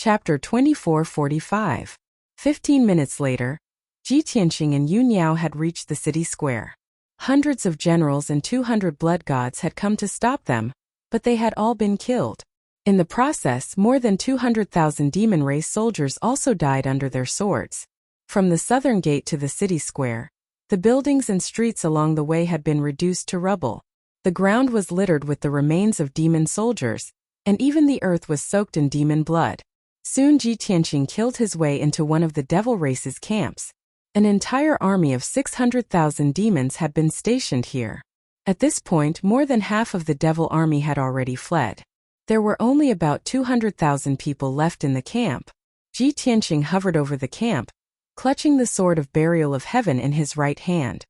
Chapter 24:45. 15 minutes later, Ji Tianqing and Yu Niao had reached the city square. Hundreds of generals and 200 blood gods had come to stop them, but they had all been killed. In the process, more than 200,000 demon race soldiers also died under their swords. From the southern gate to the city square, the buildings and streets along the way had been reduced to rubble. The ground was littered with the remains of demon soldiers, and even the earth was soaked in demon blood. Soon Ji Tianqing killed his way into one of the devil race's camps. An entire army of 600,000 demons had been stationed here. At this point, more than half of the devil army had already fled. There were only about 200,000 people left in the camp. Ji Tianqing hovered over the camp, clutching the sword of burial of heaven in his right hand.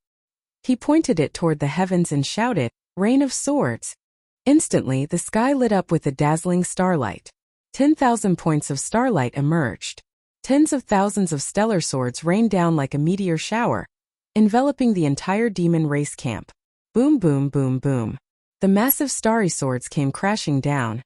He pointed it toward the heavens and shouted, "Rain of swords!" Instantly, the sky lit up with a dazzling starlight. 10,000 points of starlight emerged. Tens of thousands of stellar swords rained down like a meteor shower, enveloping the entire demon race camp. Boom, boom, boom, boom. The massive starry swords came crashing down,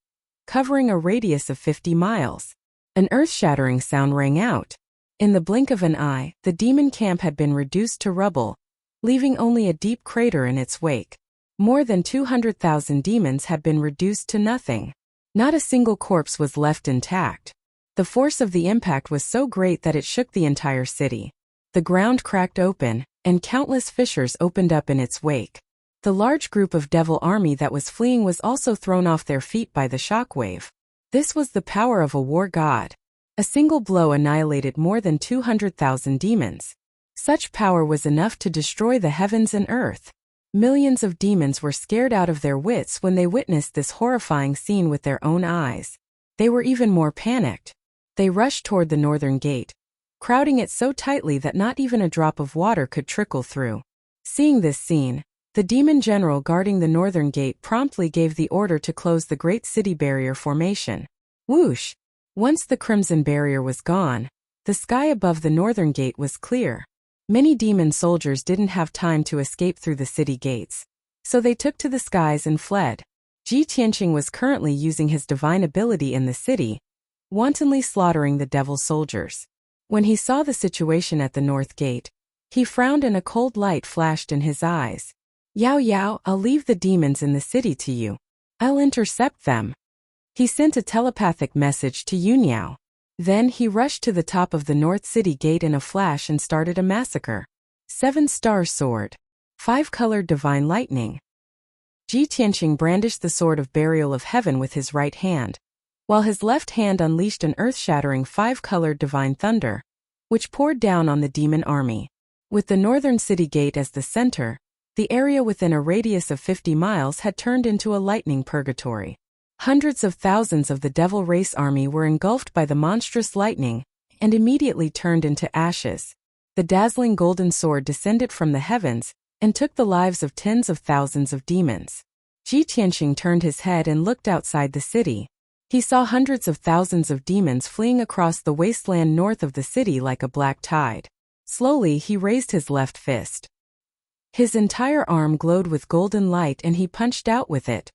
covering a radius of 50 miles. An earth-shattering sound rang out. In the blink of an eye, the demon camp had been reduced to rubble, leaving only a deep crater in its wake. More than 200,000 demons had been reduced to nothing. Not a single corpse was left intact. The force of the impact was so great that it shook the entire city. The ground cracked open, and countless fissures opened up in its wake. The large group of devil army that was fleeing was also thrown off their feet by the shockwave. This was the power of a war god. A single blow annihilated more than 200,000 demons. Such power was enough to destroy the heavens and earth. Millions of demons were scared out of their wits when they witnessed this horrifying scene with their own eyes. They were even more panicked. They rushed toward the northern gate, crowding it so tightly that not even a drop of water could trickle through. Seeing this scene, the demon general guarding the northern gate promptly gave the order to close the great city barrier formation. Whoosh! Once the crimson barrier was gone, the sky above the northern gate was clear. Many demon soldiers didn't have time to escape through the city gates, so they took to the skies and fled. Ji Tianqing was currently using his divine ability in the city, wantonly slaughtering the devil soldiers. When he saw the situation at the north gate, he frowned and a cold light flashed in his eyes. "Yao Yao, I'll leave the demons in the city to you. I'll intercept them." He sent a telepathic message to Yu Niao. Then he rushed to the top of the North City Gate in a flash and started a massacre. 7-star sword. 5-colored divine lightning. Ji Tianqing brandished the sword of burial of heaven with his right hand, while his left hand unleashed an earth-shattering 5-colored divine thunder, which poured down on the demon army. With the Northern City Gate as the center, the area within a radius of 50 miles had turned into a lightning purgatory. Hundreds of thousands of the devil race army were engulfed by the monstrous lightning and immediately turned into ashes. The dazzling golden sword descended from the heavens and took the lives of tens of thousands of demons. Ji Tianqing turned his head and looked outside the city. He saw hundreds of thousands of demons fleeing across the wasteland north of the city like a black tide. Slowly, he raised his left fist. His entire arm glowed with golden light and he punched out with it.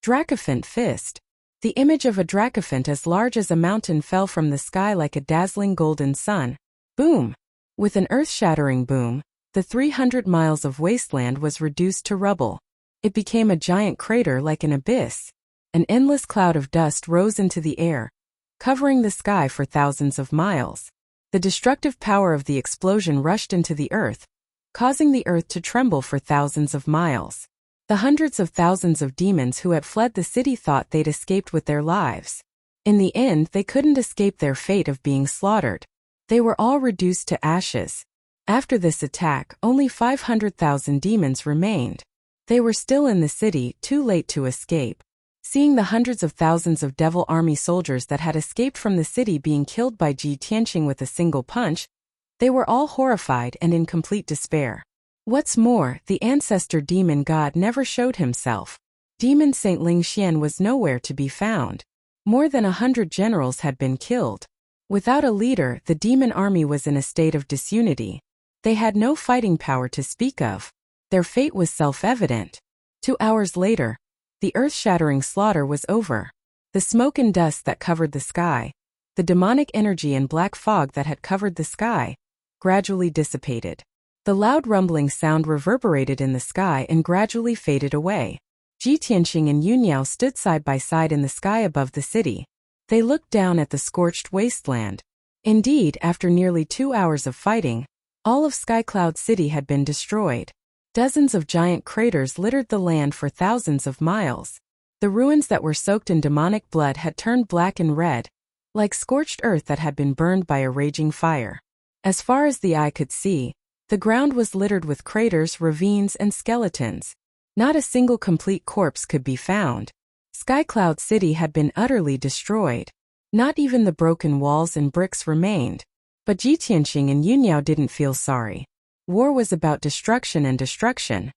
Dracophant fist. The image of a dracophant as large as a mountain fell from the sky like a dazzling golden sun. Boom! With an earth-shattering boom, the 300 miles of wasteland was reduced to rubble. It became a giant crater like an abyss. An endless cloud of dust rose into the air, covering the sky for thousands of miles. The destructive power of the explosion rushed into the earth, causing the earth to tremble for thousands of miles. The hundreds of thousands of demons who had fled the city thought they'd escaped with their lives. In the end, they couldn't escape their fate of being slaughtered. They were all reduced to ashes. After this attack, only 500,000 demons remained. They were still in the city, too late to escape. Seeing the hundreds of thousands of devil army soldiers that had escaped from the city being killed by Ji Tianqing with a single punch, they were all horrified and in complete despair. What's more, the ancestor demon god never showed himself. Demon Saint Ling Xian was nowhere to be found. More than 100 generals had been killed. Without a leader, the demon army was in a state of disunity. They had no fighting power to speak of. Their fate was self-evident. 2 hours later, the earth-shattering slaughter was over. The smoke and dust that covered the sky, the demonic energy and black fog that had covered the sky gradually dissipated. The loud rumbling sound reverberated in the sky and gradually faded away. Ji Tianqing and Yunyao stood side by side in the sky above the city. They looked down at the scorched wasteland. Indeed, after nearly 2 hours of fighting, all of Skycloud City had been destroyed. Dozens of giant craters littered the land for thousands of miles. The ruins that were soaked in demonic blood had turned black and red, like scorched earth that had been burned by a raging fire. As far as the eye could see, the ground was littered with craters, ravines, and skeletons. Not a single complete corpse could be found. Skycloud City had been utterly destroyed. Not even the broken walls and bricks remained. But Ji Tianqing and Yunyao didn't feel sorry. War was about destruction and destruction.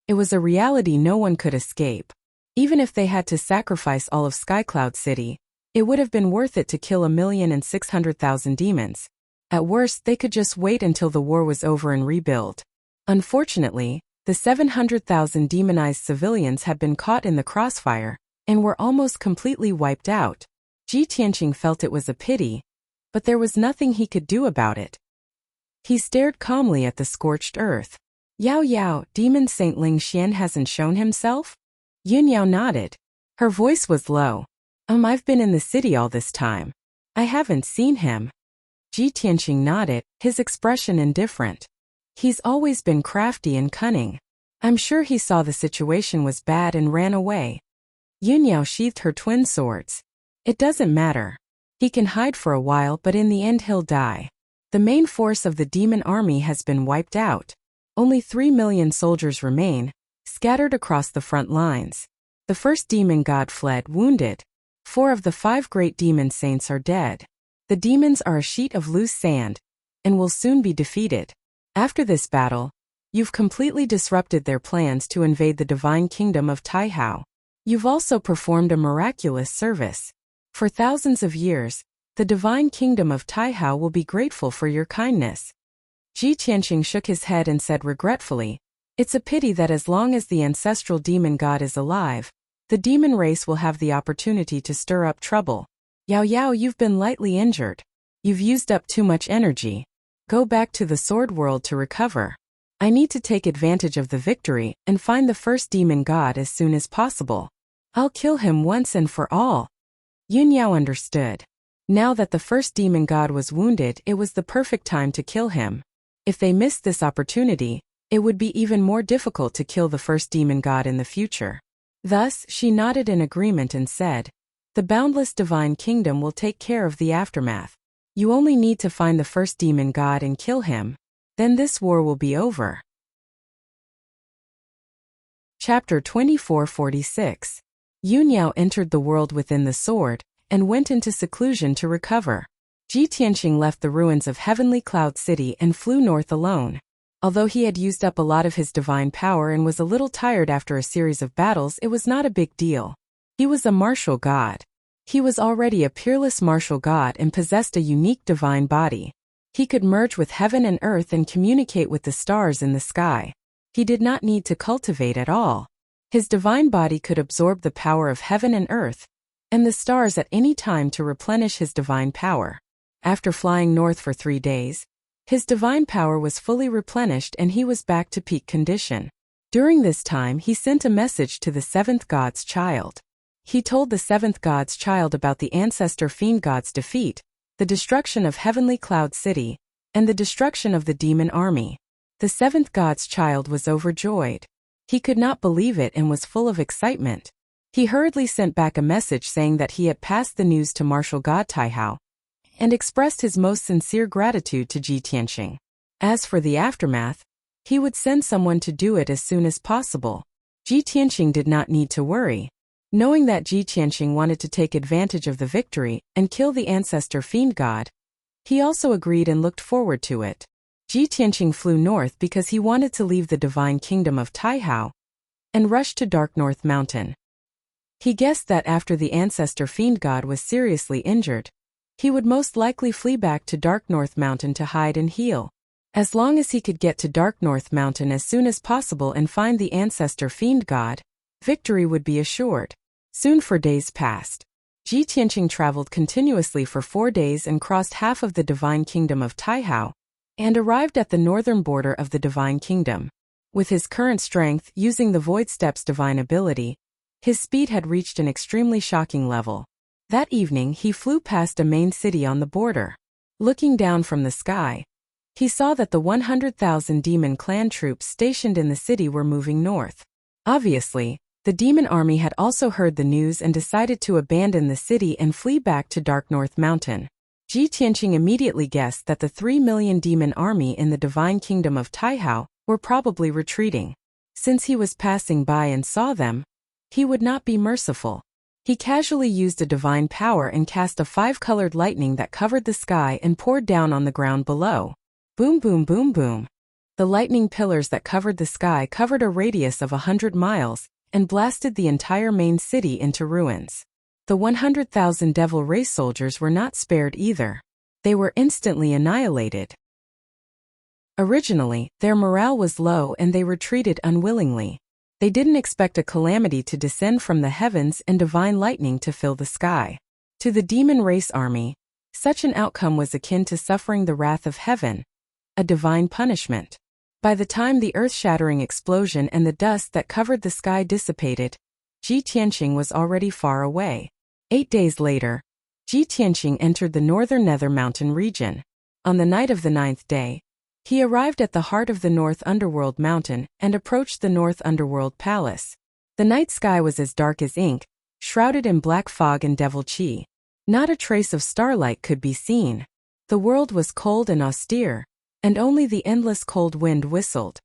It was a reality no one could escape. Even if they had to sacrifice all of Skycloud City, it would have been worth it to kill 1,600,000 demons. At worst, they could just wait until the war was over and rebuild. Unfortunately, the 700,000 demonized civilians had been caught in the crossfire and were almost completely wiped out. Ji Tianqing felt it was a pity, but there was nothing he could do about it. He stared calmly at the scorched earth. Yao Yao, Demon Saint Ling Xian hasn't shown himself? Yunyao nodded. Her voice was low. I've been in the city all this time. I haven't seen him. Ji Tianqing nodded, his expression indifferent. He's always been crafty and cunning. I'm sure he saw the situation was bad and ran away. Yunyao sheathed her twin swords. It doesn't matter. He can hide for a while, but in the end he'll die. The main force of the demon army has been wiped out. Only 3 million soldiers remain, scattered across the front lines. The first demon god fled wounded. 4 of the 5 great demon saints are dead. The demons are a sheet of loose sand, and will soon be defeated. After this battle, you've completely disrupted their plans to invade the divine kingdom of Taihao. You've also performed a miraculous service. For thousands of years, the divine kingdom of Taihao will be grateful for your kindness. Ji Tianqing shook his head and said regretfully, it's a pity that as long as the ancestral demon god is alive, the demon race will have the opportunity to stir up trouble. Yao Yao, you've been lightly injured. You've used up too much energy. Go back to the sword world to recover. I need to take advantage of the victory and find the first demon god as soon as possible. I'll kill him once and for all. Yunyao understood. Now that the first demon god was wounded, it was the perfect time to kill him. If they missed this opportunity, it would be even more difficult to kill the first demon god in the future. Thus, she nodded in agreement and said, the boundless divine kingdom will take care of the aftermath. You only need to find the first demon god and kill him. Then this war will be over. Chapter 2446. Yunyao entered the world within the sword, and went into seclusion to recover. Ji Tianqing left the ruins of Heavenly Cloud City and flew north alone. Although he had used up a lot of his divine power and was a little tired after a series of battles, it was not a big deal. He was a martial god. He was already a peerless martial god and possessed a unique divine body. He could merge with heaven and earth and communicate with the stars in the sky. He did not need to cultivate at all. His divine body could absorb the power of heaven and earth, and the stars at any time to replenish his divine power. After flying north for 3 days, his divine power was fully replenished and he was back to peak condition. During this time, he sent a message to the 7th god's child. He told the 7th god's child about the ancestor fiend god's defeat, the destruction of Heavenly Cloud City, and the destruction of the demon army. The 7th god's child was overjoyed. He could not believe it and was full of excitement. He hurriedly sent back a message saying that he had passed the news to martial god Taihao, and expressed his most sincere gratitude to Ji Tianqing. As for the aftermath, he would send someone to do it as soon as possible. Ji Tianqing did not need to worry. Knowing that Ji Tianqing wanted to take advantage of the victory and kill the ancestor fiend god, he also agreed and looked forward to it. Ji Tianqing flew north because he wanted to leave the divine kingdom of Taihao and rushed to Dark North Mountain. He guessed that after the ancestor fiend god was seriously injured, he would most likely flee back to Dark North Mountain to hide and heal. As long as he could get to Dark North Mountain as soon as possible and find the ancestor fiend god, victory would be assured. Soon 4 days passed. Ji Tianqing traveled continuously for 4 days and crossed half of the divine kingdom of Taihao, and arrived at the northern border of the divine kingdom. With his current strength, using the Void Step's divine ability, his speed had reached an extremely shocking level. That evening he flew past a main city on the border. Looking down from the sky, he saw that the 100,000 demon clan troops stationed in the city were moving north. Obviously, the demon army had also heard the news and decided to abandon the city and flee back to Dark North Mountain. Ji Tianqing immediately guessed that the 3 million demon army in the divine kingdom of Taihao were probably retreating. Since he was passing by and saw them, he would not be merciful. He casually used a divine power and cast a 5-colored lightning that covered the sky and poured down on the ground below. Boom boom boom boom. The lightning pillars that covered the sky covered a radius of 100 miles and blasted the entire main city into ruins. The 100,000 devil race soldiers were not spared either. They were instantly annihilated. Originally, their morale was low and they retreated unwillingly. They didn't expect a calamity to descend from the heavens and divine lightning to fill the sky. To the demon race army, such an outcome was akin to suffering the wrath of heaven, a divine punishment. By the time the earth-shattering explosion and the dust that covered the sky dissipated, Ji Tianqing was already far away. 8 days later, Ji Tianqing entered the northern Nether Mountain region. On the night of the 9th day, he arrived at the heart of the North Underworld Mountain and approached the North Underworld Palace. The night sky was as dark as ink, shrouded in black fog and devil chi. Not a trace of starlight could be seen. The world was cold and austere, and only the endless cold wind whistled.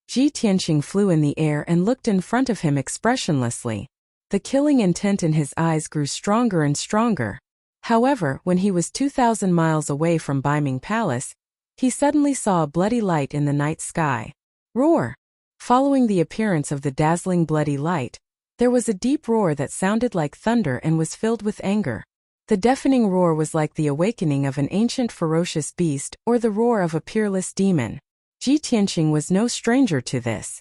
Ji Tianqing flew in the air and looked in front of him expressionlessly. The killing intent in his eyes grew stronger and stronger. However, when he was 2,000 miles away from Baiming Palace, he suddenly saw a bloody light in the night sky. Roar! Following the appearance of the dazzling bloody light, there was a deep roar that sounded like thunder and was filled with anger. The deafening roar was like the awakening of an ancient ferocious beast or the roar of a peerless demon. Ji Tianqing was no stranger to this.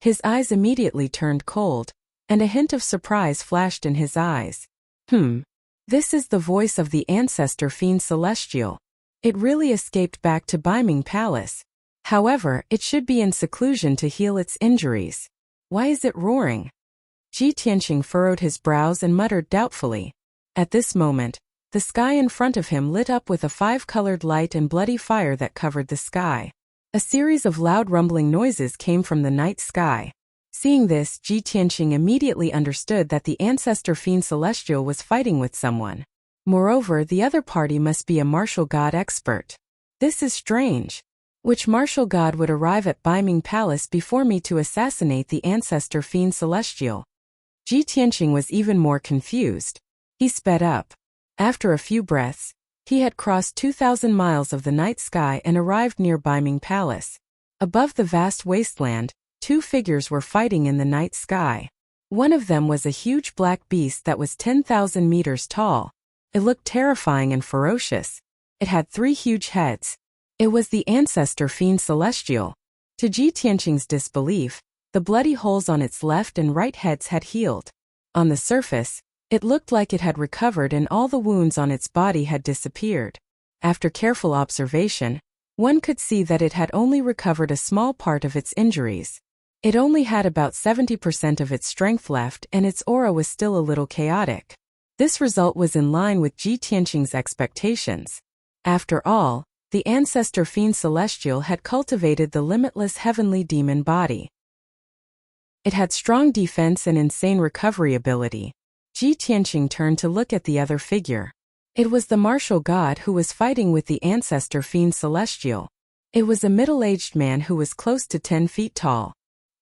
His eyes immediately turned cold, and a hint of surprise flashed in his eyes. This is the voice of the ancestor fiend celestial. It really escaped back to Baiming Palace. However, it should be in seclusion to heal its injuries. Why is it roaring? Ji Tianqing furrowed his brows and muttered doubtfully. At this moment, the sky in front of him lit up with a 5-colored light and bloody fire that covered the sky. A series of loud rumbling noises came from the night sky. Seeing this, Ji Tianqing immediately understood that the ancestor fiend celestial was fighting with someone. Moreover, the other party must be a martial god expert. This is strange. Which martial god would arrive at Baiming Palace before me to assassinate the ancestor fiend celestial? Ji Tianqing was even more confused. He sped up. After a few breaths, he had crossed 2,000 miles of the night sky and arrived near Baiming Palace. Above the vast wasteland, 2 figures were fighting in the night sky. One of them was a huge black beast that was 10,000 meters tall. It looked terrifying and ferocious. It had 3 huge heads. It was the ancestor fiend celestial. To Ji Tianqing's disbelief, the bloody holes on its left and right heads had healed. On the surface, it looked like it had recovered and all the wounds on its body had disappeared. After careful observation, one could see that it had only recovered a small part of its injuries. It only had about 70% of its strength left and its aura was still a little chaotic. This result was in line with Ji Tianqing's expectations. After all, the ancestor fiend celestial had cultivated the limitless heavenly demon body. It had strong defense and insane recovery ability. Ji Tianqing turned to look at the other figure. It was the martial god who was fighting with the ancestor fiend celestial. It was a middle-aged man who was close to 10 feet tall.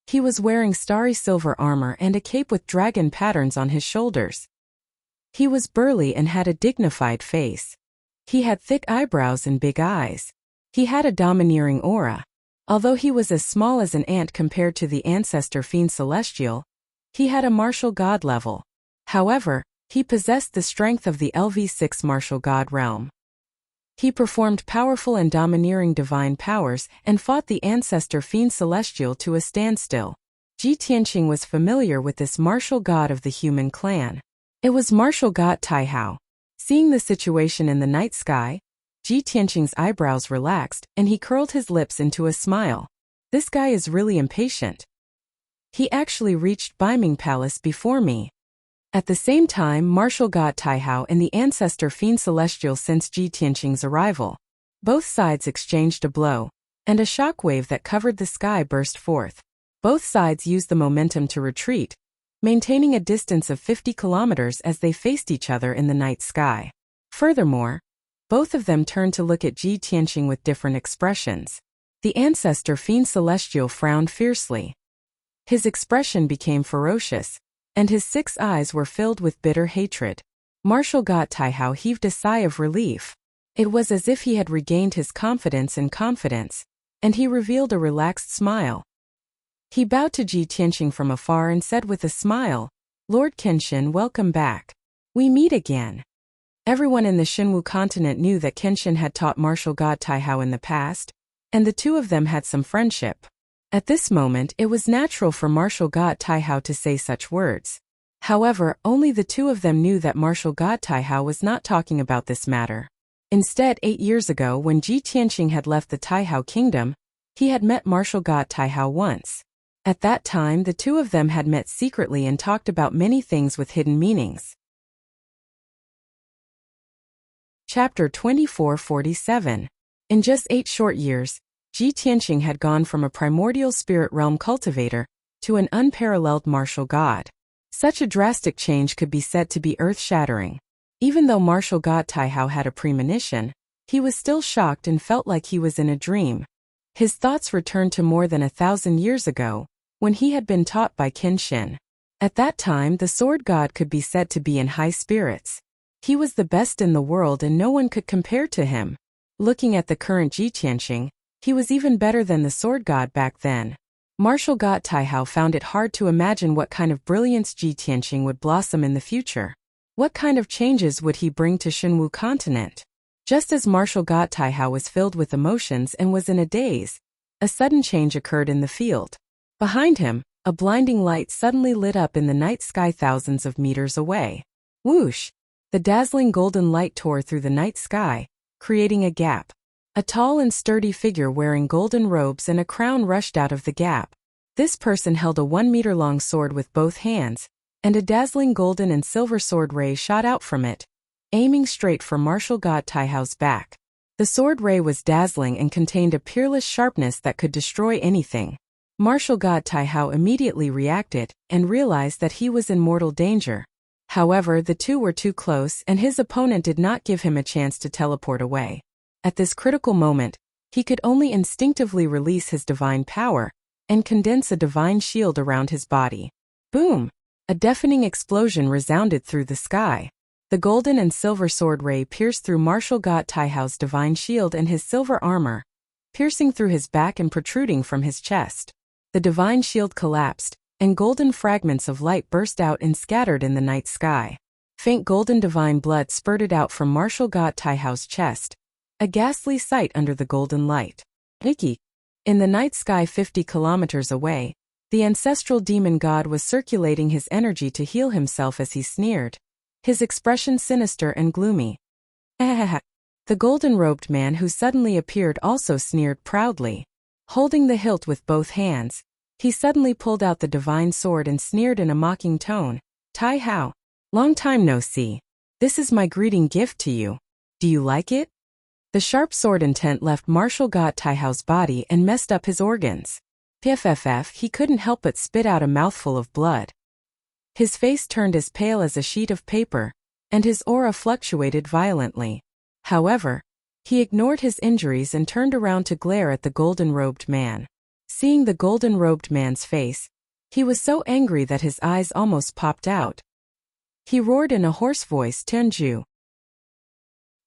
He was wearing starry silver armor and a cape with dragon patterns on his shoulders. He was burly and had a dignified face. He had thick eyebrows and big eyes. He had a domineering aura. Although he was as small as an ant compared to the ancestor fiend celestial, he had a martial god level. However, he possessed the strength of the LV6 martial god realm. He performed powerful and domineering divine powers and fought the ancestor fiend celestial to a standstill. Ji Tianqing was familiar with this martial god of the human clan. It was martial god Taihao. Seeing the situation in the night sky, Ji Tianqing's eyebrows relaxed and he curled his lips into a smile. This guy is really impatient. He actually reached Beiming Palace before me. At the same time, martial god Taihao and the ancestor Fiend Celestial sensed Ji Tianqing's arrival. Both sides exchanged a blow, and a shockwave that covered the sky burst forth. Both sides used the momentum to retreat, maintaining a distance of 50 kilometers as they faced each other in the night sky. Furthermore, both of them turned to look at Ji Tianqing with different expressions. The ancestor Fiend Celestial frowned fiercely. His expression became ferocious, and his 6 eyes were filled with bitter hatred. Martial god Taihao heaved a sigh of relief. It was as if he had regained his confidence, and he revealed a relaxed smile. He bowed to Ji Tianqing from afar and said with a smile, "Lord Kenshin, welcome back. We meet again." Everyone in the Xinwu continent knew that Kenshin had taught martial god Taihao in the past, and the two of them had some friendship. At this moment, it was natural for martial god Taihao to say such words. However, only the two of them knew that martial god Taihao was not talking about this matter. Instead, 8 years ago when Ji Tianqing had left the Taihao kingdom, he had met martial god Taihao once. At that time, the two of them had met secretly and talked about many things with hidden meanings. Chapter 2447. In just 8 short years, Ji Tianqing had gone from a primordial spirit realm cultivator to an unparalleled martial god. Such a drastic change could be said to be earth-shattering. Even though martial god Taihao had a premonition, he was still shocked and felt like he was in a dream. His thoughts returned to more than 1,000 years ago, when he had been taught by Kenshin. At that time, the sword god could be said to be in high spirits. He was the best in the world and no one could compare to him. Looking at the current Ji Tianqing, he was even better than the sword god back then. Martial god Taihao found it hard to imagine what kind of brilliance Ji Tianqing would blossom in the future. What kind of changes would he bring to Xinwu continent? Just as martial god Taihao was filled with emotions and was in a daze, a sudden change occurred in the field. Behind him, a blinding light suddenly lit up in the night sky thousands of meters away. Whoosh! The dazzling golden light tore through the night sky, creating a gap. A tall and sturdy figure wearing golden robes and a crown rushed out of the gap. This person held a 1-meter-long sword with both hands, and a dazzling golden and silver sword ray shot out from it, aiming straight for martial god Taihao's back. The sword ray was dazzling and contained a peerless sharpness that could destroy anything. Martial god Taihao immediately reacted and realized that he was in mortal danger. However, the two were too close and his opponent did not give him a chance to teleport away. At this critical moment, he could only instinctively release his divine power and condense a divine shield around his body. Boom! A deafening explosion resounded through the sky. The golden and silver sword ray pierced through martial god Taihao's divine shield and his silver armor, piercing through his back and protruding from his chest. The divine shield collapsed, and golden fragments of light burst out and scattered in the night sky. Faint golden divine blood spurted out from martial god Taihao's chest, a ghastly sight under the golden light. Riki. In the night sky 50 kilometers away, the ancestral demon god was circulating his energy to heal himself as he sneered, his expression sinister and gloomy. The golden-robed man who suddenly appeared also sneered proudly. Holding the hilt with both hands, he suddenly pulled out the divine sword and sneered in a mocking tone. Taihao, long time no see. This is my greeting gift to you. Do you like it? The sharp sword intent left martial god Taihao's body and messed up his organs. Pff, he couldn't help but spit out a mouthful of blood. His face turned as pale as a sheet of paper, and his aura fluctuated violently. However, he ignored his injuries and turned around to glare at the golden-robed man. Seeing the golden-robed man's face, he was so angry that his eyes almost popped out. He roared in a hoarse voice, Tianju.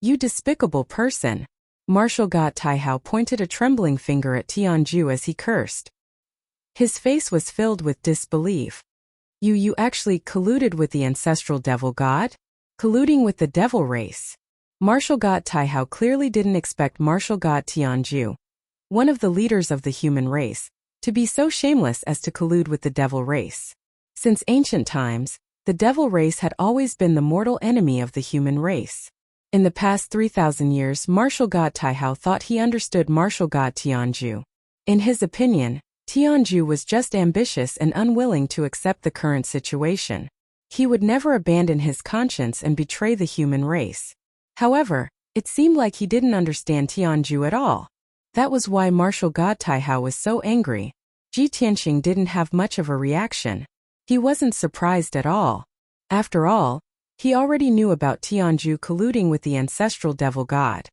You despicable person! Martial god Taihao pointed a trembling finger at Tianju as he cursed. His face was filled with disbelief. You actually colluded with the ancestral devil god? Colluding with the devil race? Martial god Taihao clearly didn't expect martial god Tianju, one of the leaders of the human race, to be so shameless as to collude with the devil race. Since ancient times, The devil race had always been the mortal enemy of the human race. In the past 3,000 years, martial god Taihao thought he understood martial god Tianju. In his opinion, Tianju was just ambitious and unwilling to accept the current situation. He would never abandon his conscience and betray the human race. However, it seemed like he didn't understand Tianju at all. That was why martial god Taihao was so angry. Ji Tianqing didn't have much of a reaction. He wasn't surprised at all. After all, he already knew about Tianju colluding with the ancestral devil god.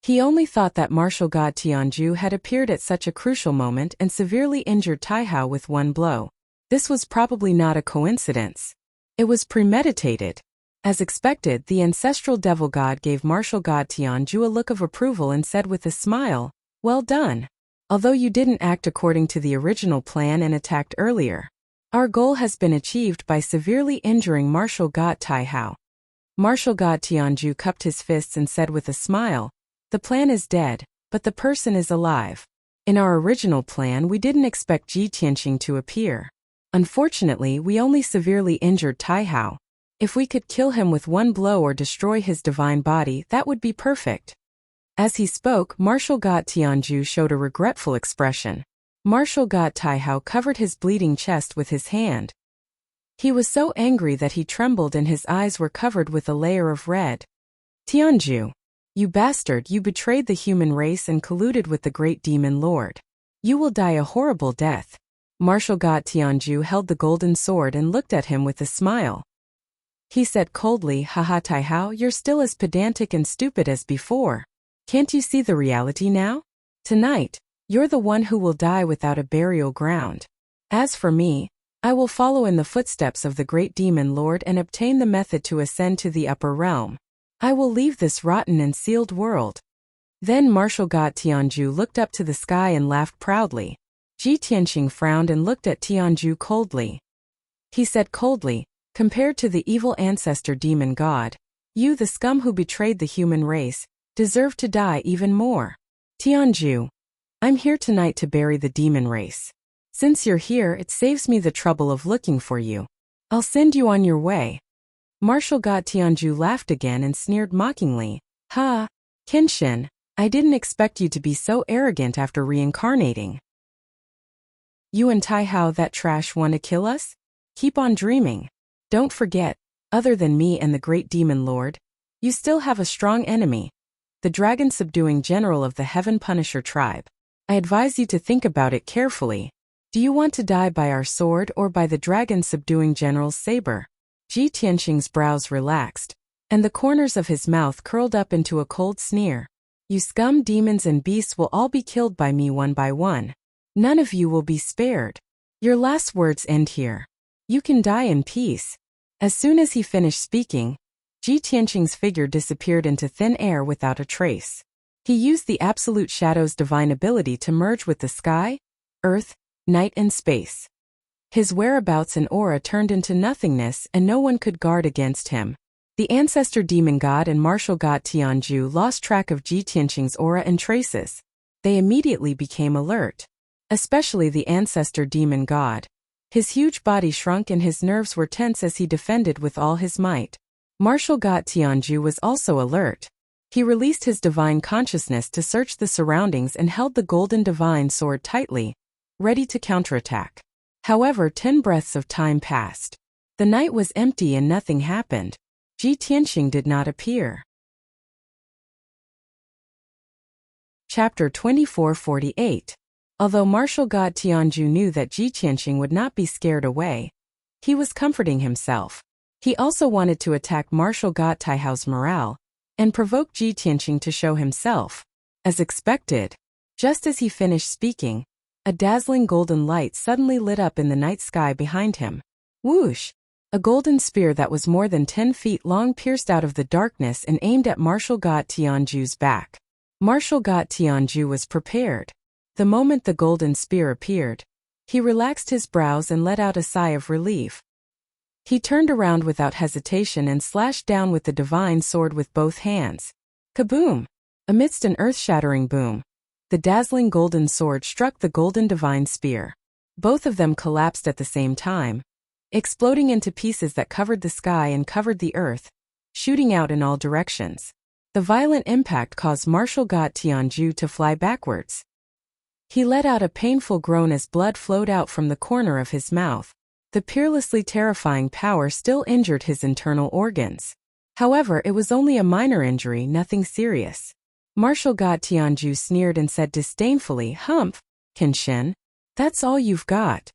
He only thought that martial god Tianju had appeared at such a crucial moment and severely injured Taihao with one blow. This was probably not a coincidence. It was premeditated. As expected, the ancestral devil god gave martial god Tianju a look of approval and said with a smile, "Well done. Although you didn't act according to the original plan and attacked earlier, our goal has been achieved by severely injuring martial god Taihao." Martial god Tianju cupped his fists and said with a smile, "The plan is dead, but the person is alive. In our original plan, we didn't expect Ji Tianqing to appear. Unfortunately, we only severely injured Taihao. If we could kill him with one blow or destroy his divine body, that would be perfect." As he spoke, martial god Tianju showed a regretful expression. Martial god Taihao covered his bleeding chest with his hand. He was so angry that he trembled and his eyes were covered with a layer of red. "Tianju, you bastard, you betrayed the human race and colluded with the great demon lord. You will die a horrible death." Martial god Tianju held the golden sword and looked at him with a smile. He said coldly, "Haha Taihao, you're still as pedantic and stupid as before. Can't you see the reality now? Tonight, you're the one who will die without a burial ground. As for me, I will follow in the footsteps of the great demon lord and obtain the method to ascend to the upper realm. I will leave this rotten and sealed world." Then martial god Tianju looked up to the sky and laughed proudly. Ji Tianqing frowned and looked at Tianju coldly. He said coldly, "Compared to the evil ancestor demon god, you, the scum who betrayed the human race, deserve to die even more. Tianju, I'm here tonight to bury the demon race. Since you're here, it saves me the trouble of looking for you. I'll send you on your way." Martial god Tianju laughed again and sneered mockingly, "Ha, Kenshin, I didn't expect you to be so arrogant after reincarnating. You and Taihao, that trash, want to kill us? Keep on dreaming. Don't forget, other than me and the great demon lord, you still have a strong enemy, the dragon-subduing general of the Heaven Punisher tribe. I advise you to think about it carefully. Do you want to die by our sword or by the dragon-subduing general's saber?" Ji Tianqing's brows relaxed, and the corners of his mouth curled up into a cold sneer. "You scum, demons and beasts will all be killed by me one by one. None of you will be spared. Your last words end here. You can die in peace." As soon as he finished speaking, Ji Tianqing's figure disappeared into thin air without a trace. He used the Absolute Shadow's divine ability to merge with the sky, earth, night and space. His whereabouts and aura turned into nothingness and no one could guard against him. The ancestor demon god and martial god Tianju lost track of Ji Tianqing's aura and traces. They immediately became alert. Especially the ancestor demon god. His huge body shrunk and his nerves were tense as he defended with all his might. Martial god Tianju was also alert. He released his divine consciousness to search the surroundings and held the golden divine sword tightly, ready to counterattack. However, 10 breaths of time passed. The night was empty and nothing happened. Ji Tianqing did not appear. Chapter 2448. Although martial god Tianju knew that Ji Tianqing would not be scared away, he was comforting himself. He also wanted to attack martial god Taihao's morale and provoke Ji Tianqing to show himself. As expected, just as he finished speaking, a dazzling golden light suddenly lit up in the night sky behind him. Whoosh! A golden spear that was more than 10 feet long pierced out of the darkness and aimed at martial god Tianju's back. Martial god Tianju was prepared. The moment the golden spear appeared, he relaxed his brows and let out a sigh of relief. He turned around without hesitation and slashed down with the divine sword with both hands. Kaboom! Amidst an earth-shattering boom, the dazzling golden sword struck the golden divine spear. Both of them collapsed at the same time. exploding into pieces that covered the sky and covered the earth, shooting out in all directions. The violent impact caused Martial God Tianju to fly backwards. He let out a painful groan as blood flowed out from the corner of his mouth. The peerlessly terrifying power still injured his internal organs. However, it was only a minor injury, nothing serious. Martial God Tianju sneered and said disdainfully, "Humph, Kenshin, that's all you've got."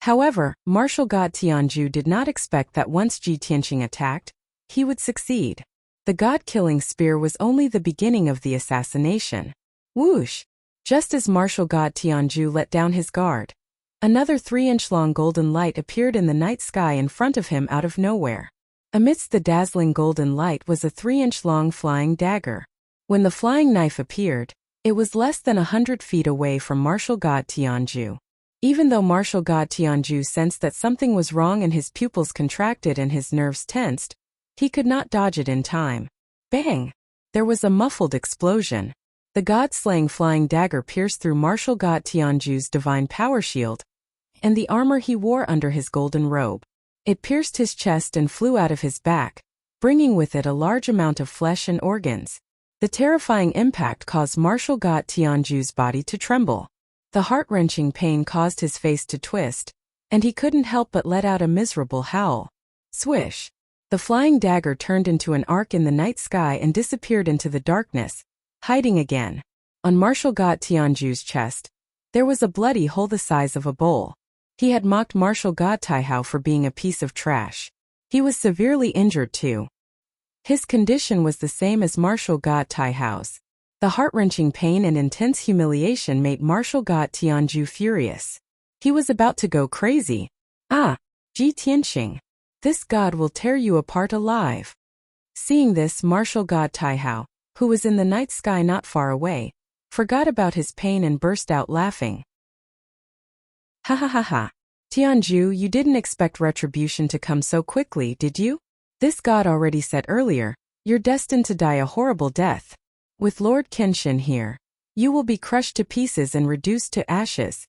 However, Martial God Tianju did not expect that once Ji Tianqing attacked, he would succeed. The god-killing spear was only the beginning of the assassination. Whoosh! Just as Martial God Tianju let down his guard, another 3-inch-long golden light appeared in the night sky in front of him out of nowhere. Amidst the dazzling golden light was a 3-inch-long flying dagger. When the flying knife appeared, it was less than 100 feet away from Martial God Tianju. Even though Martial God Tianju sensed that something was wrong and his pupils contracted and his nerves tensed, he could not dodge it in time. Bang! There was a muffled explosion. The god-slaying flying dagger pierced through Martial God Tianju's divine power shield and the armor he wore under his golden robe. It pierced his chest and flew out of his back, bringing with it a large amount of flesh and organs. The terrifying impact caused Martial God Tianju's body to tremble. The heart-wrenching pain caused his face to twist, and he couldn't help but let out a miserable howl. Swish! The flying dagger turned into an arc in the night sky and disappeared into the darkness, hiding again. On Martial God Tianju's chest, there was a bloody hole the size of a bowl. He had mocked Martial God Taihao for being a piece of trash. He was severely injured too. His condition was the same as Martial God Taihao's. The heart-wrenching pain and intense humiliation made Martial God Tianju furious. He was about to go crazy. "Ah, Ji Tianqing, this god will tear you apart alive." Seeing this, Martial God Taihao, who was in the night sky not far away, forgot about his pain and burst out laughing. "Ha ha ha ha. Tianju, you didn't expect retribution to come so quickly, did you? This god already said earlier, you're destined to die a horrible death. With Lord Kenshin here, you will be crushed to pieces and reduced to ashes."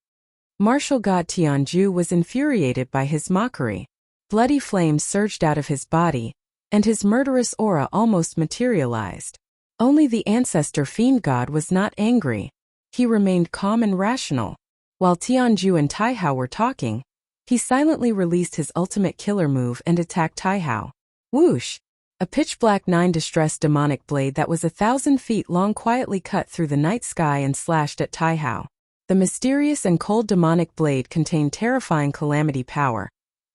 Martial God Tianju was infuriated by his mockery. Bloody flames surged out of his body, and his murderous aura almost materialized. Only the ancestor fiend god was not angry. He remained calm and rational. While Tianju and Taihao were talking, he silently released his ultimate killer move and attacked Taihao. Whoosh! A pitch-black 9-distressed demonic blade that was 1,000 feet long quietly cut through the night sky and slashed at Taihao. The mysterious and cold demonic blade contained terrifying calamity power,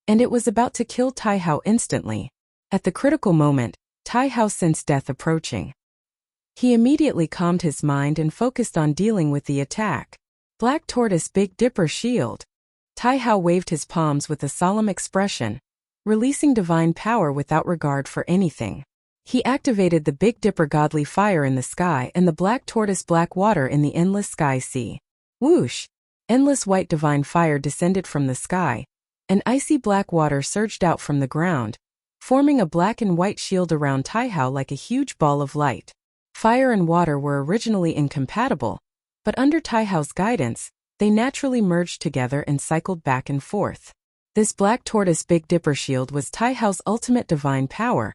and it was about to kill Taihao instantly. At the critical moment, Taihao sensed death approaching. He immediately calmed his mind and focused on dealing with the attack. Black Tortoise Big Dipper Shield. Taihao waved his palms with a solemn expression, releasing divine power without regard for anything. He activated the Big Dipper godly fire in the sky and the Black Tortoise black water in the endless sky sea. Whoosh! Endless white divine fire descended from the sky, and icy black water surged out from the ground, forming a black and white shield around Taihao like a huge ball of light. Fire and water were originally incompatible, but under Taihao's guidance, they naturally merged together and cycled back and forth. This Black Tortoise Big Dipper Shield was Taihao's ultimate divine power,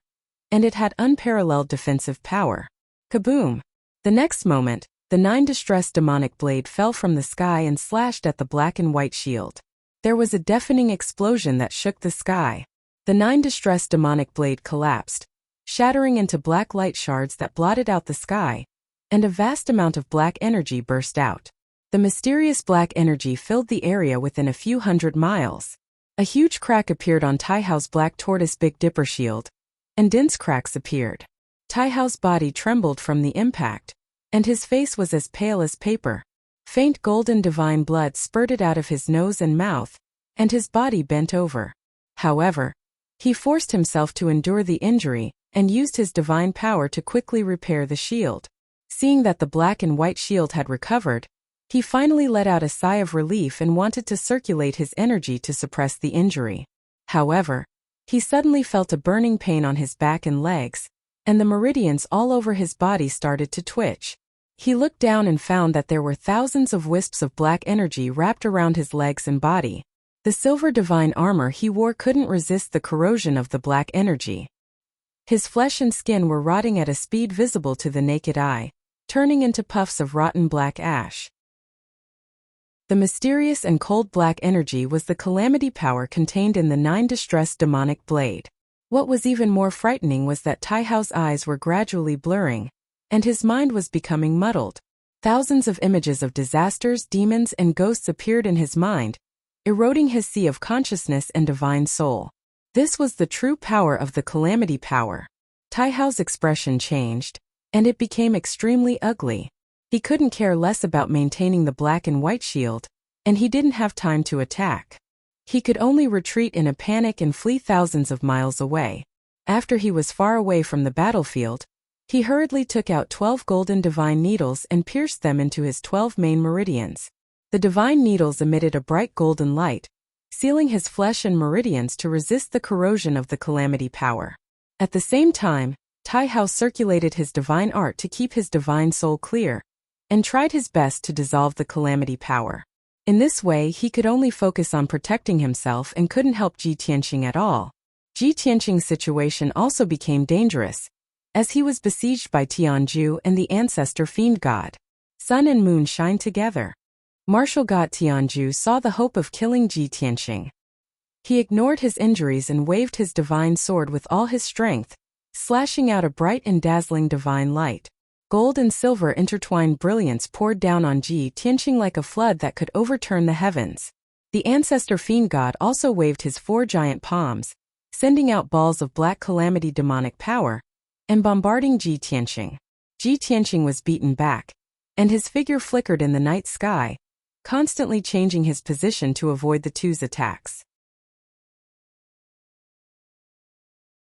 and it had unparalleled defensive power. Kaboom! The next moment, the 9-distressed demonic blade fell from the sky and slashed at the black and white shield. There was a deafening explosion that shook the sky. The 9-distressed demonic blade collapsed, shattering into black light shards that blotted out the sky, and a vast amount of black energy burst out. The mysterious black energy filled the area within a few hundred miles. A huge crack appeared on Taihao's Black Tortoise Big Dipper Shield, and dense cracks appeared. Taihao's body trembled from the impact, and his face was as pale as paper. Faint golden divine blood spurted out of his nose and mouth, and his body bent over. However, he forced himself to endure the injury and used his divine power to quickly repair the shield. Seeing that the black and white shield had recovered, he finally let out a sigh of relief and wanted to circulate his energy to suppress the injury. However, he suddenly felt a burning pain on his back and legs, and the meridians all over his body started to twitch. He looked down and found that there were thousands of wisps of black energy wrapped around his legs and body. The silver divine armor he wore couldn't resist the corrosion of the black energy. His flesh and skin were rotting at a speed visible to the naked eye, turning into puffs of rotten black ash. The mysterious and cold black energy was the calamity power contained in the 9 distressed demonic blade. What was even more frightening was that Taihao's eyes were gradually blurring, and his mind was becoming muddled. Thousands of images of disasters, demons, and ghosts appeared in his mind, eroding his sea of consciousness and divine soul. This was the true power of the calamity power. Taihao's expression changed, and it became extremely ugly. He couldn't care less about maintaining the black and white shield, and he didn't have time to attack. He could only retreat in a panic and flee thousands of miles away. After he was far away from the battlefield, he hurriedly took out 12 golden divine needles and pierced them into his 12 main meridians. The divine needles emitted a bright golden light, sealing his flesh and meridians to resist the corrosion of the calamity power. At the same time, Taihao circulated his divine art to keep his divine soul clear, and tried his best to dissolve the calamity power. In this way he could only focus on protecting himself and couldn't help Ji Tianqing at all. Ji Tianqing's situation also became dangerous, as he was besieged by Tianju and the ancestor fiend god. Sun and moon shine together. Martial god Tianju saw the hope of killing Ji Tianqing. He ignored his injuries and waved his divine sword with all his strength, slashing out a bright and dazzling divine light. Gold and silver intertwined brilliance poured down on Ji Tianqing like a flood that could overturn the heavens. The ancestor fiend god also waved his 4 giant palms, sending out balls of black calamity demonic power, and bombarding Ji Tianqing. Ji Tianqing was beaten back, and his figure flickered in the night sky, constantly changing his position to avoid the two's attacks.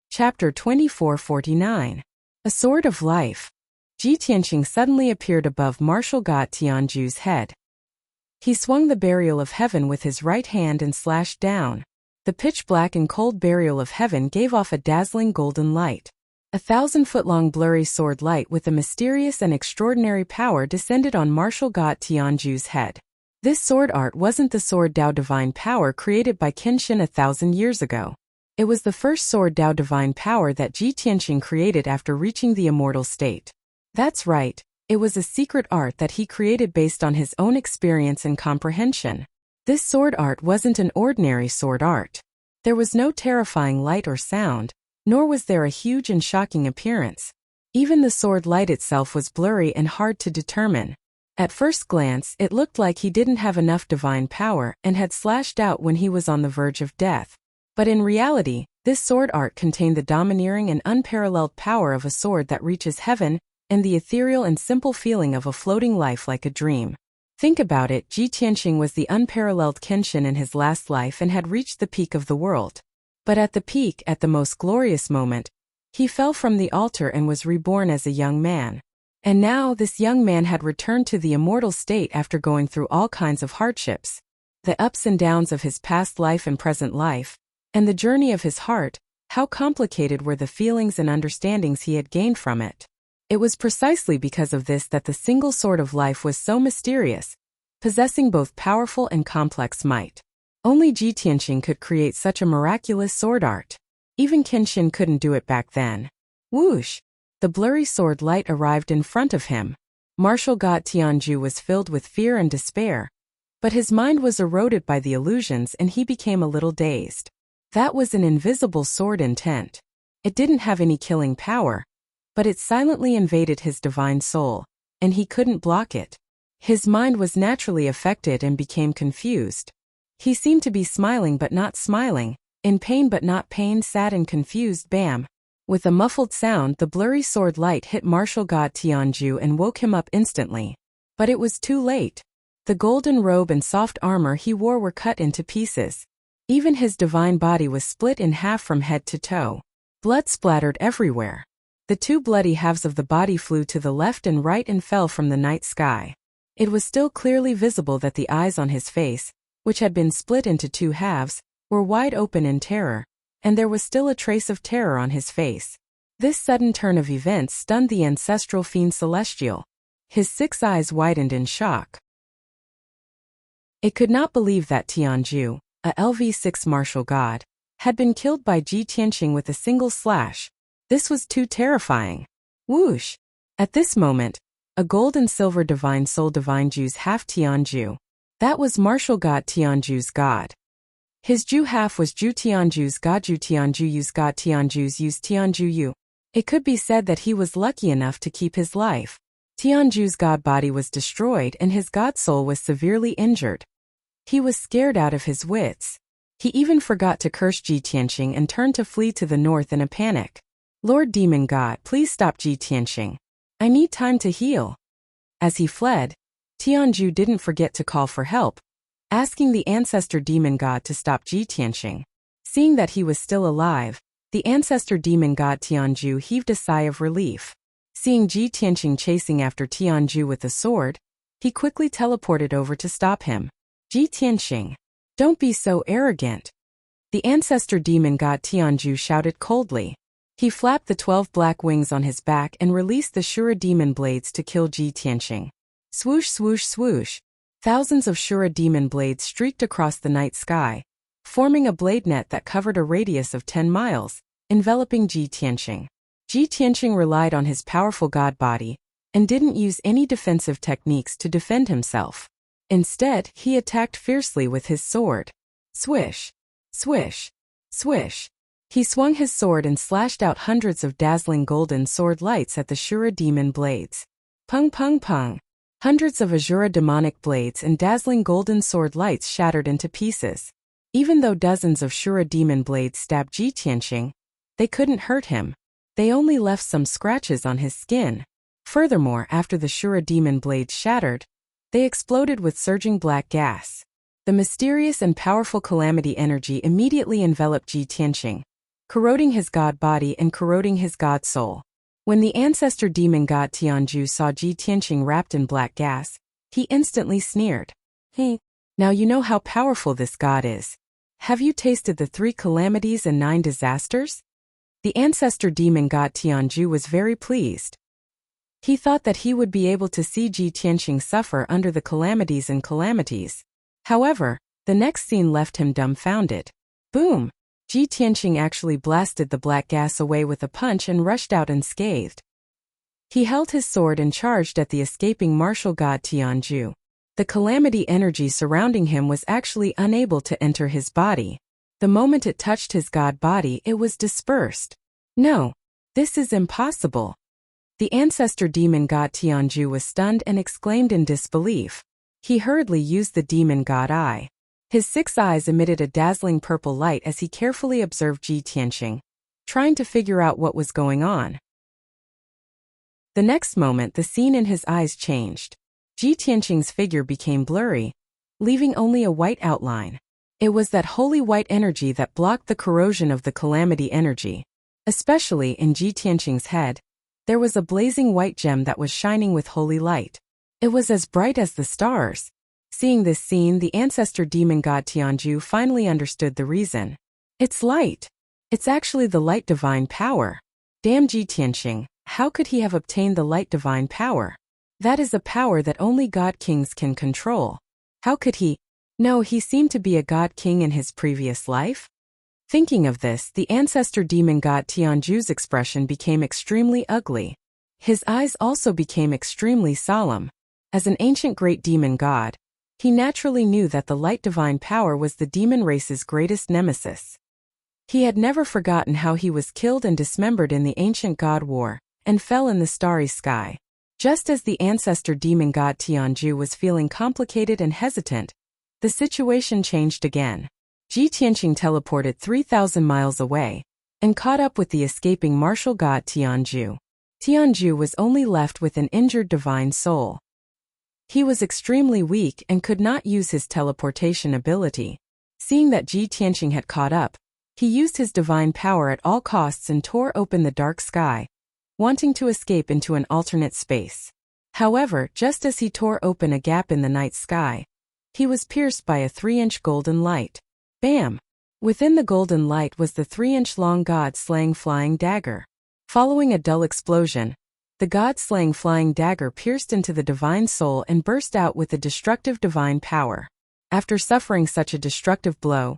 Chapter 2449. A Sword of Life. Ji Tianqing suddenly appeared above martial god Tianju's head. He swung the burial of heaven with his right hand and slashed down. The pitch-black and cold burial of heaven gave off a dazzling golden light. A 1,000-foot-long blurry sword light with a mysterious and extraordinary power descended on martial god Tianju's head. This sword art wasn't the sword Dao divine power created by Kenshin 1,000 years ago. It was the first sword Dao divine power that Ji Tianqing created after reaching the immortal state. That's right, it was a secret art that he created based on his own experience and comprehension. This sword art wasn't an ordinary sword art. There was no terrifying light or sound, nor was there a huge and shocking appearance. Even the sword light itself was blurry and hard to determine. At first glance, it looked like he didn't have enough divine power and had slashed out when he was on the verge of death. But in reality, this sword art contained the domineering and unparalleled power of a sword that reaches heaven, and the ethereal and simple feeling of a floating life like a dream. Think about it, Ji Tianqing was the unparalleled Kenshin in his last life and had reached the peak of the world. But at the peak, at the most glorious moment, he fell from the altar and was reborn as a young man. And now this young man had returned to the immortal state after going through all kinds of hardships. The ups and downs of his past life and present life, and the journey of his heart, how complicated were the feelings and understandings he had gained from it. It was precisely because of this that the single sword of life was so mysterious, possessing both powerful and complex might. Only Ji Tianqing could create such a miraculous sword art. Even Kenshin couldn't do it back then. Whoosh! The blurry sword light arrived in front of him. Martial god Tianju was filled with fear and despair, but his mind was eroded by the illusions and he became a little dazed. That was an invisible sword intent. It didn't have any killing power, but it silently invaded his divine soul, and he couldn't block it. His mind was naturally affected and became confused. He seemed to be smiling but not smiling, in pain but not pain, sad and confused. Bam! With a muffled sound, the blurry sword light hit martial god Tianju and woke him up instantly. But it was too late. The golden robe and soft armor he wore were cut into pieces. Even his divine body was split in half from head to toe. Blood splattered everywhere. The 2 bloody halves of the body flew to the left and right and fell from the night sky. It was still clearly visible that the eyes on his face, which had been split into 2 halves, were wide open in terror, and there was still a trace of terror on his face. This sudden turn of events stunned the ancestral fiend Celestial. His 6 eyes widened in shock. It could not believe that Tianju, a LV6 martial god, had been killed by Ji Tianqing with a single slash. This was too terrifying. Whoosh! At this moment, a gold and silver divine soul divine Ju's half Tianju. That was martial god Tianju's god. His Ju half was Ju Tianju's god Ju Tianju's god Tianju's use Tianju Yu. It could be said that he was lucky enough to keep his life. Tianju's god body was destroyed and his god soul was severely injured. He was scared out of his wits. He even forgot to curse Ji Tianqing and turned to flee to the north in a panic. Lord Demon God, please stop Ji Tianqing. I need time to heal. As he fled, Tianju didn't forget to call for help, asking the ancestor demon god to stop Ji Tianqing. Seeing that he was still alive, the ancestor demon god Tianju heaved a sigh of relief. Seeing Ji Tianqing chasing after Tianju with a sword, he quickly teleported over to stop him. Ji Tianqing, don't be so arrogant. The ancestor demon god Tianju shouted coldly. He flapped the 12 black wings on his back and released the Shura demon blades to kill Ji Tianqing. Swoosh swoosh swoosh. Thousands of Shura demon blades streaked across the night sky, forming a blade net that covered a radius of 10 miles, enveloping Ji Tianqing. Ji Tianqing relied on his powerful god body and didn't use any defensive techniques to defend himself. Instead, he attacked fiercely with his sword. Swish, swish, swish. He swung his sword and slashed out hundreds of dazzling golden sword lights at the Shura demon blades. Pung pung pung. Hundreds of Azura demonic blades and dazzling golden sword lights shattered into pieces. Even though dozens of Shura demon blades stabbed Ji Tianqing, they couldn't hurt him. They only left some scratches on his skin. Furthermore, after the Shura demon blades shattered, they exploded with surging black gas. The mysterious and powerful calamity energy immediately enveloped Ji Tianqing, corroding his god body and corroding his god soul. When the ancestor demon god Tianju saw Ji Tianqing wrapped in black gas, he instantly sneered. Hey, now you know how powerful this god is. Have you tasted the 3 calamities and 9 disasters? The ancestor demon god Tianju was very pleased. He thought that he would be able to see Ji Tianqing suffer under the calamities and calamities. However, the next scene left him dumbfounded. Boom! Ji Tianqing actually blasted the black gas away with a punch and rushed out unscathed. He held his sword and charged at the escaping martial god Tianju. The calamity energy surrounding him was actually unable to enter his body. The moment it touched his god body, it was dispersed. No, this is impossible. The ancestor demon god Tianju was stunned and exclaimed in disbelief. He hurriedly used the demon god eye. His 6 eyes emitted a dazzling purple light as he carefully observed Ji Tianqing, trying to figure out what was going on. The next moment, the scene in his eyes changed. Ji Tianqing's figure became blurry, leaving only a white outline. It was that holy white energy that blocked the corrosion of the calamity energy. Especially in Ji Tianqing's head, there was a blazing white gem that was shining with holy light. It was as bright as the stars. Seeing this scene, the ancestor demon god Tianju finally understood the reason. It's light. It's actually the light divine power. Damn Ji Tianqing, how could he have obtained the light divine power? That is a power that only god kings can control. How could he? No, he seemed to be a god king in his previous life. Thinking of this, the ancestor demon god Tianju's expression became extremely ugly. His eyes also became extremely solemn. As an ancient great demon god, he naturally knew that the light divine power was the demon race's greatest nemesis. He had never forgotten how he was killed and dismembered in the ancient god war, and fell in the starry sky. Just as the ancestor demon god Tianju was feeling complicated and hesitant, the situation changed again. Ji Tianqing teleported 3,000 miles away, and caught up with the escaping martial god Tianju. Tianju was only left with an injured divine soul. He was extremely weak and could not use his teleportation ability. Seeing that Ji Tianqing had caught up, he used his divine power at all costs and tore open the dark sky, wanting to escape into an alternate space. However, just as he tore open a gap in the night sky, he was pierced by a 3-inch golden light. Bam! Within the golden light was the 3-inch-long god-slaying flying dagger. Following a dull explosion, the god-slaying flying dagger pierced into the divine soul and burst out with a destructive divine power. After suffering such a destructive blow,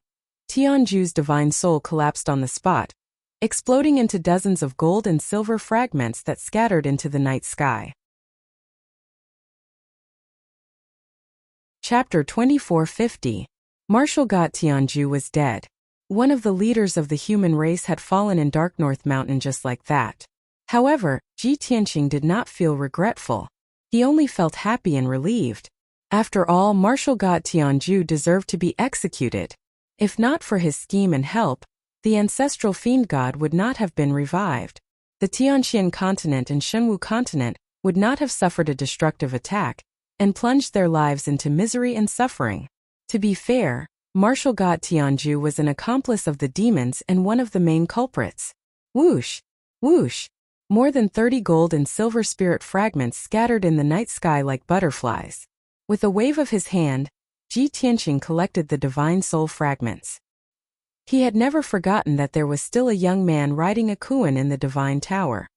Tianju's divine soul collapsed on the spot, exploding into dozens of gold and silver fragments that scattered into the night sky. Chapter 2450. Martial God Tianju was dead. One of the leaders of the human race had fallen in Dark North Mountain just like that. However, Ji Tianqing did not feel regretful. He only felt happy and relieved. After all, Martial God Tianju deserved to be executed. If not for his scheme and help, the ancestral fiend god would not have been revived. The Tianxian continent and Shenwu continent would not have suffered a destructive attack and plunged their lives into misery and suffering. To be fair, Martial God Tianju was an accomplice of the demons and one of the main culprits. Whoosh! Whoosh! More than 30 gold and silver spirit fragments scattered in the night sky like butterflies. With a wave of his hand, Ji Tianqing collected the divine soul fragments. He had never forgotten that there was still a young man riding a Kuan in the divine tower.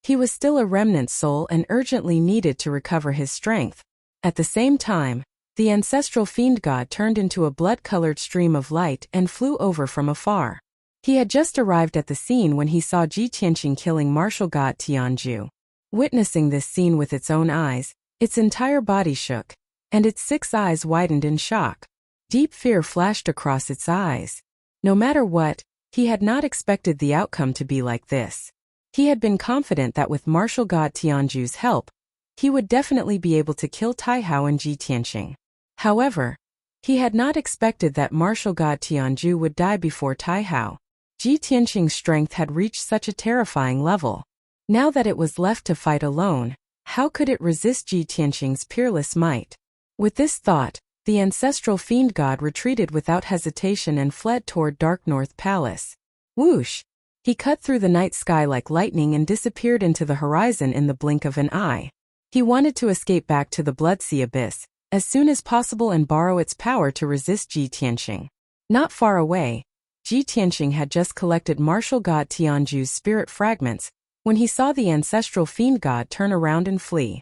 He was still a remnant soul and urgently needed to recover his strength. At the same time, the ancestral fiend god turned into a blood-colored stream of light and flew over from afar. He had just arrived at the scene when he saw Ji Tianqing killing Martial God Tianju. Witnessing this scene with its own eyes, its entire body shook, and its 6 eyes widened in shock. Deep fear flashed across its eyes. No matter what, he had not expected the outcome to be like this. He had been confident that with Martial God Tianju's help, he would definitely be able to kill Taihao and Ji Tianqing. However, he had not expected that Martial God Tianju would die before Taihao. Ji Tianqing's strength had reached such a terrifying level. Now that it was left to fight alone, how could it resist Ji Tianqing's peerless might? With this thought, the ancestral fiend god retreated without hesitation and fled toward Dark North Palace. Whoosh! He cut through the night sky like lightning and disappeared into the horizon in the blink of an eye. He wanted to escape back to the Blood Sea Abyss as soon as possible and borrow its power to resist Ji Tianqing. Not far away, Ji Tianqing had just collected Martial God Tianju's spirit fragments when he saw the ancestral fiend god turn around and flee.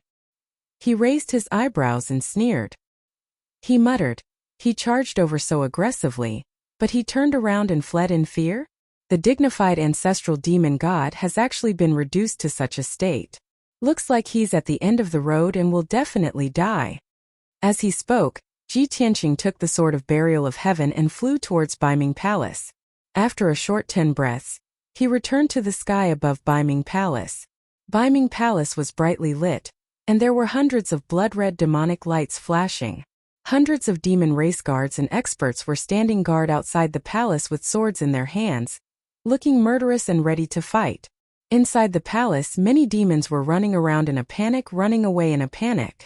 He raised his eyebrows and sneered. He muttered, "He charged over so aggressively, but he turned around and fled in fear? The dignified ancestral demon god has actually been reduced to such a state. Looks like he's at the end of the road and will definitely die." As he spoke, Ji Tianqing took the sword of burial of heaven and flew towards Baiming Palace. After a short 10 breaths, he returned to the sky above Baiming Palace. Baiming Palace was brightly lit, and there were hundreds of blood-red demonic lights flashing. Hundreds of demon race guards and experts were standing guard outside the palace with swords in their hands, looking murderous and ready to fight. Inside the palace, many demons were running around in a panic, running away in a panic.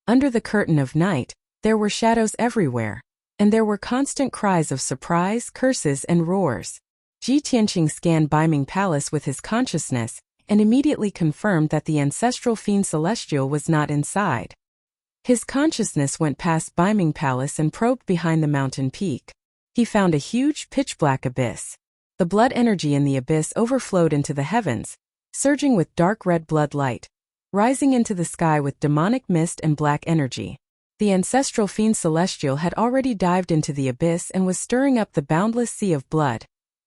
Under the curtain of night, there were shadows everywhere, and there were constant cries of surprise, curses, and roars. Ji Tianqing scanned Baiming Palace with his consciousness and immediately confirmed that the ancestral fiend celestial was not inside. His consciousness went past Baiming Palace and probed behind the mountain peak. He found a huge, pitch-black abyss. The blood energy in the abyss overflowed into the heavens, surging with dark red blood light, rising into the sky with demonic mist and black energy. The ancestral fiend celestial had already dived into the abyss and was stirring up the boundless sea of blood,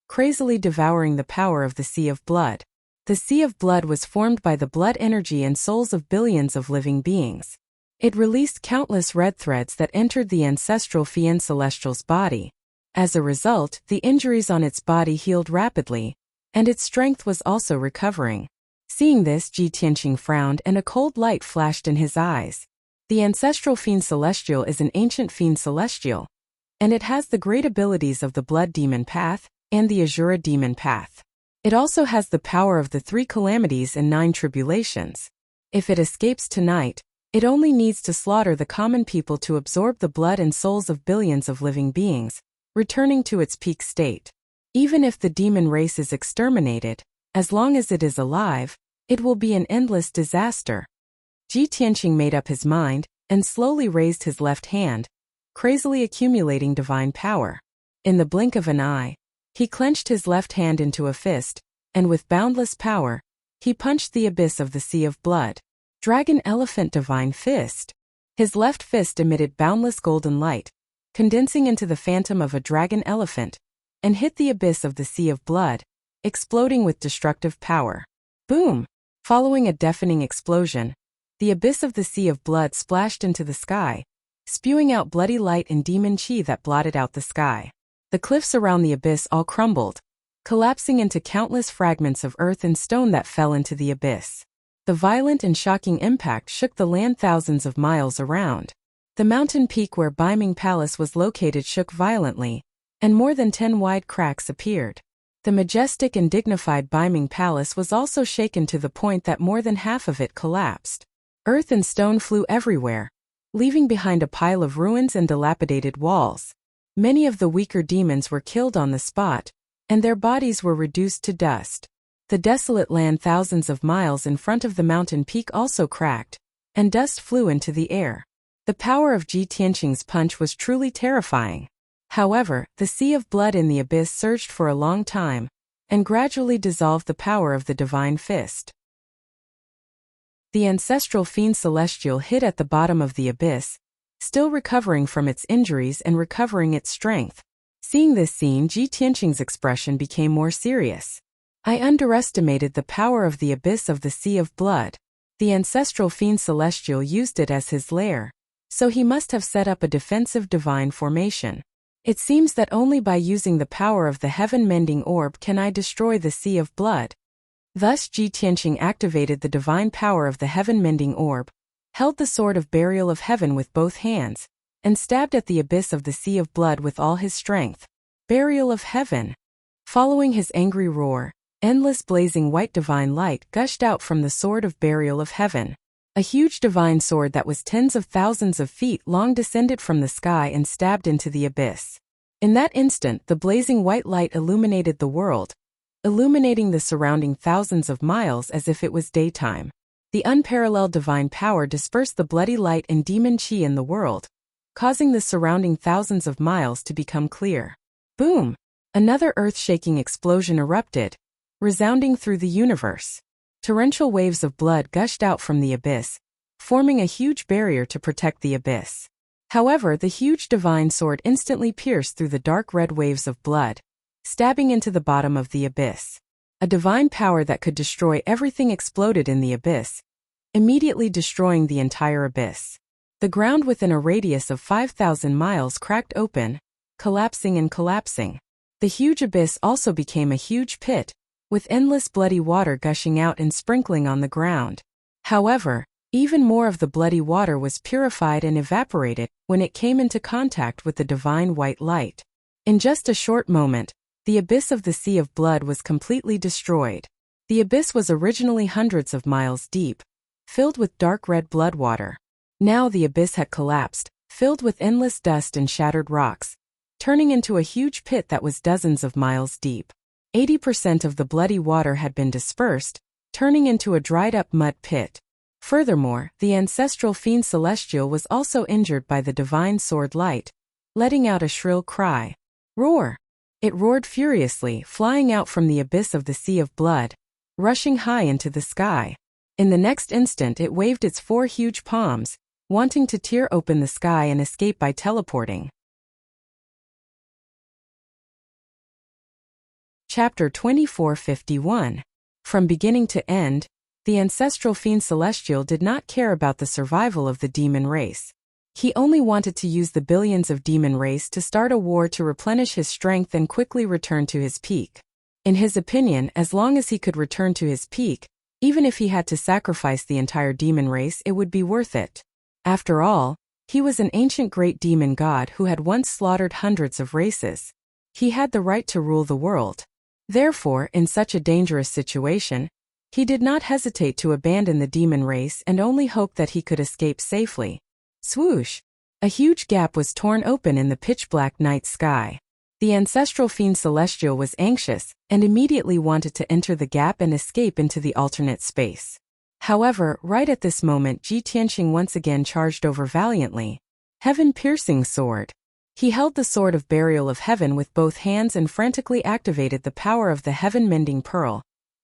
crazily devouring the power of the sea of blood. The sea of blood was formed by the blood energy and souls of billions of living beings. It released countless red threads that entered the ancestral fiend celestial's body. As a result, the injuries on its body healed rapidly, and its strength was also recovering. Seeing this, Ji Tianqing frowned and a cold light flashed in his eyes. The ancestral fiend celestial is an ancient fiend celestial, and it has the great abilities of the blood demon path and the Azura demon path. It also has the power of the 3 calamities and 9 tribulations. If it escapes tonight, it only needs to slaughter the common people to absorb the blood and souls of billions of living beings, returning to its peak state. Even if the demon race is exterminated, as long as it is alive, it will be an endless disaster. Ji Tianqing made up his mind and slowly raised his left hand, crazily accumulating divine power. In the blink of an eye, he clenched his left hand into a fist, and with boundless power, he punched the abyss of the sea of blood. Dragon Elephant Divine Fist. His left fist emitted boundless golden light, condensing into the phantom of a dragon elephant, and hit the abyss of the Sea of Blood, exploding with destructive power. Boom! Following a deafening explosion, the abyss of the Sea of Blood splashed into the sky, spewing out bloody light and demon chi that blotted out the sky. The cliffs around the abyss all crumbled, collapsing into countless fragments of earth and stone that fell into the abyss. The violent and shocking impact shook the land thousands of miles around. The mountain peak where Beiming Palace was located shook violently, and more than 10 wide cracks appeared. The majestic and dignified Beiming Palace was also shaken to the point that more than half of it collapsed. Earth and stone flew everywhere, leaving behind a pile of ruins and dilapidated walls. Many of the weaker demons were killed on the spot, and their bodies were reduced to dust. The desolate land thousands of miles in front of the mountain peak also cracked, and dust flew into the air. The power of Ji Tianqing's punch was truly terrifying. However, the Sea of Blood in the abyss surged for a long time, and gradually dissolved the power of the divine fist. The ancestral fiend Celestial hid at the bottom of the abyss, still recovering from its injuries and recovering its strength. Seeing this scene, Ji Tianqing's expression became more serious. I underestimated the power of the abyss of the Sea of Blood. The ancestral fiend Celestial used it as his lair, so he must have set up a defensive divine formation. It seems that only by using the power of the heaven-mending orb can I destroy the Sea of Blood. Thus Ji Tianqing activated the divine power of the heaven-mending orb, held the sword of burial of heaven with both hands, and stabbed at the abyss of the Sea of Blood with all his strength. Burial of heaven. Following his angry roar, endless blazing white divine light gushed out from the sword of burial of heaven. A huge divine sword that was tens of thousands of feet long descended from the sky and stabbed into the abyss. In that instant, the blazing white light illuminated the world, illuminating the surrounding thousands of miles as if it was daytime. The unparalleled divine power dispersed the bloody light and demon chi in the world, causing the surrounding thousands of miles to become clear. Boom! Another earth-shaking explosion erupted, resounding through the universe. Torrential waves of blood gushed out from the abyss, forming a huge barrier to protect the abyss. However, the huge divine sword instantly pierced through the dark red waves of blood, stabbing into the bottom of the abyss. A divine power that could destroy everything exploded in the abyss, immediately destroying the entire abyss. The ground within a radius of 5,000 miles cracked open, collapsing and collapsing. The huge abyss also became a huge pit, with endless bloody water gushing out and sprinkling on the ground. However, even more of the bloody water was purified and evaporated when it came into contact with the divine white light. In just a short moment, the abyss of the Sea of Blood was completely destroyed. The abyss was originally hundreds of miles deep, filled with dark red blood water. Now the abyss had collapsed, filled with endless dust and shattered rocks, turning into a huge pit that was dozens of miles deep. 80% of the bloody water had been dispersed, turning into a dried-up mud pit. Furthermore, the ancestral fiend Celestial was also injured by the divine sword light, letting out a shrill cry. Roar! It roared furiously, flying out from the abyss of the Sea of Blood, rushing high into the sky. In the next instant it waved its 4 huge palms, wanting to tear open the sky and escape by teleporting. Chapter 2451. From beginning to end, the ancestral fiend Celestial did not care about the survival of the demon race. He only wanted to use the billions of demon race to start a war to replenish his strength and quickly return to his peak. In his opinion, as long as he could return to his peak, even if he had to sacrifice the entire demon race, it would be worth it. After all, he was an ancient great demon god who had once slaughtered hundreds of races. He had the right to rule the world. Therefore, in such a dangerous situation, he did not hesitate to abandon the demon race and only hoped that he could escape safely. Swoosh! A huge gap was torn open in the pitch-black night sky. The ancestral fiend Celestial was anxious and immediately wanted to enter the gap and escape into the alternate space. However, right at this moment, Ji Tianqing once again charged over valiantly. Heaven-piercing sword. He held the sword of burial of heaven with both hands and frantically activated the power of the heaven-mending pearl,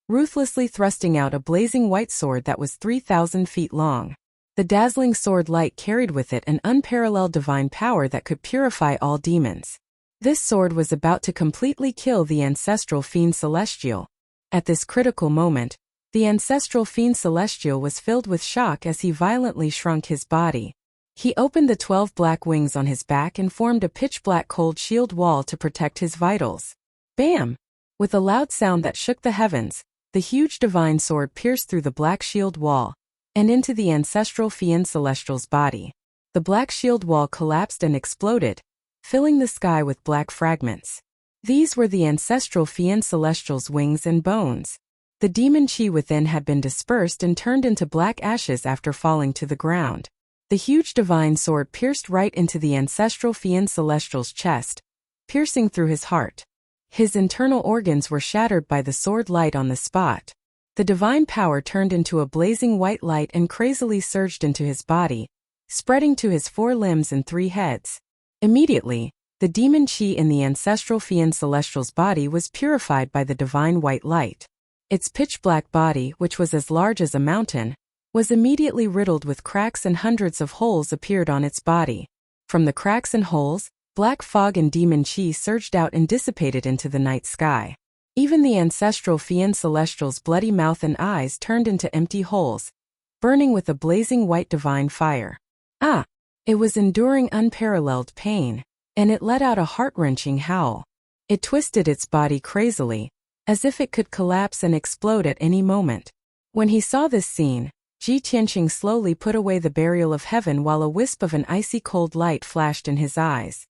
ruthlessly thrusting out a blazing white sword that was 3,000 feet long. The dazzling sword light carried with it an unparalleled divine power that could purify all demons. This sword was about to completely kill the ancestral fiend celestial. At this critical moment, the ancestral fiend celestial was filled with shock as he violently shrunk his body. He opened the 12 black wings on his back and formed a pitch-black cold shield wall to protect his vitals. Bam! With a loud sound that shook the heavens, the huge divine sword pierced through the black shield wall and into the ancestral fiend celestial's body. The black shield wall collapsed and exploded, filling the sky with black fragments. These were the ancestral fiend celestial's wings and bones. The demon chi within had been dispersed and turned into black ashes after falling to the ground. The huge divine sword pierced right into the ancestral fiend celestial's chest, piercing through his heart. His internal organs were shattered by the sword light on the spot. The divine power turned into a blazing white light and crazily surged into his body, spreading to his 4 limbs and 3 heads. Immediately, the demon chi in the ancestral fiend celestial's body was purified by the divine white light. Its pitch-black body, which was as large as a mountain, was immediately riddled with cracks and hundreds of holes appeared on its body. From the cracks and holes, black fog and demon chi surged out and dissipated into the night sky. Even the ancestral fiend celestial's bloody mouth and eyes turned into empty holes, burning with a blazing white divine fire. Ah! It was enduring unparalleled pain, and it let out a heart-wrenching howl. It twisted its body crazily, as if it could collapse and explode at any moment. When he saw this scene, Ji Tianqing slowly put away the burial of heaven while a wisp of an icy cold light flashed in his eyes.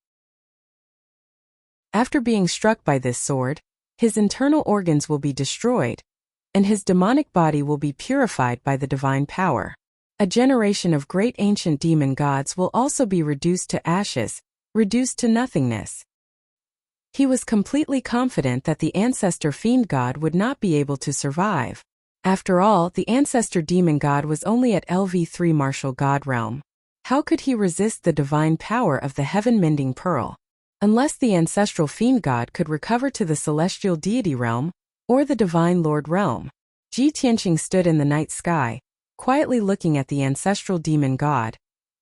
After being struck by this sword, his internal organs will be destroyed, and his demonic body will be purified by the divine power. A generation of great ancient demon gods will also be reduced to ashes, reduced to nothingness. He was completely confident that the ancestor fiend god would not be able to survive. After all, the ancestor demon god was only at LV3 martial god realm. How could he resist the divine power of the heaven-mending pearl? Unless the ancestral fiend god could recover to the celestial deity realm, or the divine lord realm. Ji Tianqing stood in the night sky, quietly looking at the ancestral demon god,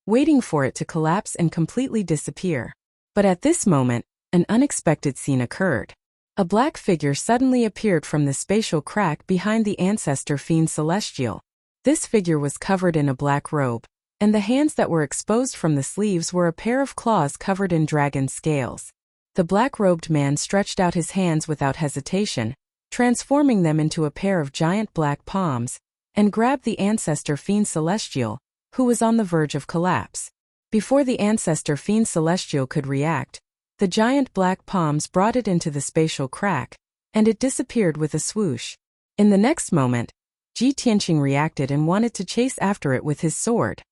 waiting for it to collapse and completely disappear. But at this moment, an unexpected scene occurred. A black figure suddenly appeared from the spatial crack behind the ancestor fiend celestial. This figure was covered in a black robe, and the hands that were exposed from the sleeves were a pair of claws covered in dragon scales. The black-robed man stretched out his hands without hesitation, transforming them into a pair of giant black palms, and grabbed the ancestor fiend celestial, who was on the verge of collapse. Before the ancestor fiend celestial could react, the giant black palms brought it into the spatial crack, and it disappeared with a swoosh. In the next moment, Ji Tianqing reacted and wanted to chase after it with his sword.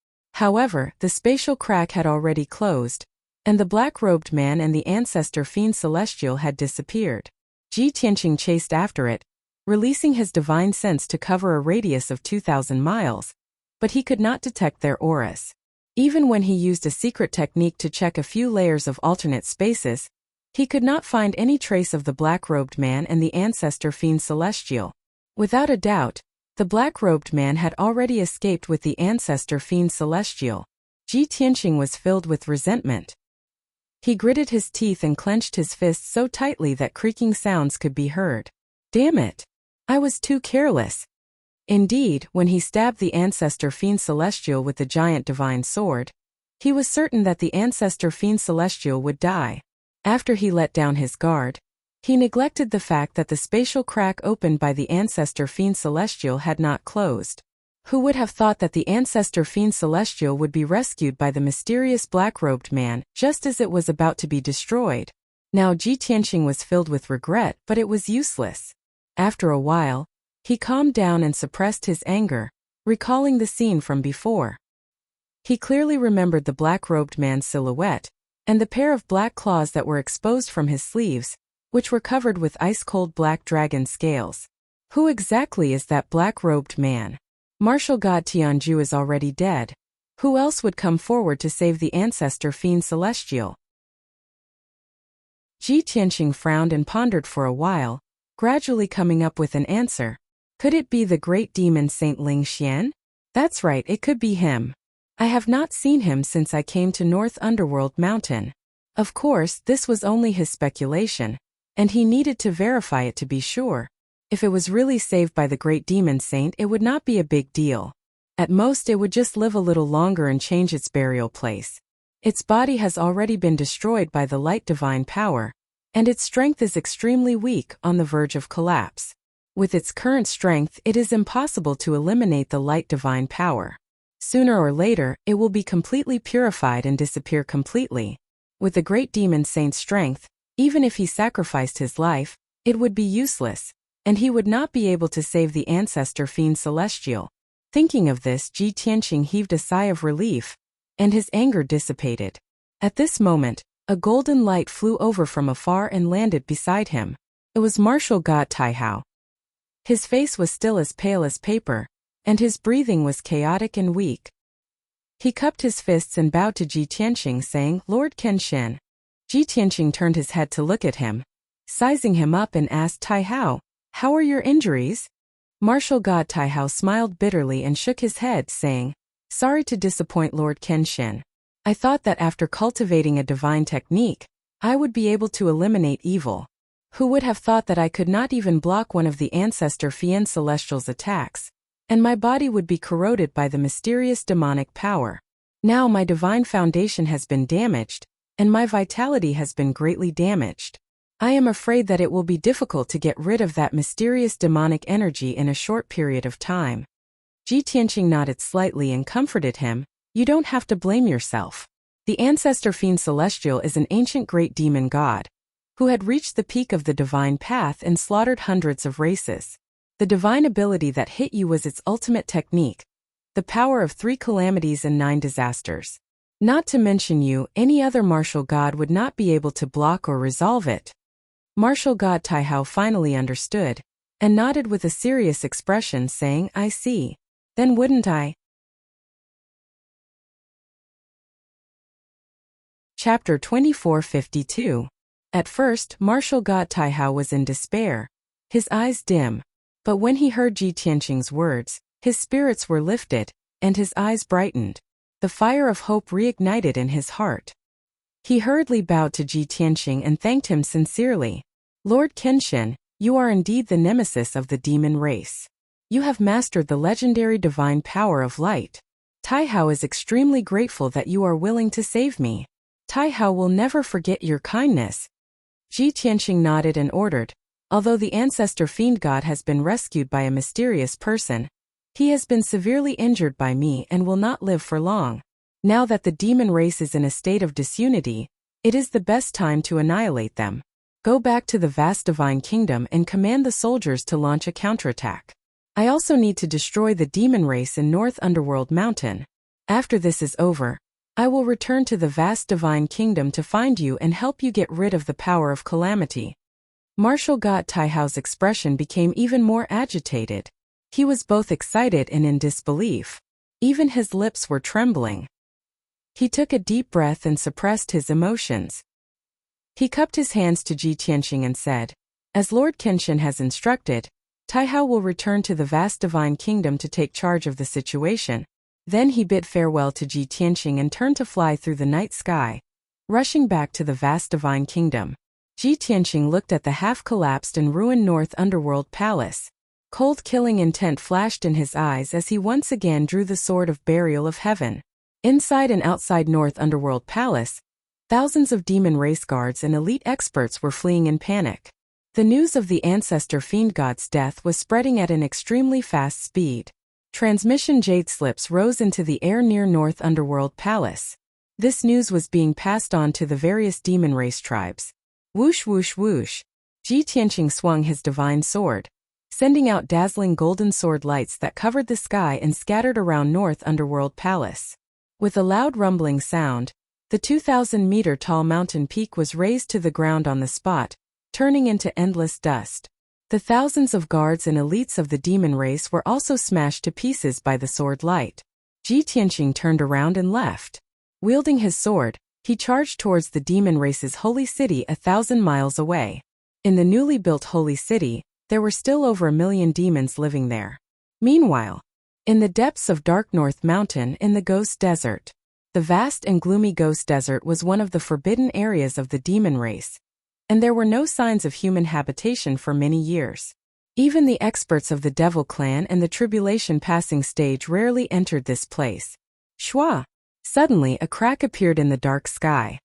However, the spatial crack had already closed, and the black-robed man and the ancestor fiend celestial had disappeared. Ji Tianqing chased after it, releasing his divine sense to cover a radius of 2,000 miles, but he could not detect their auras. Even when he used a secret technique to check a few layers of alternate spaces, he could not find any trace of the black-robed man and the ancestor fiend celestial. Without a doubt, the black-robed man had already escaped with the ancestor fiend celestial. Ji Tianqing was filled with resentment. He gritted his teeth and clenched his fists so tightly that creaking sounds could be heard. Damn it! I was too careless. Indeed, when he stabbed the ancestor fiend celestial with the giant divine sword, he was certain that the ancestor fiend celestial would die. After he let down his guard, he neglected the fact that the spatial crack opened by the ancestor fiend celestial had not closed. Who would have thought that the ancestor fiend celestial would be rescued by the mysterious black-robed man just as it was about to be destroyed? Now Ji Tianqing was filled with regret, but it was useless. After a while, he calmed down and suppressed his anger, recalling the scene from before. He clearly remembered the black-robed man's silhouette, and the pair of black claws that were exposed from his sleeves, which were covered with ice-cold black dragon scales. Who exactly is that black-robed man? Martial god Tianju is already dead. Who else would come forward to save the ancestor fiend celestial? Ji Tianqing frowned and pondered for a while, gradually coming up with an answer. Could it be the great demon Saint Ling Xian? That's right, it could be him. I have not seen him since I came to North Underworld Mountain. Of course, this was only his speculation, and he needed to verify it to be sure. If it was really saved by the great demon saint, it would not be a big deal. At most, it would just live a little longer and change its burial place. Its body has already been destroyed by the light divine power, and its strength is extremely weak, on the verge of collapse. With its current strength, it is impossible to eliminate the light divine power. Sooner or later, it will be completely purified and disappear completely. With the great demon saint's strength, even if he sacrificed his life, it would be useless, and he would not be able to save the ancestor fiend celestial. Thinking of this, Ji Tianqing heaved a sigh of relief, and his anger dissipated. At this moment, a golden light flew over from afar and landed beside him. It was martial god Taihao. His face was still as pale as paper, and his breathing was chaotic and weak. He cupped his fists and bowed to Ji Tianqing, saying, "Lord Kenshin." Ji Tianqing turned his head to look at him, sizing him up, and asked, "Taihao, how are your injuries?" Martial god Taihao smiled bitterly and shook his head, saying, "Sorry to disappoint Lord Kenshin. I thought that after cultivating a divine technique, I would be able to eliminate evil. Who would have thought that I could not even block one of the ancestor fiend celestial's attacks, and my body would be corroded by the mysterious demonic power. Now my divine foundation has been damaged, and my vitality has been greatly damaged. I am afraid that it will be difficult to get rid of that mysterious demonic energy in a short period of time." Ji Tianqing nodded slightly and comforted him. "You don't have to blame yourself. The ancestor fiend celestial is an ancient great demon god, who had reached the peak of the divine path and slaughtered hundreds of races. The divine ability that hit you was its ultimate technique, the power of 3 calamities and 9 disasters. Not to mention you, any other martial god would not be able to block or resolve it." Martial god Taihao finally understood, and nodded with a serious expression, saying, "I see. Then wouldn't I?" Chapter 2452. At first, martial god Taihao was in despair, his eyes dim, but when he heard Ji Tianqing's words, his spirits were lifted, and his eyes brightened. The fire of hope reignited in his heart. He hurriedly bowed to Ji Tianqing and thanked him sincerely. "Lord Kenshin, you are indeed the nemesis of the demon race. You have mastered the legendary divine power of light. Taihao is extremely grateful that you are willing to save me. Taihao will never forget your kindness." Ji Tianqing nodded and ordered, "Although the ancestor fiend god has been rescued by a mysterious person, he has been severely injured by me and will not live for long. Now that the demon race is in a state of disunity, it is the best time to annihilate them. Go back to the vast divine kingdom and command the soldiers to launch a counterattack. I also need to destroy the demon race in North Underworld Mountain. After this is over, I will return to the vast divine kingdom to find you and help you get rid of the power of calamity." Martial god Taihao's expression became even more agitated. He was both excited and in disbelief. Even his lips were trembling. He took a deep breath and suppressed his emotions. He cupped his hands to Ji Tianqing and said, "As Lord Kenshin has instructed, Taihao will return to the vast divine kingdom to take charge of the situation." Then he bid farewell to Ji Tianqing and turned to fly through the night sky, rushing back to the vast divine kingdom. Ji Tianqing looked at the half-collapsed and ruined North Underworld Palace. Cold killing intent flashed in his eyes as he once again drew the sword of burial of heaven. Inside and outside North Underworld Palace, thousands of demon race guards and elite experts were fleeing in panic. The news of the ancestor fiend god's death was spreading at an extremely fast speed. Transmission jade slips rose into the air near North Underworld Palace. This news was being passed on to the various demon race tribes. Whoosh whoosh whoosh. Ji Tianqing swung his divine sword, sending out dazzling golden sword lights that covered the sky and scattered around North Underworld Palace. With a loud rumbling sound, the 2,000-meter-tall mountain peak was razed to the ground on the spot, turning into endless dust. The thousands of guards and elites of the demon race were also smashed to pieces by the sword light. Ji Tianqing turned around and left. Wielding his sword, he charged towards the demon race's holy city 1,000 miles away. In the newly built holy city, there were still over 1 million demons living there. Meanwhile, In the depths of dark North Mountain in the Ghost Desert. The vast and gloomy Ghost Desert was one of the forbidden areas of the demon race, and there were no signs of human habitation for many years. Even the experts of the Devil Clan and the Tribulation Passing Stage rarely entered this place. Shwa! Suddenly a crack appeared in the dark sky.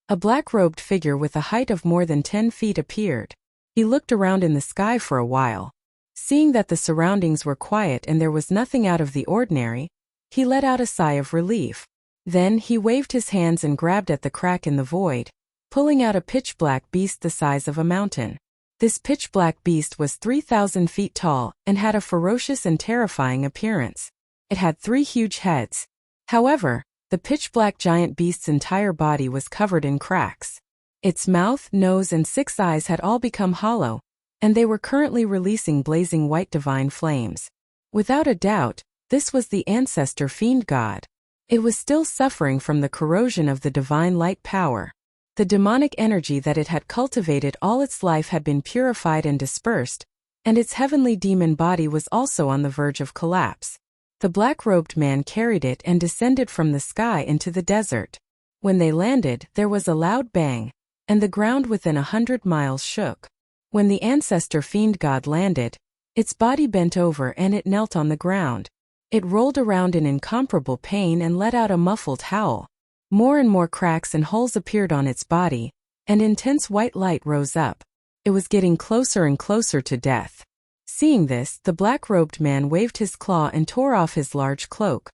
A black-robed figure with a height of more than 10 feet appeared. He looked around in the sky for a while. Seeing that the surroundings were quiet and there was nothing out of the ordinary, he let out a sigh of relief. Then he waved his hands and grabbed at the crack in the void, pulling out a pitch-black beast the size of a mountain. This pitch-black beast was 3,000 feet tall and had a ferocious and terrifying appearance. It had 3 huge heads. However, the pitch-black giant beast's entire body was covered in cracks. Its mouth, nose, and 6 eyes had all become hollow, and they were currently releasing blazing white divine flames. Without a doubt, this was the ancestor fiend god. It was still suffering from the corrosion of the divine light power. The demonic energy that it had cultivated all its life had been purified and dispersed, and its heavenly demon body was also on the verge of collapse. The black-robed man carried it and descended from the sky into the desert. When they landed, there was a loud bang, and the ground within 100 miles shook. When the ancestor fiend god landed, its body bent over and it knelt on the ground. It rolled around in incomparable pain and let out a muffled howl. More and more cracks and holes appeared on its body, and intense white light rose up. It was getting closer and closer to death. Seeing this, the black-robed man waved his claw and tore off his large cloak.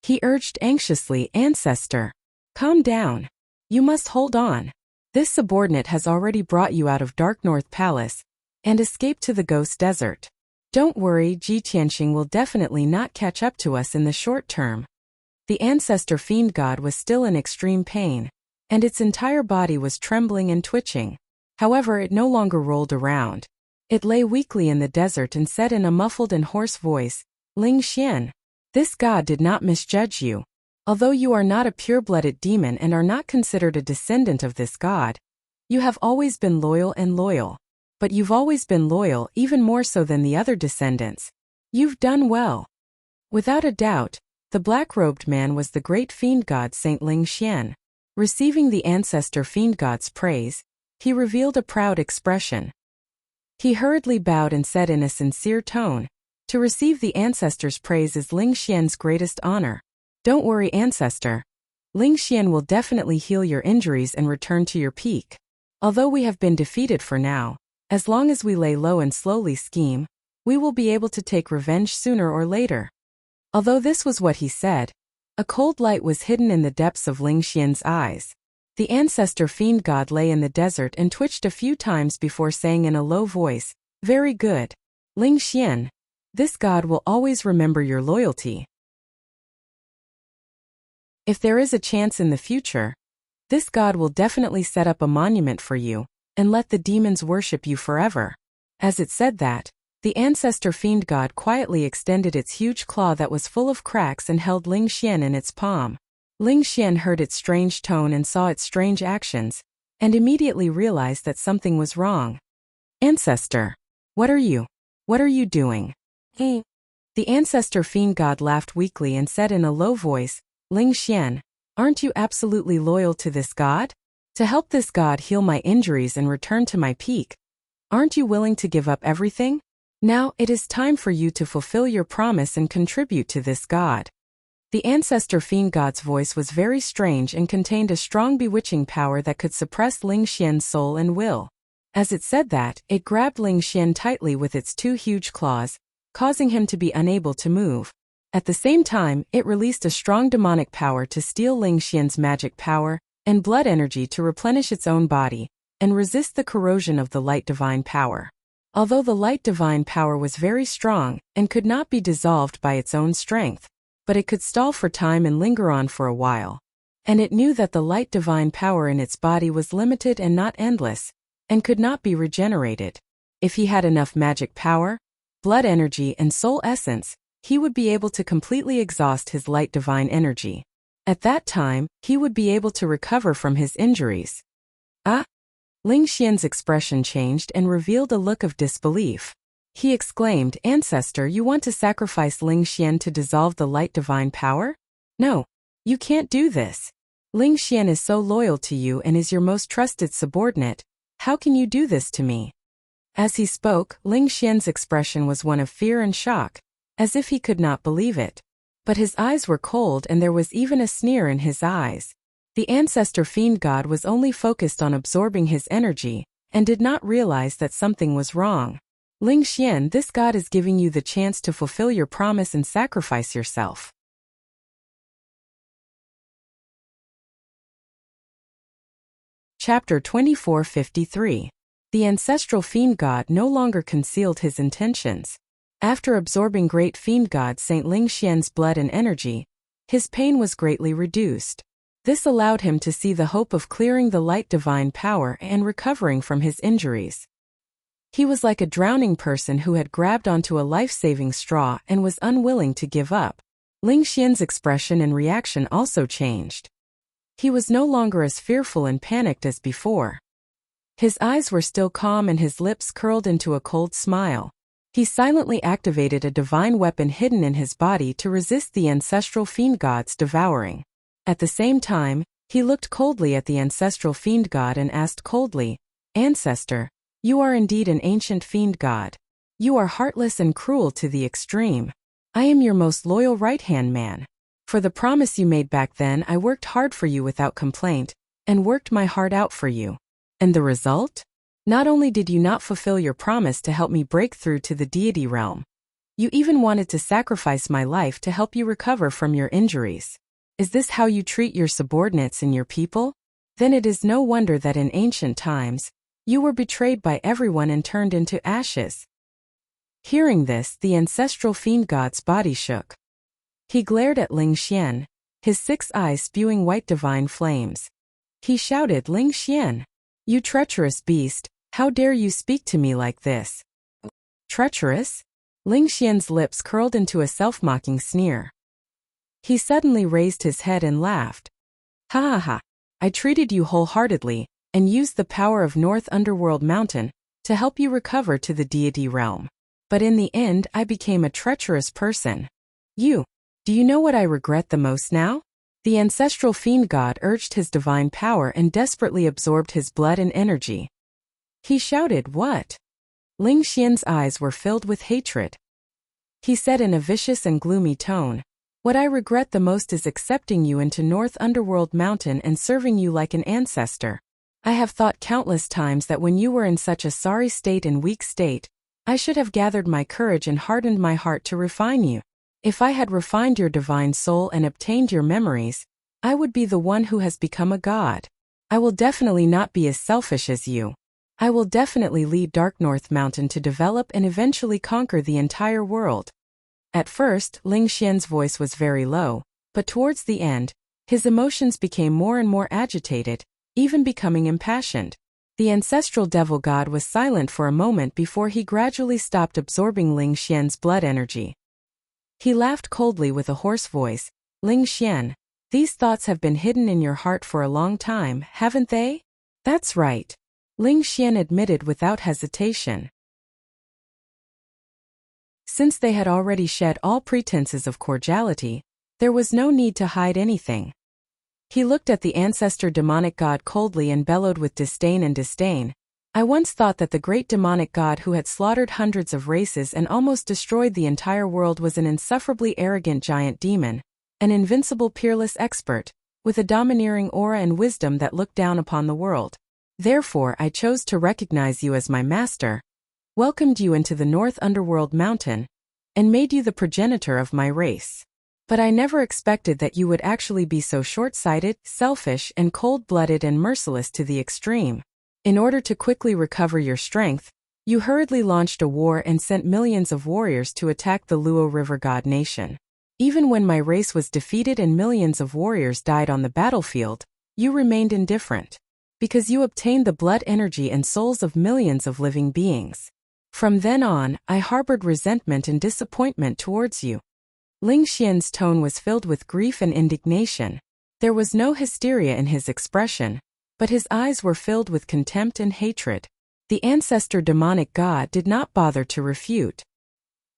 He urged anxiously, "Ancestor, calm down. You must hold on. This subordinate has already brought you out of Dark North Palace and escaped to the Ghost Desert. Don't worry, Ji Tianxing will definitely not catch up to us in the short term." The ancestor fiend god was still in extreme pain, and its entire body was trembling and twitching. However, it no longer rolled around. It lay weakly in the desert and said in a muffled and hoarse voice, "Ling Xian, this god did not misjudge you. Although you are not a pure-blooded demon and are not considered a descendant of this god, you have always been loyal. But you've always been loyal, even more so than the other descendants. You've done well." Without a doubt, the black-robed man was the great fiend god Saint Ling Xian. Receiving the ancestor fiend god's praise, he revealed a proud expression. He hurriedly bowed and said in a sincere tone, "To receive the ancestor's praise is Ling Xian's greatest honor. Don't worry, ancestor. Ling Xian will definitely heal your injuries and return to your peak. Although we have been defeated for now, as long as we lay low and slowly scheme, we will be able to take revenge sooner or later." Although this was what he said, a cold light was hidden in the depths of Ling Xian's eyes. The ancestor fiend god lay in the desert and twitched a few times before saying in a low voice, "Very good. Ling Xian, this god will always remember your loyalty. If there is a chance in the future, this god will definitely set up a monument for you and let the demons worship you forever." As it said that, the ancestor fiend god quietly extended its huge claw that was full of cracks and held Ling Xian in its palm. Ling Xian heard its strange tone and saw its strange actions, and immediately realized that something was wrong. "Ancestor, what are you doing?" "Hey." The ancestor fiend god laughed weakly and said in a low voice, "Ling Xian, aren't you absolutely loyal to this god? To help this god heal my injuries and return to my peak, aren't you willing to give up everything? Now it is time for you to fulfill your promise and contribute to this god." The ancestor fiend god's voice was very strange and contained a strong bewitching power that could suppress Ling Xian's soul and will. As it said that, it grabbed Ling Xian tightly with its 2 huge claws, causing him to be unable to move. At the same time, it released a strong demonic power to steal Ling Xian's magic power and blood energy to replenish its own body and resist the corrosion of the light divine power. Although the light divine power was very strong and could not be dissolved by its own strength, but it could stall for time and linger on for a while. And it knew that the light divine power in its body was limited and not endless, and could not be regenerated. If he had enough magic power, blood energy, and soul essence, he would be able to completely exhaust his light divine energy. At that time, he would be able to recover from his injuries. "Ah!" Ling Xian's expression changed and revealed a look of disbelief. He exclaimed, "Ancestor, you want to sacrifice Ling Xian to dissolve the light divine power? No, you can't do this. Ling Xian is so loyal to you and is your most trusted subordinate. How can you do this to me?" As he spoke, Ling Xian's expression was one of fear and shock, as if he could not believe it. But his eyes were cold and there was even a sneer in his eyes. The ancestor fiend god was only focused on absorbing his energy, and did not realize that something was wrong. "Ling Xian, this god is giving you the chance to fulfill your promise and sacrifice yourself." Chapter 2453. The ancestral fiend god no longer concealed his intentions. After absorbing great fiend god Saint Ling Xian's blood and energy, his pain was greatly reduced. This allowed him to see the hope of clearing the light divine power and recovering from his injuries. He was like a drowning person who had grabbed onto a life-saving straw and was unwilling to give up. Ling Xian's expression and reaction also changed. He was no longer as fearful and panicked as before. His eyes were still calm and his lips curled into a cold smile. He silently activated a divine weapon hidden in his body to resist the ancestral fiend god's devouring. At the same time, he looked coldly at the ancestral fiend god and asked coldly, "Ancestor, you are indeed an ancient fiend god. You are heartless and cruel to the extreme. I am your most loyal right-hand man. For the promise you made back then, I worked hard for you without complaint, and worked my heart out for you. And the result? Not only did you not fulfill your promise to help me break through to the deity realm, you even wanted to sacrifice my life to help you recover from your injuries. Is this how you treat your subordinates and your people? Then it is no wonder that in ancient times, you were betrayed by everyone and turned into ashes." Hearing this, the ancestral fiend god's body shook. He glared at Ling Xian, his 6 eyes spewing white divine flames. He shouted, "Ling Xian, you treacherous beast, how dare you speak to me like this?" Treacherous? Ling Xian's lips curled into a self-mocking sneer. He suddenly raised his head and laughed. "Ha ha ha, I treated you wholeheartedly, and used the power of North Underworld Mountain to help you recover to the deity realm. But in the end, I became a treacherous person. Do you know what I regret the most now?" The ancestral fiend god urged his divine power and desperately absorbed his blood and energy. He shouted, "What?" Ling Xian's eyes were filled with hatred. He said in a vicious and gloomy tone, "What I regret the most is accepting you into North Underworld Mountain and serving you like an ancestor. I have thought countless times that when you were in such a sorry state and weak state, I should have gathered my courage and hardened my heart to refine you. If I had refined your divine soul and obtained your memories, I would be the one who has become a god. I will definitely not be as selfish as you. I will definitely lead Dark North Mountain to develop and eventually conquer the entire world." At first, Ling Xian's voice was very low, but towards the end, his emotions became more and more agitated, even becoming impassioned. The ancestral devil god was silent for a moment before he gradually stopped absorbing Ling Xian's blood energy. He laughed coldly with a hoarse voice, "Ling Xian, these thoughts have been hidden in your heart for a long time, haven't they?" "That's right," Ling Xian admitted without hesitation. Since they had already shed all pretenses of cordiality, there was no need to hide anything. He looked at the ancestor demonic god coldly and bellowed with disdain. "I once thought that the great demonic god who had slaughtered hundreds of races and almost destroyed the entire world was an insufferably arrogant giant demon, an invincible peerless expert, with a domineering aura and wisdom that looked down upon the world. Therefore I chose to recognize you as my master, welcomed you into the North Underworld Mountain, and made you the progenitor of my race. But I never expected that you would actually be so short-sighted, selfish, and cold-blooded and merciless to the extreme. In order to quickly recover your strength, you hurriedly launched a war and sent millions of warriors to attack the Luo River God Nation. Even when my race was defeated and millions of warriors died on the battlefield, you remained indifferent. Because you obtained the blood energy and souls of millions of living beings. From then on, I harbored resentment and disappointment towards you." Ling Xian's tone was filled with grief and indignation. There was no hysteria in his expression, but his eyes were filled with contempt and hatred. The ancestor demonic god did not bother to refute.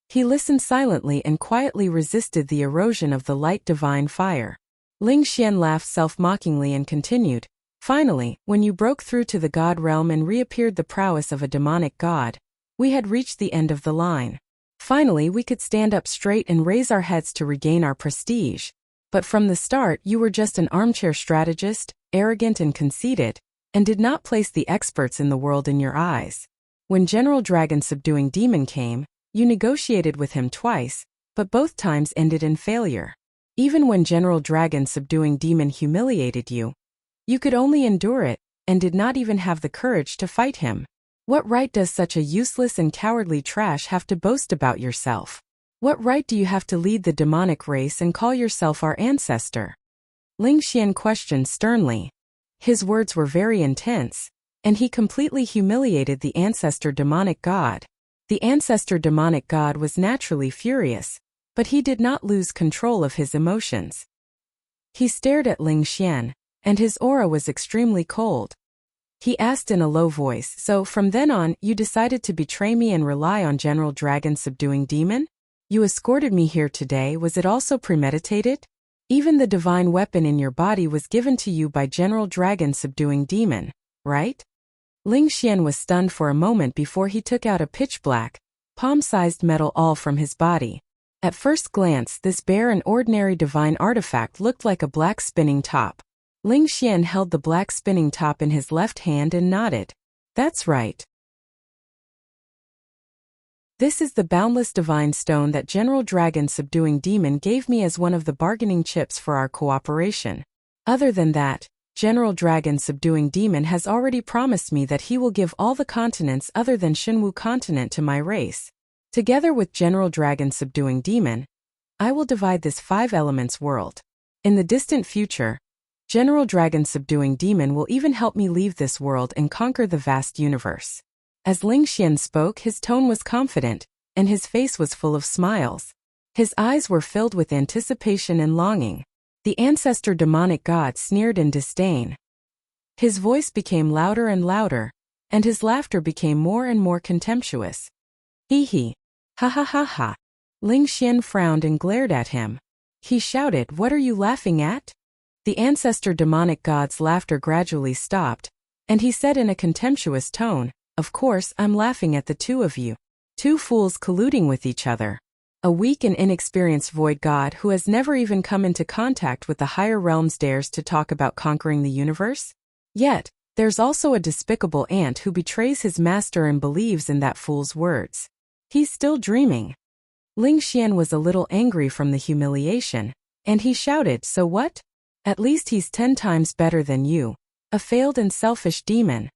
He listened silently and quietly resisted the erosion of the light divine fire. Ling Xian laughed self-mockingly and continued, "Finally, when you broke through to the god realm and reappeared the prowess of a demonic god, we had reached the end of the line. Finally we could stand up straight and raise our heads to regain our prestige. But from the start you were just an armchair strategist, arrogant and conceited, and did not place the experts in the world in your eyes. When General Dragon Subduing Demon came, you negotiated with him twice, but both times ended in failure. Even when General Dragon Subduing Demon humiliated you, you could only endure it, and did not even have the courage to fight him. What right does such a useless and cowardly trash have to boast about yourself? What right do you have to lead the demonic race and call yourself our ancestor?" Ling Xian questioned sternly. His words were very intense, and he completely humiliated the ancestor demonic god. The ancestor demonic god was naturally furious, but he did not lose control of his emotions. He stared at Ling Xian, and his aura was extremely cold. He asked in a low voice, "So from then on, you decided to betray me and rely on General Dragon Subduing Demon? You escorted me here today, was it also premeditated? Even the divine weapon in your body was given to you by General Dragon Subduing Demon, right?" Ling Xian was stunned for a moment before he took out a pitch-black, palm-sized metal awl from his body. At first glance, this bare and ordinary divine artifact looked like a black spinning top. Ling Xian held the black spinning top in his left hand and nodded. "That's right. This is the boundless divine stone that General Dragon Subduing Demon gave me as one of the bargaining chips for our cooperation. Other than that, General Dragon Subduing Demon has already promised me that he will give all the continents other than Shinwu continent to my race. Together with General Dragon Subduing Demon, I will divide this 5 elements world. In the distant future, General Dragon Subduing Demon will even help me leave this world and conquer the vast universe." As Ling Xian spoke, his tone was confident, and his face was full of smiles. His eyes were filled with anticipation and longing. The ancestor demonic god sneered in disdain. His voice became louder and louder, and his laughter became more and more contemptuous. "Hee hee. Ha ha ha ha." Ling Xian frowned and glared at him. He shouted, "What are you laughing at?" The ancestor demonic god's laughter gradually stopped, and he said in a contemptuous tone, "Of course, I'm laughing at the two of you. 2 fools colluding with each other. A weak and inexperienced void god who has never even come into contact with the higher realms dares to talk about conquering the universe? Yet, there's also a despicable ant who betrays his master and believes in that fool's words. He's still dreaming." Ling Xian was a little angry from the humiliation, and he shouted, "So what? At least he's 10 times better than you, a failed and selfish demon."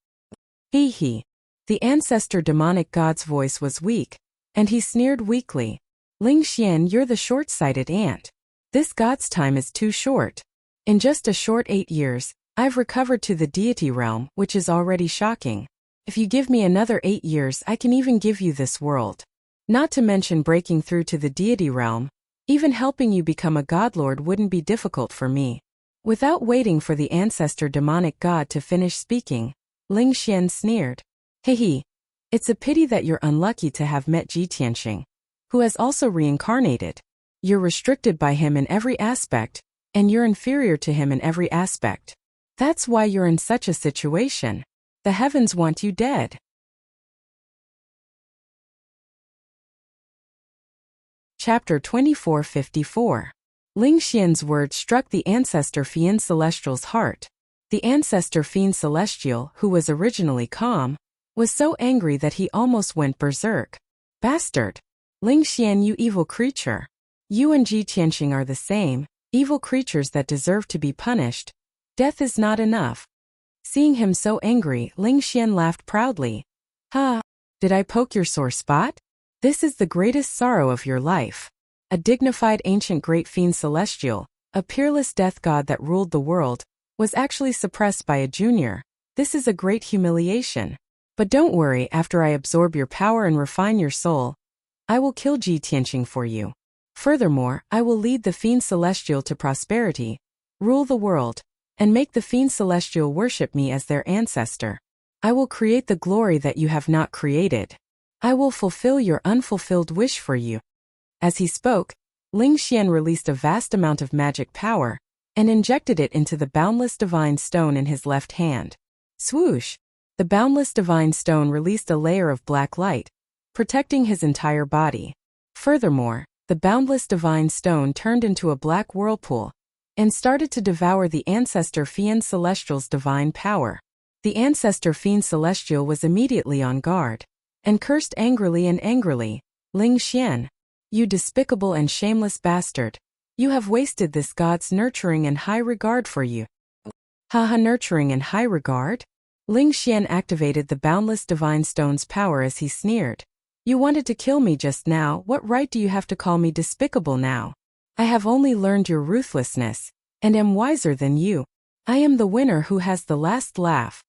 "Hee hee." The ancestor demonic god's voice was weak, and he sneered weakly. "Ling Xian, you're the short-sighted ant. This god's time is too short. In just a short 8 years, I've recovered to the deity realm, which is already shocking. If you give me another 8 years, I can even give you this world. Not to mention breaking through to the deity realm, even helping you become a godlord wouldn't be difficult for me." Without waiting for the ancestor demonic god to finish speaking, Ling Xian sneered. "Hehe. It's a pity that you're unlucky to have met Ji Tianxing, who has also reincarnated. You're restricted by him in every aspect, and you're inferior to him in every aspect. That's why you're in such a situation. The heavens want you dead." Chapter 2454. Ling Xian's words struck the ancestor Fiend Celestial's heart. The ancestor Fiend Celestial, who was originally calm, was so angry that he almost went berserk. "Bastard! Ling Xian, you evil creature! You and Ji Tianxing are the same, evil creatures that deserve to be punished. Death is not enough." Seeing him so angry, Ling Xian laughed proudly. "Ha! Did I poke your sore spot? This is the greatest sorrow of your life. A dignified ancient great fiend celestial, a peerless death god that ruled the world, was actually suppressed by a junior. This is a great humiliation. But don't worry, after I absorb your power and refine your soul, I will kill Ji Tianxing for you. Furthermore, I will lead the Fiend Celestial to prosperity, rule the world, and make the Fiend Celestial worship me as their ancestor. I will create the glory that you have not created. I will fulfill your unfulfilled wish for you." As he spoke, Ling Xian released a vast amount of magic power and injected it into the boundless divine stone in his left hand. Swoosh! The boundless divine stone released a layer of black light, protecting his entire body. Furthermore, the boundless divine stone turned into a black whirlpool and started to devour the Ancestor Fiend Celestial's divine power. The Ancestor Fiend Celestial was immediately on guard and cursed angrily, "Ling Xian, you despicable and shameless bastard. You have wasted this god's nurturing and high regard for you." Haha, nurturing and high regard? Ling Xian activated the boundless divine stone's power as he sneered. "You wanted to kill me just now. What right do you have to call me despicable now? I have only learned your ruthlessness and am wiser than you. I am the winner who has the last laugh."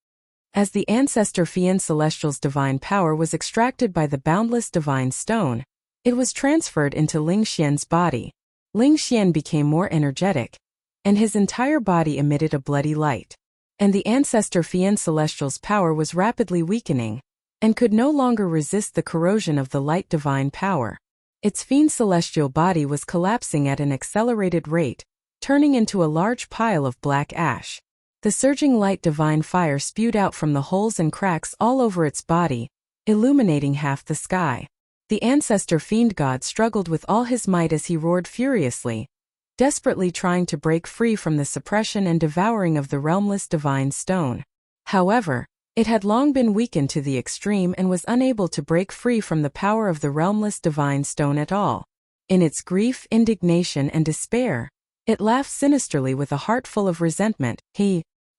As the Ancestor Fiend Celestial's divine power was extracted by the boundless divine stone, it was transferred into Ling Xian's body. Ling Xian became more energetic, and his entire body emitted a bloody light. And the Ancestor Fiend Celestial's power was rapidly weakening, and could no longer resist the corrosion of the light divine power. Its Fiend Celestial body was collapsing at an accelerated rate, turning into a large pile of black ash. The surging light divine fire spewed out from the holes and cracks all over its body, illuminating half the sky. The Ancestor Fiend God struggled with all his might as he roared furiously, desperately trying to break free from the suppression and devouring of the realmless divine stone. However, it had long been weakened to the extreme and was unable to break free from the power of the realmless divine stone at all. In its grief, indignation, and despair, it laughed sinisterly with a heart full of resentment.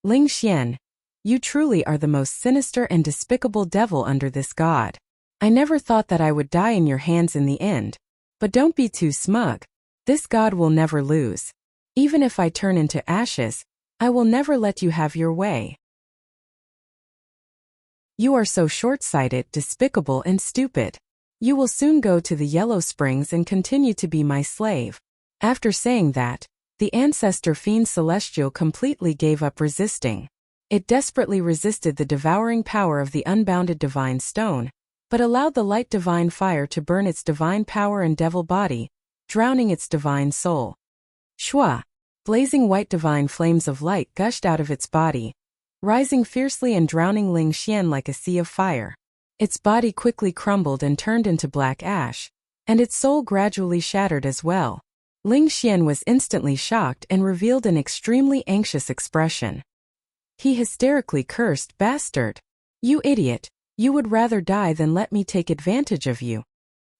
"Ling Xian, you truly are the most sinister and despicable devil under this god. I never thought that I would die in your hands in the end. But don't be too smug. This god will never lose. Even if I turn into ashes, I will never let you have your way. You are so short-sighted, despicable, and stupid. You will soon go to the Yellow Springs and continue to be my slave." After saying that, the Ancestor Fiend Celestial completely gave up resisting. It desperately resisted the devouring power of the unbounded divine stone, but allowed the light divine fire to burn its divine power and devil body, drowning its divine soul. Shua! Blazing white divine flames of light gushed out of its body, rising fiercely and drowning Ling Xian like a sea of fire. Its body quickly crumbled and turned into black ash, and its soul gradually shattered as well. Ling Xian was instantly shocked and revealed an extremely anxious expression. He hysterically cursed, "Bastard! You idiot! You would rather die than let me take advantage of you."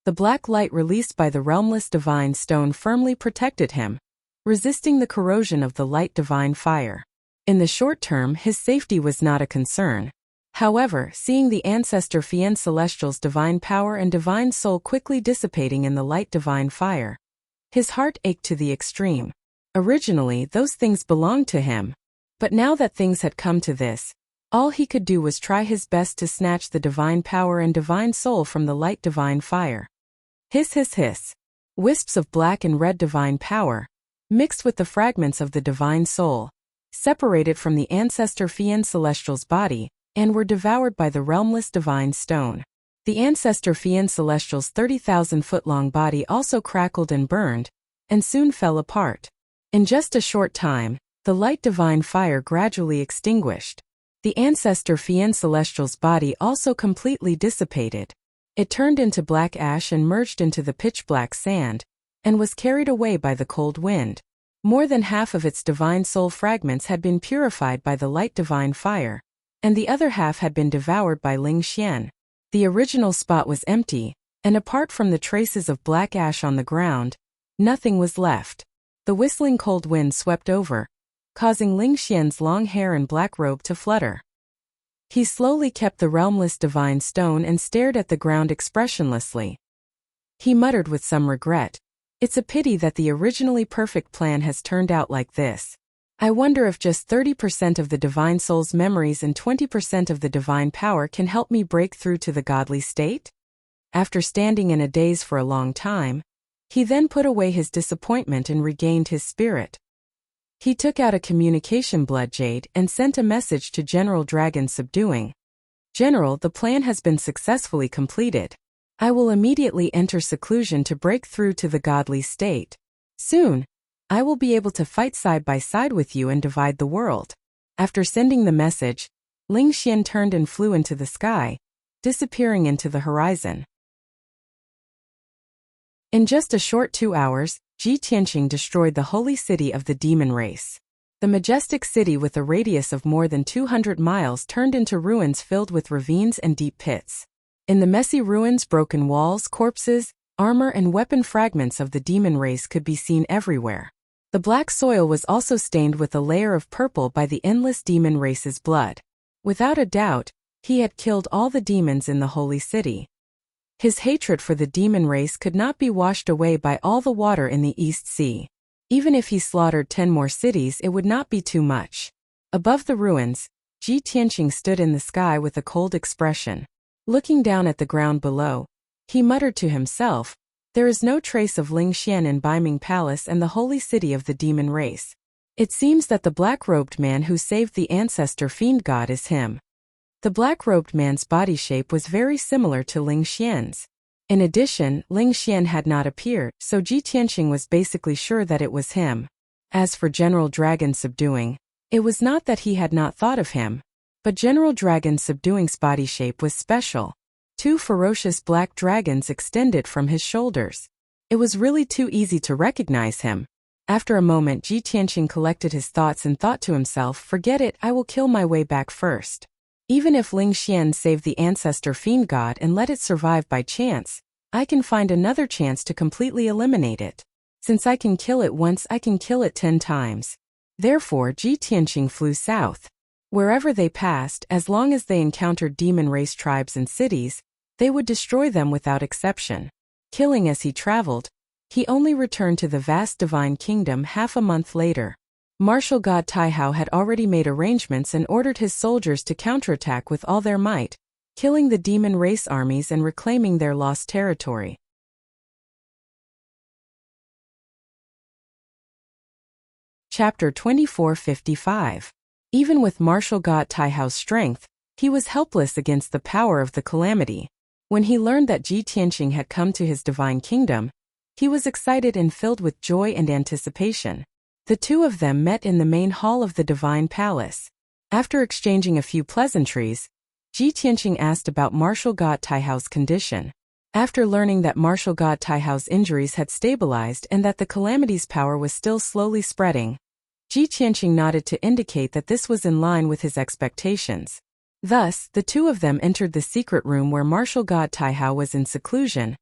The black light released by the realmless divine stone firmly protected him, resisting the corrosion of the light divine fire. In the short term, his safety was not a concern. However, seeing the Ancestor Fiend Celestial's divine power and divine soul quickly dissipating in the light divine fire, his heart ached to the extreme. Originally, those things belonged to him. But now that things had come to this, all he could do was try his best to snatch the divine power and divine soul from the light divine fire. Hiss, hiss, hiss. Wisps of black and red divine power, mixed with the fragments of the divine soul, separated from the Ancestor Fiend Celestial's body, and were devoured by the realmless divine stone. The Ancestor Fiend Celestial's 30,000-foot-long body also crackled and burned, and soon fell apart. In just a short time, the light divine fire gradually extinguished. The Ancestor Fiend Celestial's body also completely dissipated. It turned into black ash and merged into the pitch-black sand, and was carried away by the cold wind. More than half of its divine soul fragments had been purified by the light divine fire, and the other half had been devoured by Ling Xian. The original spot was empty, and apart from the traces of black ash on the ground, nothing was left. The whistling cold wind swept over, causing Ling Xian's long hair and black robe to flutter. He slowly kept the realmless divine stone and stared at the ground expressionlessly. He muttered with some regret, "It's a pity that the originally perfect plan has turned out like this. I wonder if just 30% of the divine soul's memories and 20% of the divine power can help me break through to the godly state?" After standing in a daze for a long time, he then put away his disappointment and regained his spirit. He took out a communication blood jade and sent a message to General Dragon Subduing. "General, the plan has been successfully completed. I will immediately enter seclusion to break through to the godly state. Soon, I will be able to fight side by side with you and divide the world." After sending the message, Ling Xian turned and flew into the sky, disappearing into the horizon. In just a short 2 hours, Ji Tianqing destroyed the holy city of the demon race. The majestic city with a radius of more than 200 miles turned into ruins filled with ravines and deep pits. In the messy ruins, broken walls, corpses, armor and weapon fragments of the demon race could be seen everywhere. The black soil was also stained with a layer of purple by the endless demon race's blood. Without a doubt, he had killed all the demons in the holy city. His hatred for the demon race could not be washed away by all the water in the East Sea. Even if he slaughtered 10 more cities, it would not be too much. Above the ruins, Ji Tianqing stood in the sky with a cold expression. Looking down at the ground below, he muttered to himself, "There is no trace of Ling Xian in Baiming Palace and the holy city of the demon race. It seems that the black-robed man who saved the ancestor fiend god is him." The black-robed man's body shape was very similar to Ling Xian's. In addition, Ling Xian had not appeared, so Ji Tianqing was basically sure that it was him. As for General Dragon Subduing, it was not that he had not thought of him, but General Dragon Subduing's body shape was special. 2 ferocious black dragons extended from his shoulders. It was really too easy to recognize him. After a moment, Ji Tianqing collected his thoughts and thought to himself, "Forget it, I will kill my way back first. Even if Ling Xian saved the ancestor fiend god and let it survive by chance, I can find another chance to completely eliminate it. Since I can kill it once, I can kill it 10 times. Therefore, Ji Tianqing flew south. Wherever they passed, as long as they encountered demon race tribes and cities, they would destroy them without exception. Killing as he traveled, he only returned to the vast divine kingdom half a month later. Martial god Taihao had already made arrangements and ordered his soldiers to counterattack with all their might, killing the demon race armies and reclaiming their lost territory. Chapter 2455. Even with martial god Taihao's strength, he was helpless against the power of the calamity. When he learned that Ji Tianqing had come to his divine kingdom, he was excited and filled with joy and anticipation. The two of them met in the main hall of the divine palace. After exchanging a few pleasantries, Ji Tianqing asked about martial god Taihao's condition. After learning that martial god Taihao's injuries had stabilized and that the calamity's power was still slowly spreading, Ji Tianqing nodded to indicate that this was in line with his expectations. Thus, the two of them entered the secret room where martial god Taihao was in seclusion,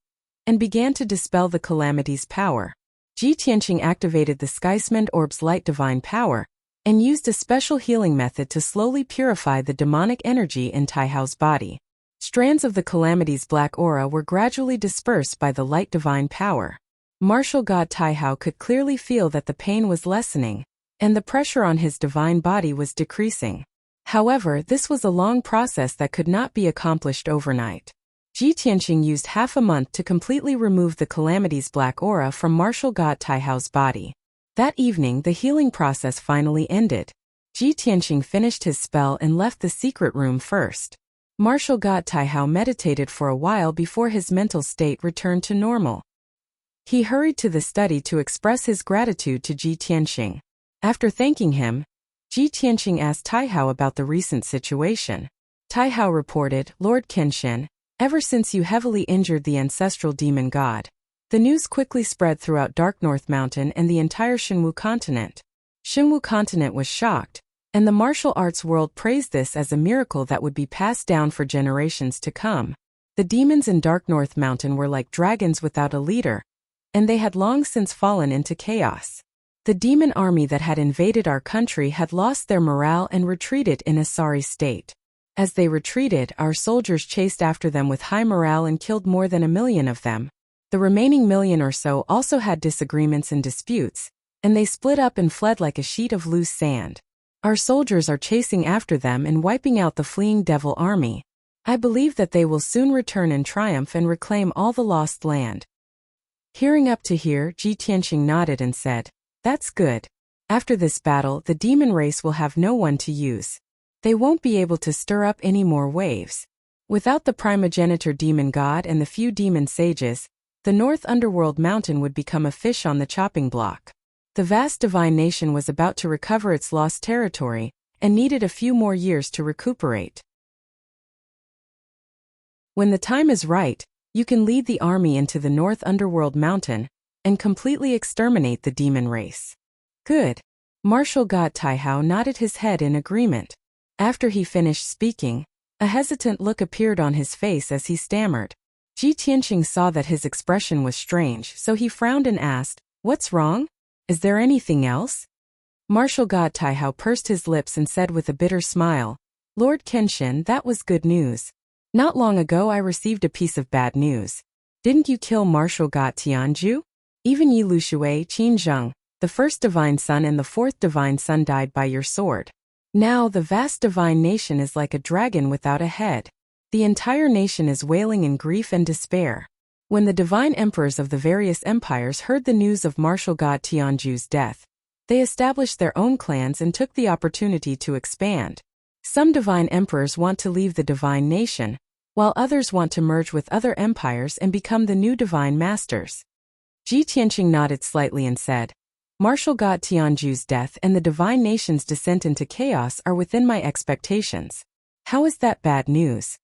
and began to dispel the calamity's power. Ji Tianqing activated the Skysmond Orb's light divine power, and used a special healing method to slowly purify the demonic energy in Taihao's body. Strands of the calamity's black aura were gradually dispersed by the light divine power. Martial god Taihao could clearly feel that the pain was lessening, and the pressure on his divine body was decreasing. However, this was a long process that could not be accomplished overnight. Ji Tianqing used half a month to completely remove the calamity's black aura from martial god Taihao's body. That evening, the healing process finally ended. Ji Tianqing finished his spell and left the secret room first. Martial god Taihao meditated for a while before his mental state returned to normal. He hurried to the study to express his gratitude to Ji Tianqing. After thanking him, Ji Tianqing asked Taihao about the recent situation. Taihao reported, "Lord Kenshin, ever since you heavily injured the ancestral demon god, the news quickly spread throughout Dark North Mountain and the entire Shinwu continent. Shinwu continent was shocked, and the martial arts world praised this as a miracle that would be passed down for generations to come. The demons in Dark North Mountain were like dragons without a leader, and they had long since fallen into chaos. The demon army that had invaded our country had lost their morale and retreated in a sorry state. As they retreated, our soldiers chased after them with high morale and killed more than 1 million of them. The remaining 1 million or so also had disagreements and disputes, and they split up and fled like a sheet of loose sand. Our soldiers are chasing after them and wiping out the fleeing devil army. I believe that they will soon return in triumph and reclaim all the lost land." Hearing up to here, Ji Tianqing nodded and said, "That's good. After this battle, the demon race will have no one to use. They won't be able to stir up any more waves. Without the primogenitor demon god and the few demon sages, the North Underworld mountain would become a fish on the chopping block. The vast divine nation was about to recover its lost territory, and needed a few more years to recuperate. When the time is right, you can lead the army into the North Underworld mountain, and completely exterminate the demon race. Good. Martial God Taihao nodded his head in agreement. After he finished speaking, a hesitant look appeared on his face as he stammered. Ji Tianqing saw that his expression was strange, so he frowned and asked, "What's wrong? Is there anything else?" Martial God Taihao pursed his lips and said with a bitter smile, "Lord Kenshin, that was good news. Not long ago I received a piece of bad news. Didn't you kill Martial God Tianju? Even Yi Lushui, Qin Zheng, the first divine son and the fourth divine son died by your sword. Now the vast divine nation is like a dragon without a head. The entire nation is wailing in grief and despair." When the divine emperors of the various empires heard the news of Martial God Tianju's death, they established their own clans and took the opportunity to expand. Some divine emperors want to leave the divine nation, while others want to merge with other empires and become the new divine masters. Ji Tianqing nodded slightly and said, "Martial God Tianju's death and the divine nation's descent into chaos are within my expectations. How is that bad news?"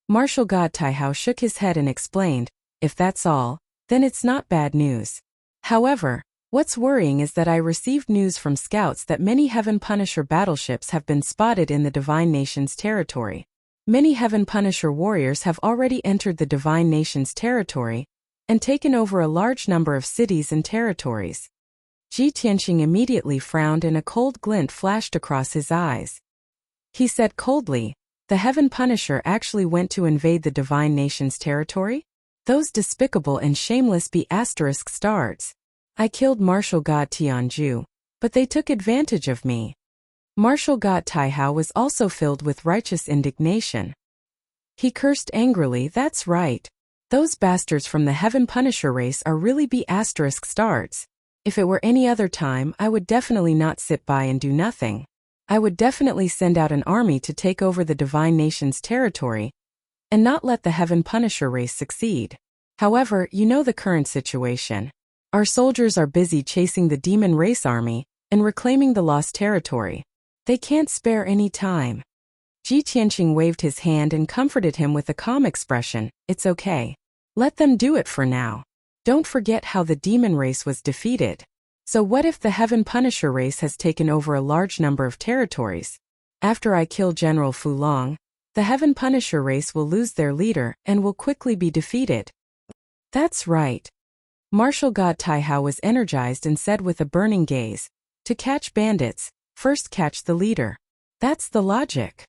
Martial God Taihao shook his head and explained, "If that's all, then it's not bad news. However, what's worrying is that I received news from scouts that many Heaven Punisher battleships have been spotted in the divine nation's territory. Many Heaven Punisher warriors have already entered the divine nation's territory and taken over a large number of cities and territories." Ji Tianqing immediately frowned and a cold glint flashed across his eyes. He said coldly, "The Heaven Punisher actually went to invade the divine nation's territory? Those despicable and shameless ****stards. I killed Martial God Tianju, but they took advantage of me." Martial God Taihao was also filled with righteous indignation. He cursed angrily, "That's right. Those bastards from the Heaven Punisher race are really ****stards. If it were any other time, I would definitely not sit by and do nothing. I would definitely send out an army to take over the divine nation's territory, and not let the Heaven Punisher race succeed. However, you know the current situation. Our soldiers are busy chasing the demon race army and reclaiming the lost territory. They can't spare any time." Ji Tianqing waved his hand and comforted him with a calm expression, "It's okay. Let them do it for now. Don't forget how the demon race was defeated. So what if the Heaven Punisher race has taken over a large number of territories? After I kill General Fu Long, the Heaven Punisher race will lose their leader and will quickly be defeated." "That's right." Martial God Taihao was energized and said with a burning gaze, "To catch bandits, first catch the leader. That's the logic."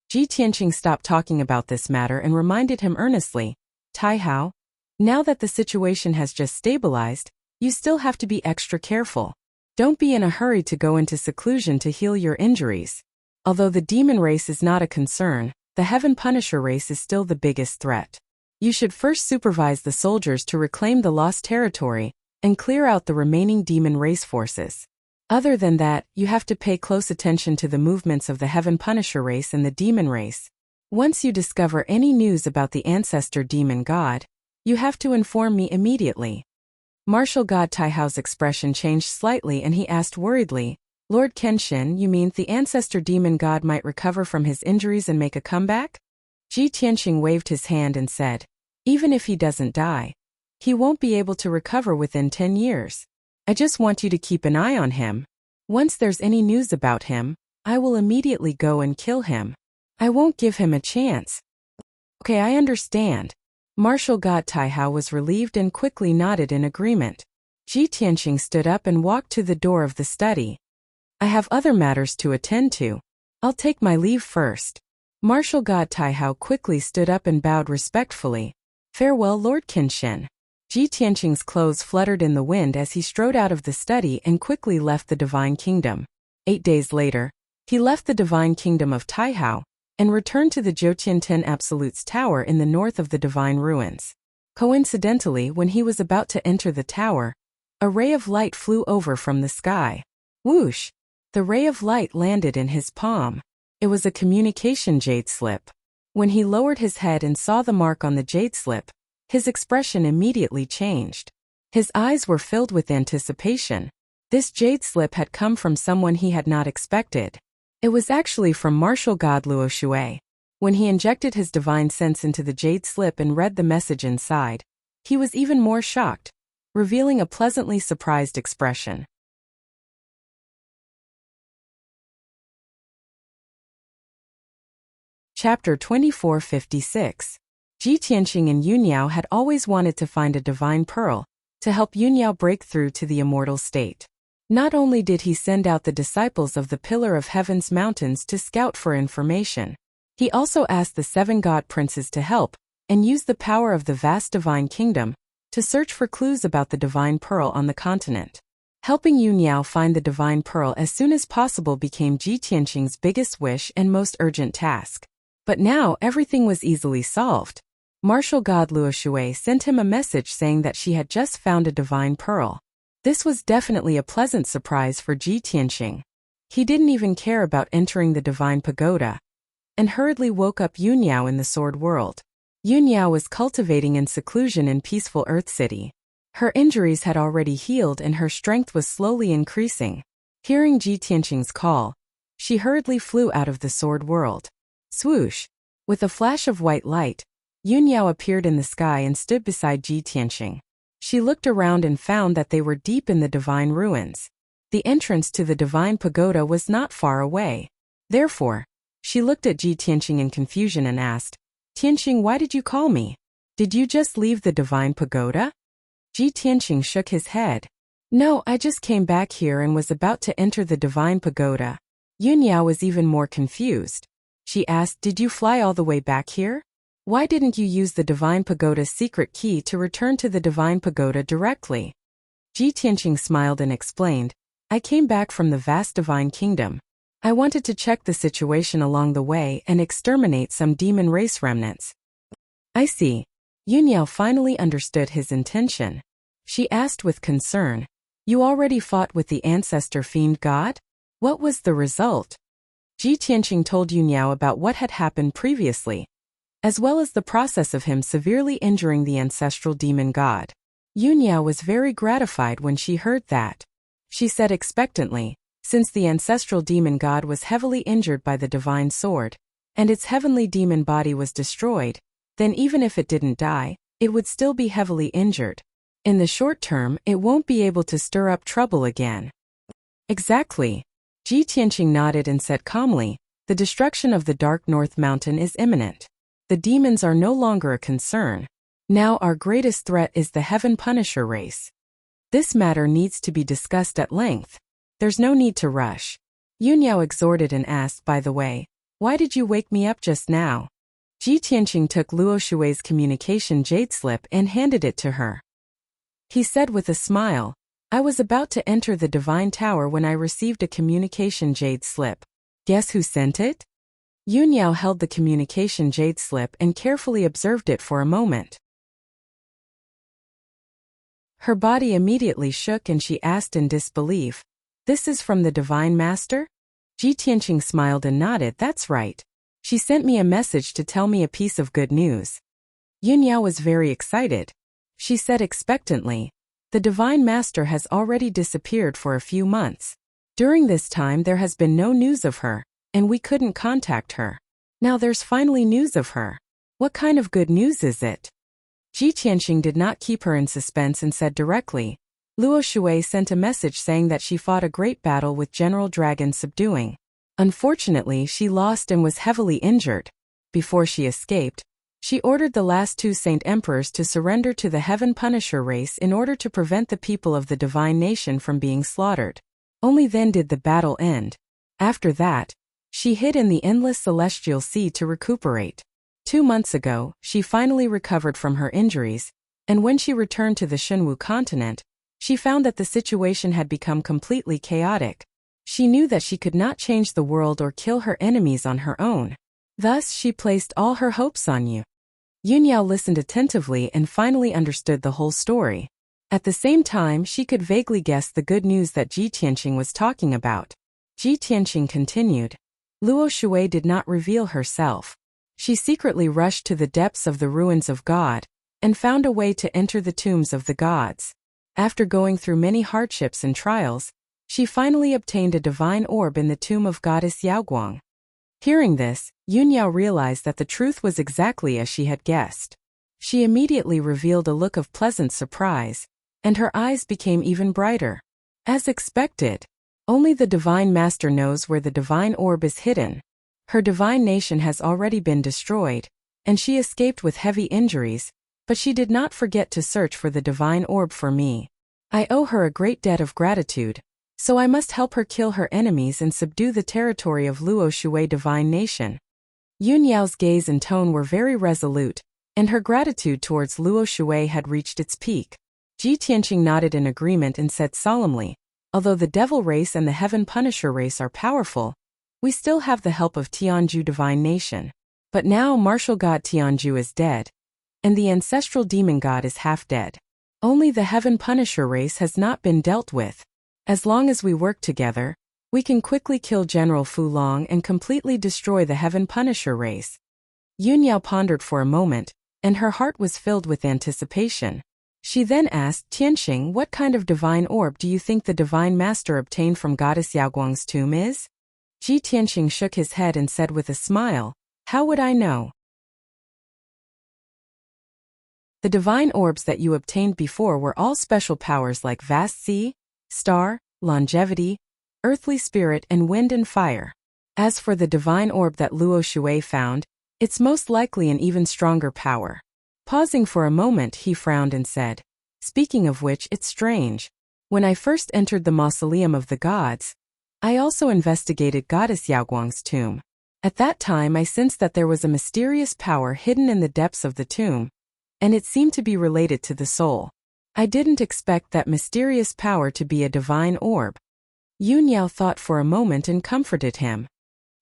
Ji Tianqing stopped talking about this matter and reminded him earnestly, "Taihao, now that the situation has just stabilized, you still have to be extra careful. Don't be in a hurry to go into seclusion to heal your injuries. Although the demon race is not a concern, the Heaven Punisher race is still the biggest threat. You should first supervise the soldiers to reclaim the lost territory and clear out the remaining demon race forces. Other than that, you have to pay close attention to the movements of the Heaven Punisher race and the demon race. Once you discover any news about the ancestor demon god, you have to inform me immediately." Martial God Taihao's expression changed slightly and he asked worriedly, "Lord Kenshin, you mean the ancestor demon god might recover from his injuries and make a comeback?" Ji Tianqing waved his hand and said, "Even if he doesn't die, he won't be able to recover within 10 years. I just want you to keep an eye on him. Once there's any news about him, I will immediately go and kill him. I won't give him a chance." "Okay, I understand." Martial God Taihao was relieved and quickly nodded in agreement. Ji Tianqing stood up and walked to the door of the study. "I have other matters to attend to. I'll take my leave first." Martial God Taihao quickly stood up and bowed respectfully. "Farewell, Lord Kenshin." Ji Tianqing's clothes fluttered in the wind as he strode out of the study and quickly left the Divine Kingdom. 8 days later, he left the Divine Kingdom of Taihao and returned to the Jiutian Ten Absolutes Tower in the north of the Divine Ruins. Coincidentally, when he was about to enter the tower, a ray of light flew over from the sky. Whoosh! The ray of light landed in his palm. It was a communication jade slip. When he lowered his head and saw the mark on the jade slip, his expression immediately changed. His eyes were filled with anticipation. This jade slip had come from someone he had not expected. It was actually from martial god Luo Shui. When he injected his divine sense into the jade slip and read the message inside, he was even more shocked, revealing a pleasantly surprised expression. Chapter 2456. Ji Tianqing and Yunyao had always wanted to find a divine pearl to help Yunyao break through to the immortal state. Not only did he send out the disciples of the Pillar of Heaven's mountains to scout for information, he also asked the 7 god princes to help and use the power of the vast divine kingdom to search for clues about the divine pearl on the continent. Helping Yunyao find the divine pearl as soon as possible became Ji Tianqing's biggest wish and most urgent task. But now everything was easily solved. Martial god Luo Shui sent him a message saying that she had just found a divine pearl. This was definitely a pleasant surprise for Ji Tianqing. He didn't even care about entering the divine pagoda, and hurriedly woke up Yunyao in the sword world. Yunyao was cultivating in seclusion in peaceful Earth City. Her injuries had already healed and her strength was slowly increasing. Hearing Ji Tianqing's call, she hurriedly flew out of the sword world. Swoosh! With a flash of white light, Yunyao appeared in the sky and stood beside Ji Tianqing. She looked around and found that they were deep in the divine ruins. The entrance to the divine pagoda was not far away. Therefore, she looked at Ji Tianqing in confusion and asked, "Tianqing, why did you call me? Did you just leave the divine pagoda?" Ji Tianqing shook his head. "No, I just came back here and was about to enter the divine pagoda." Yunyao was even more confused. She asked, "Did you fly all the way back here? Why didn't you use the divine pagoda's secret key to return to the divine pagoda directly?" Ji Tianqing smiled and explained, "I came back from the vast divine kingdom. I wanted to check the situation along the way and exterminate some demon race remnants." "I see." Yunyao finally understood his intention. She asked with concern, "You already fought with the ancestor fiend god? What was the result?" Ji Tianqing told Yunyao about what had happened previously, as well as the process of him severely injuring the ancestral demon god. Yunyao was very gratified when she heard that. She said expectantly, since the ancestral demon god was heavily injured by the divine sword, and its heavenly demon body was destroyed, then even if it didn't die, it would still be heavily injured. In the short term, it won't be able to stir up trouble again. Exactly. Ji Tianqing nodded and said calmly, "The destruction of the Dark North Mountain is imminent. The demons are no longer a concern. Now our greatest threat is the Heaven Punisher race. This matter needs to be discussed at length. There's no need to rush." Yunyao exhorted and asked, "By the way, why did you wake me up just now?" Ji Tianqing took Luo Shui's communication jade slip and handed it to her. He said with a smile, "I was about to enter the divine tower when I received a communication jade slip. Guess who sent it?" Yunyao held the communication jade slip and carefully observed it for a moment. Her body immediately shook and she asked in disbelief, "This is from the Divine Master?" Ji Tianqing smiled and nodded, "That's right. She sent me a message to tell me a piece of good news." Yunyao was very excited. She said expectantly, "The Divine Master has already disappeared for a few months. During this time there has been no news of her, and we couldn't contact her. Now there's finally news of her. What kind of good news is it?" Ji Tianqing did not keep her in suspense and said directly, "Luo Shui sent a message saying that she fought a great battle with General Dragon subduing. Unfortunately, she lost and was heavily injured. Before she escaped, she ordered the last 2 Saint Emperors to surrender to the Heaven Punisher race in order to prevent the people of the divine nation from being slaughtered. Only then did the battle end. After that, she hid in the endless celestial sea to recuperate. 2 months ago, she finally recovered from her injuries, and when she returned to the Shenwu continent, she found that the situation had become completely chaotic. She knew that she could not change the world or kill her enemies on her own. Thus, she placed all her hopes on you." Yunyao listened attentively and finally understood the whole story. At the same time, she could vaguely guess the good news that Ji Tianqing was talking about. Ji Tianqing continued. Luo Shui did not reveal herself. She secretly rushed to the depths of the ruins of God, and found a way to enter the tombs of the gods. After going through many hardships and trials, she finally obtained a divine orb in the tomb of goddess Yaoguang. Hearing this, Yunyao realized that the truth was exactly as she had guessed. She immediately revealed a look of pleasant surprise, and her eyes became even brighter. As expected, only the Divine Master knows where the divine orb is hidden. Her divine nation has already been destroyed, and she escaped with heavy injuries, but she did not forget to search for the divine orb for me. I owe her a great debt of gratitude, so I must help her kill her enemies and subdue the territory of Luo Shui divine nation. Yunyao's gaze and tone were very resolute, and her gratitude towards Luo Shui had reached its peak. Ji Tianqing nodded in agreement and said solemnly, although the Devil race and the Heaven Punisher race are powerful, we still have the help of Tianju divine nation. But now martial god Tianju is dead, and the ancestral demon god is half dead. Only the Heaven Punisher race has not been dealt with. As long as we work together, we can quickly kill General Fu Long and completely destroy the Heaven Punisher race. Yunyao pondered for a moment, and her heart was filled with anticipation. She then asked Tianqing, what kind of divine orb do you think the Divine Master obtained from Goddess Yaoguang's tomb is? Ji Tianqing shook his head and said with a smile, how would I know? The divine orbs that you obtained before were all special powers like vast sea, star, longevity, earthly spirit, and wind and fire. As for the divine orb that Luo Shui found, it's most likely an even stronger power. Pausing for a moment, he frowned and said, speaking of which, it's strange. When I first entered the mausoleum of the gods, I also investigated Goddess Yaoguang's tomb. At that time I sensed that there was a mysterious power hidden in the depths of the tomb, and it seemed to be related to the soul. I didn't expect that mysterious power to be a divine orb. Yunyao thought for a moment and comforted him.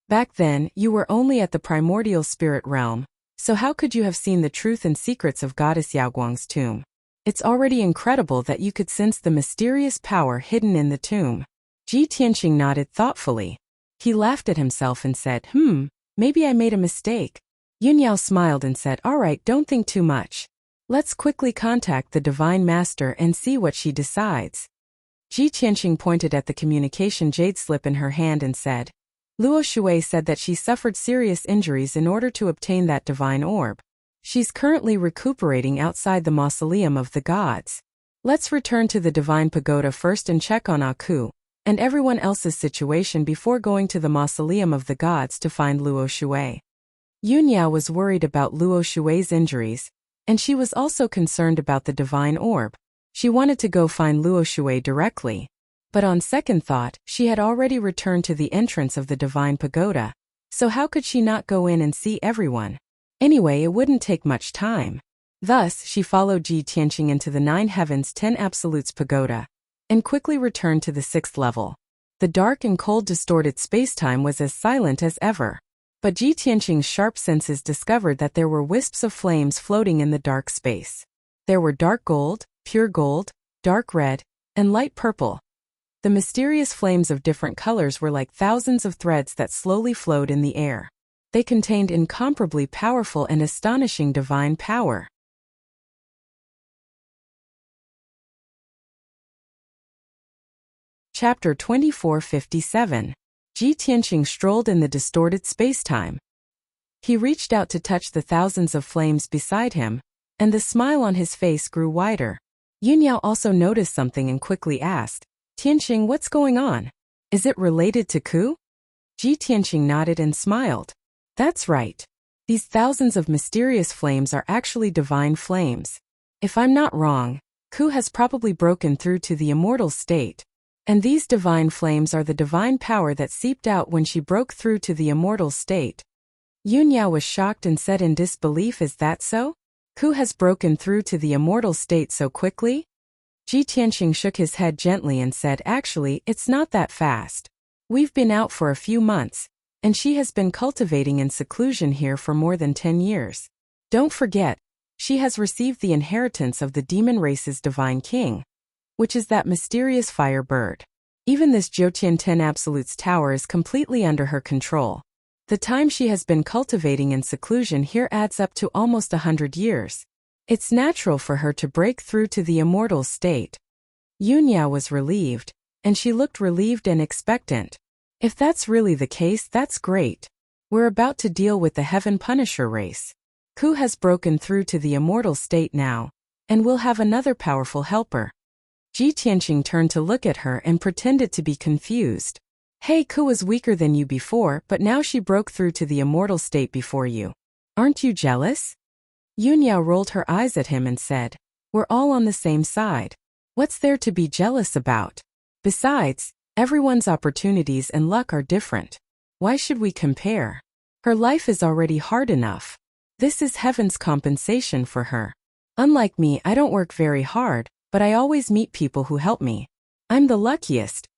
Back then, you were only at the primordial spirit realm, so how could you have seen the truth and secrets of Goddess Yaoguang's tomb? It's already incredible that you could sense the mysterious power hidden in the tomb. Ji Tianqing nodded thoughtfully. He laughed at himself and said, maybe I made a mistake. Yunyao smiled and said, all right, don't think too much. Let's quickly contact the Divine Master and see what she decides. Ji Tianqing pointed at the communication jade slip in her hand and said, Luo Shui said that she suffered serious injuries in order to obtain that divine orb. She's currently recuperating outside the mausoleum of the gods. Let's return to the divine pagoda first and check on Aku and everyone else's situation before going to the mausoleum of the gods to find Luo Shui. Yunyao was worried about Luo Shui's injuries, and she was also concerned about the divine orb. She wanted to go find Luo Shui directly. But on second thought, she had already returned to the entrance of the divine pagoda, so how could she not go in and see everyone? Anyway, it wouldn't take much time. Thus, she followed Ji Tianqing into the 9 Heavens 10 Absolutes pagoda, and quickly returned to the 6th level. The dark and cold distorted spacetime was as silent as ever. But Ji Tianqing's sharp senses discovered that there were wisps of flames floating in the dark space. There were dark gold, pure gold, dark red, and light purple. The mysterious flames of different colors were like thousands of threads that slowly flowed in the air. They contained incomparably powerful and astonishing divine power. Chapter 2457. Ji Tianqing strolled in the distorted spacetime. He reached out to touch the thousands of flames beside him, and the smile on his face grew wider. Yunyao also noticed something and quickly asked, Tianqing, what's going on? Is it related to Ku? Ji Tianqing nodded and smiled. That's right. These thousands of mysterious flames are actually divine flames. If I'm not wrong, Ku has probably broken through to the immortal state, and these divine flames are the divine power that seeped out when she broke through to the immortal state. Yunyao was shocked and said in disbelief, is that so? Ku has broken through to the immortal state so quickly? Ji Tianqing shook his head gently and said, actually, it's not that fast. We've been out for a few months, and she has been cultivating in seclusion here for more than 10 years. Don't forget, she has received the inheritance of the demon race's divine king, which is that mysterious fire bird. Even this Jyotian 10 Absolutes tower is completely under her control. The time she has been cultivating in seclusion here adds up to almost 100 years. It's natural for her to break through to the immortal state. Yunyao was relieved, and she looked relieved and expectant. If that's really the case, that's great. We're about to deal with the Heaven Punisher race. Ku has broken through to the immortal state now, and we'll have another powerful helper. Ji Tianqing turned to look at her and pretended to be confused. Hey, Ku was weaker than you before, but now she broke through to the immortal state before you. Aren't you jealous? Yunyao rolled her eyes at him and said, we're all on the same side. What's there to be jealous about? Besides, everyone's opportunities and luck are different. Why should we compare? Her life is already hard enough. This is heaven's compensation for her. Unlike me, I don't work very hard, but I always meet people who help me. I'm the luckiest.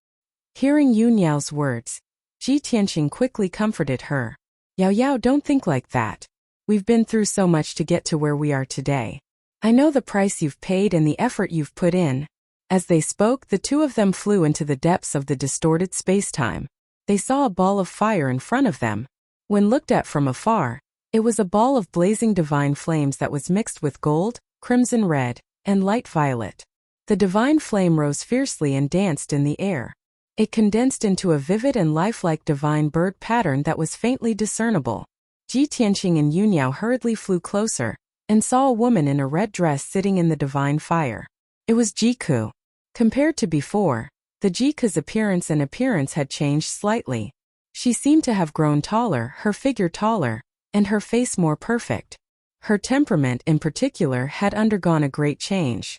Hearing Yunyao's words, Ji Tianqing quickly comforted her. Yao Yao, don't think like that. We've been through so much to get to where we are today. I know the price you've paid and the effort you've put in. As they spoke, the two of them flew into the depths of the distorted space-time. They saw a ball of fire in front of them. When looked at from afar, it was a ball of blazing divine flames that was mixed with gold, crimson red, and light violet. The divine flame rose fiercely and danced in the air. It condensed into a vivid and lifelike divine bird pattern that was faintly discernible. Ji Tianqing and Yunyao hurriedly flew closer, and saw a woman in a red dress sitting in the divine fire. It was Jiku. Compared to before, the Jiku's appearance had changed slightly. She seemed to have grown taller, her figure taller, and her face more perfect. Her temperament in particular had undergone a great change.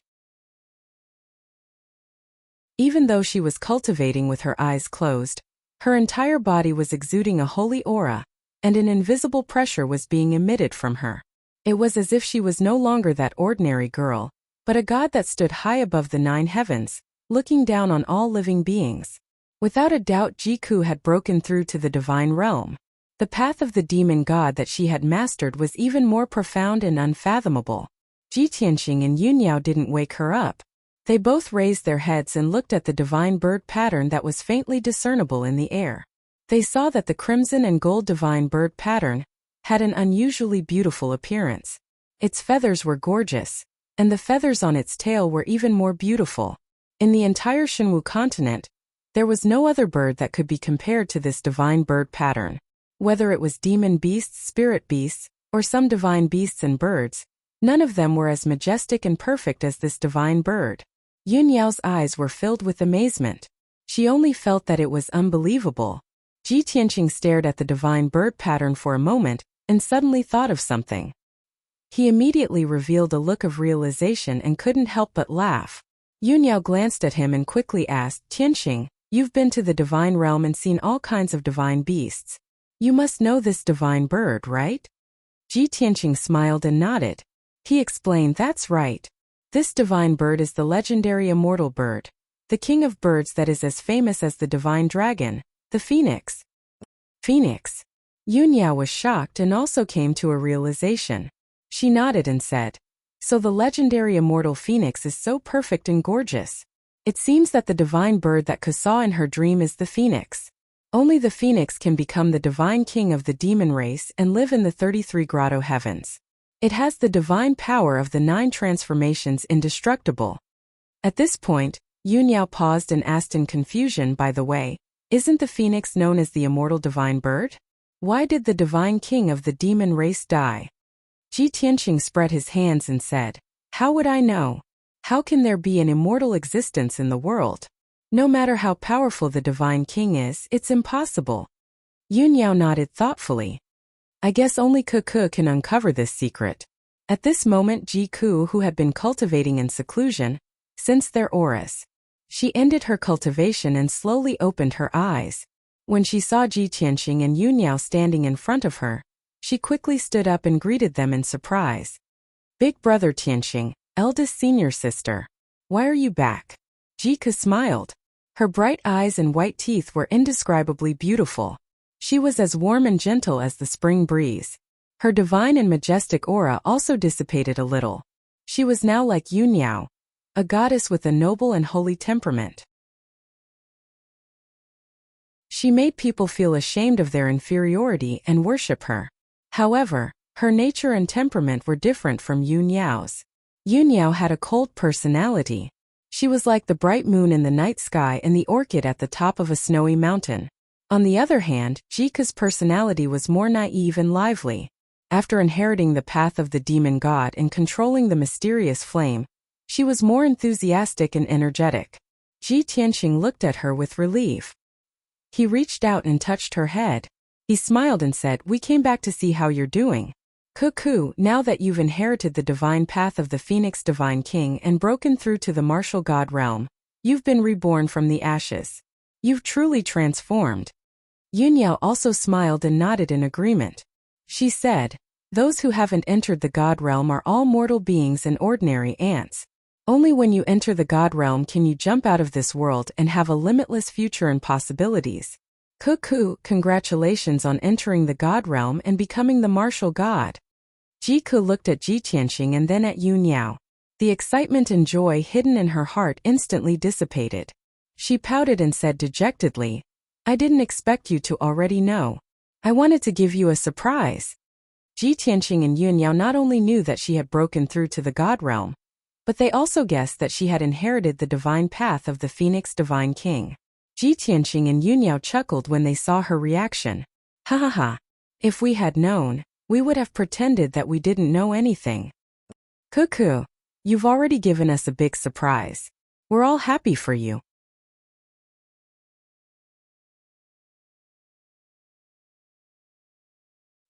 Even though she was cultivating with her eyes closed, her entire body was exuding a holy aura, and an invisible pressure was being emitted from her. It was as if she was no longer that ordinary girl, but a god that stood high above the 9 heavens, looking down on all living beings. Without a doubt, Jiku had broken through to the divine realm. The path of the demon god that she had mastered was even more profound and unfathomable. Ji Tianqing and Yunyao didn't wake her up. They both raised their heads and looked at the divine bird pattern that was faintly discernible in the air. They saw that the crimson and gold divine bird pattern had an unusually beautiful appearance. Its feathers were gorgeous, and the feathers on its tail were even more beautiful. In the entire Shenwu continent, there was no other bird that could be compared to this divine bird pattern. Whether it was demon beasts, spirit beasts, or some divine beasts and birds, none of them were as majestic and perfect as this divine bird. Yunyao's eyes were filled with amazement. She only felt that it was unbelievable. Ji Tianqing stared at the divine bird pattern for a moment, and suddenly thought of something. He immediately revealed a look of realization and couldn't help but laugh. Yunyao glanced at him and quickly asked, Tianqing, you've been to the divine realm and seen all kinds of divine beasts. You must know this divine bird, right? Ji Tianqing smiled and nodded. He explained, that's right. This divine bird is the legendary immortal bird, the king of birds that is as famous as the divine dragon, the phoenix. Phoenix. Yunyao was shocked and also came to a realization. She nodded and said, so the legendary immortal phoenix is so perfect and gorgeous. It seems that the divine bird that Ku saw in her dream is the phoenix. Only the phoenix can become the divine king of the demon race and live in the 33 grotto heavens. It has the divine power of the 9 transformations indestructible. At this point, Yunyao paused and asked in confusion, by the way, isn't the phoenix known as the immortal divine bird? Why did the divine king of the demon race die? Ji Tianqing spread his hands and said, how would I know? How can there be an immortal existence in the world? No matter how powerful the divine king is, it's impossible. Yunyao nodded thoughtfully. I guess only Ku can uncover this secret. At this moment, Jiku, who had been cultivating in seclusion, sensed their auras. She ended her cultivation and slowly opened her eyes. When she saw Ji Tianqing and Yunyao standing in front of her, she quickly stood up and greeted them in surprise. Big brother Tianqing, eldest senior sister. Why are you back? Jiku smiled. Her bright eyes and white teeth were indescribably beautiful. She was as warm and gentle as the spring breeze. Her divine and majestic aura also dissipated a little. She was now like Yunyao, a goddess with a noble and holy temperament. She made people feel ashamed of their inferiority and worship her. However, her nature and temperament were different from Yu Niao's. Yu Niao had a cold personality. She was like the bright moon in the night sky and the orchid at the top of a snowy mountain. On the other hand, Jike's personality was more naive and lively. After inheriting the path of the demon god and controlling the mysterious flame, she was more enthusiastic and energetic. Ji Tianqing looked at her with relief. He reached out and touched her head. He smiled and said, "We came back to see how you're doing. Cuckoo, now that you've inherited the divine path of the Phoenix Divine King and broken through to the martial god realm, you've been reborn from the ashes. You've truly transformed." Yunyao also smiled and nodded in agreement. She said, "Those who haven't entered the god realm are all mortal beings and ordinary ants. Only when you enter the god realm can you jump out of this world and have a limitless future and possibilities. Cuckoo, congratulations on entering the god realm and becoming the martial god." Jiku looked at Ji Tianqing and then at Yu Niao. The excitement and joy hidden in her heart instantly dissipated. She pouted and said dejectedly, "I didn't expect you to already know. I wanted to give you a surprise." Ji Tianqing and Yu Niao not only knew that she had broken through to the god realm, but they also guessed that she had inherited the divine path of the Phoenix Divine King. Ji Tianqing and Yu Niao chuckled when they saw her reaction. "Ha ha ha. If we had known, we would have pretended that we didn't know anything. Cuckoo, you've already given us a big surprise. We're all happy for you."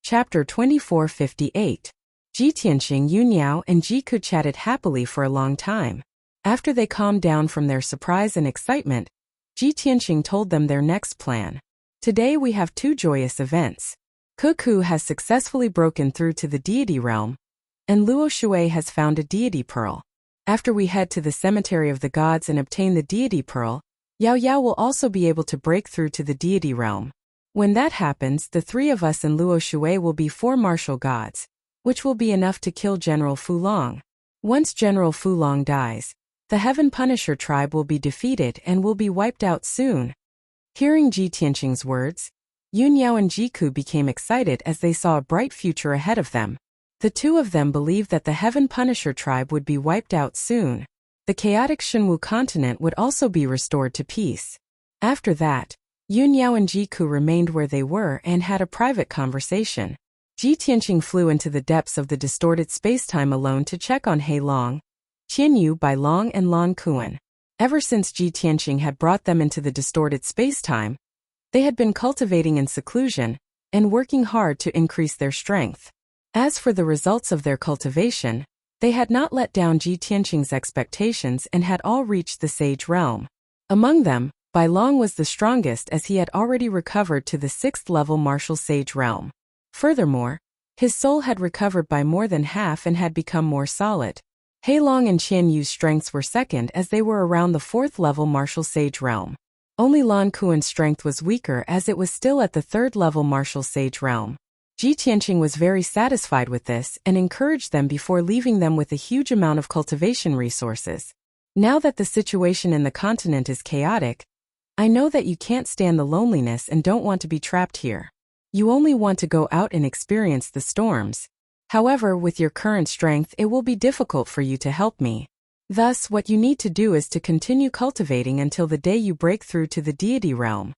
Chapter 2458. Ji Tianqing, Yu Niao, and Jiku chatted happily for a long time. After they calmed down from their surprise and excitement, Ji Tianqing told them their next plan. "Today we have two joyous events. Cuckoo has successfully broken through to the deity realm, and Luo Shui has found a deity pearl. After we head to the cemetery of the gods and obtain the deity pearl, Yao Yao will also be able to break through to the deity realm. When that happens, the three of us and Luo Shui will be 4 martial gods, which will be enough to kill General Fulong. Once General Fulong dies, the Heaven Punisher tribe will be defeated and will be wiped out soon." Hearing Ji Tianqing's words, Yu Niao and Jiku became excited as they saw a bright future ahead of them. The two of them believed that the Heaven Punisher tribe would be wiped out soon. The chaotic Shenwu continent would also be restored to peace. After that, Yu Niao and Jiku remained where they were and had a private conversation. Ji Tianqing flew into the depths of the distorted spacetime alone to check on He Long, Qianyu, Bai Long, and Lan Kuan. Ever since Ji Tianqing had brought them into the distorted spacetime, they had been cultivating in seclusion and working hard to increase their strength. As for the results of their cultivation, they had not let down Ji Tianqing's expectations and had all reached the sage realm. Among them, Bai Long was the strongest as he had already recovered to the 6th level martial sage realm. Furthermore, his soul had recovered by more than half and had become more solid. He Long and Qian Yu's strengths were second as they were around the 4th level martial sage realm. Only Lan Kuan's strength was weaker as it was still at the 3rd level martial sage realm. Ji Tianqing was very satisfied with this and encouraged them before leaving them with a huge amount of cultivation resources. "Now that the situation in the continent is chaotic, I know that you can't stand the loneliness and don't want to be trapped here. You only want to go out and experience the storms. However, with your current strength, it will be difficult for you to help me. Thus, what you need to do is to continue cultivating until the day you break through to the deity realm."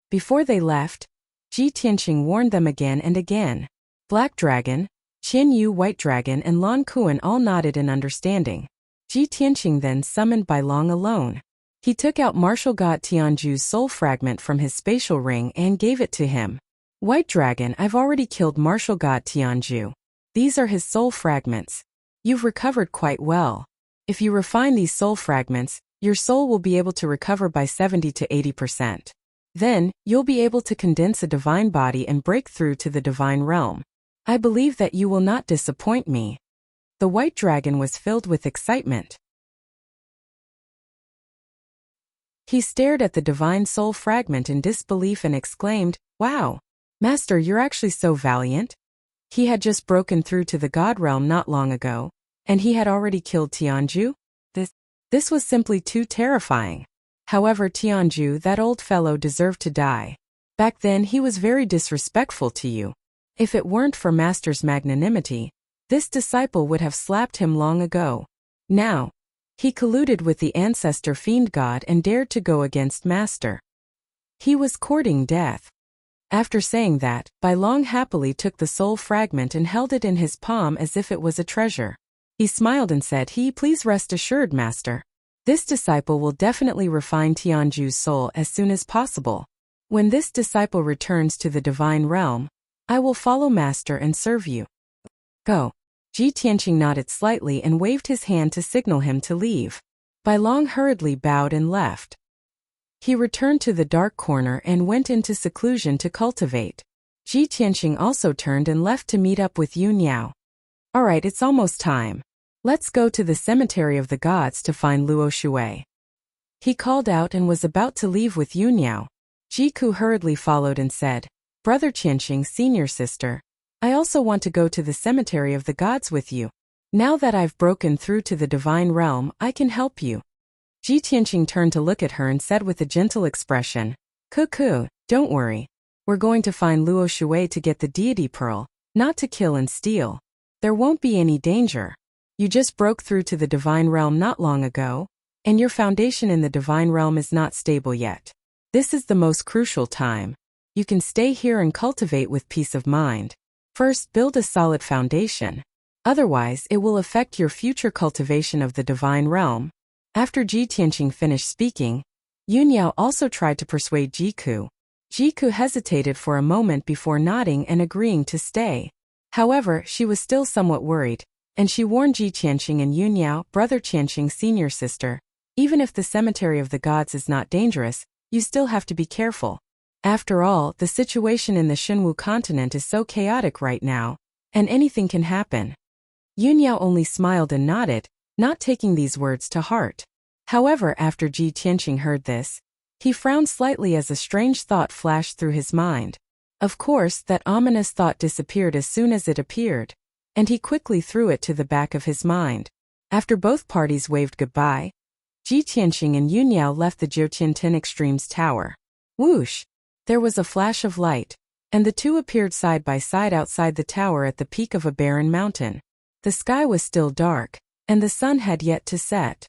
Before they left, Ji Tianqing warned them again and again. Black Dragon, Qian Yu, White Dragon, and Lan Kuan all nodded in understanding. Ji Tianqing then summoned Bai Long alone. He took out martial god Tianju's soul fragment from his spatial ring and gave it to him. "White Dragon, I've already killed martial god Tianju. These are his soul fragments. You've recovered quite well. If you refine these soul fragments, your soul will be able to recover by 70 to 80%. Then, you'll be able to condense a divine body and break through to the divine realm. I believe that you will not disappoint me." The White Dragon was filled with excitement. He stared at the divine soul fragment in disbelief and exclaimed, "Wow! Master, you're actually so valiant." He had just broken through to the god realm not long ago, and he had already killed Tianju? This was simply too terrifying. However, Tianju, that old fellow, deserved to die. Back then he was very disrespectful to you. If it weren't for Master's magnanimity, this disciple would have slapped him long ago. Now, he colluded with the ancestor fiend god and dared to go against Master. He was courting death. After saying that, Bai Long happily took the soul fragment and held it in his palm as if it was a treasure. He smiled and said, Please rest assured, Master. This disciple will definitely refine Tianju's soul as soon as possible. When this disciple returns to the divine realm, I will follow Master and serve you. Go. Ji Tianqing nodded slightly and waved his hand to signal him to leave. Bai Long hurriedly bowed and left. He returned to the dark corner and went into seclusion to cultivate. Ji Tianqing also turned and left to meet up with Yun Yao. Alright, it's almost time. Let's go to the cemetery of the gods to find Luo Shui. He called out and was about to leave with Yun Yao. Jiku hurriedly followed and said, Brother Tianqing, senior sister, I also want to go to the cemetery of the gods with you. Now that I've broken through to the divine realm, I can help you. Ji Tianqing turned to look at her and said with a gentle expression, Cuckoo, don't worry. We're going to find Luo Shui to get the deity pearl, not to kill and steal. There won't be any danger. You just broke through to the divine realm not long ago, and your foundation in the divine realm is not stable yet. This is the most crucial time. You can stay here and cultivate with peace of mind. First, build a solid foundation. Otherwise, it will affect your future cultivation of the divine realm. After Ji Tianqing finished speaking, Yun Yao also tried to persuade Jiku. Jiku hesitated for a moment before nodding and agreeing to stay. However, she was still somewhat worried, and she warned Ji Tianqing and Yun Yao, Brother Tianqing, senior sister, even if the cemetery of the gods is not dangerous, you still have to be careful. After all, the situation in the Xinwu continent is so chaotic right now, and anything can happen. Yun Yao only smiled and nodded, not taking these words to heart. However, after Ji Tianqing heard this, he frowned slightly as a strange thought flashed through his mind. Of course, that ominous thought disappeared as soon as it appeared, and he quickly threw it to the back of his mind. After both parties waved goodbye, Ji Tianqing and Yun Yao left the Jiutiantin Extremes Tower. Whoosh! There was a flash of light, and the two appeared side by side outside the tower at the peak of a barren mountain. The sky was still dark, and the sun had yet to set.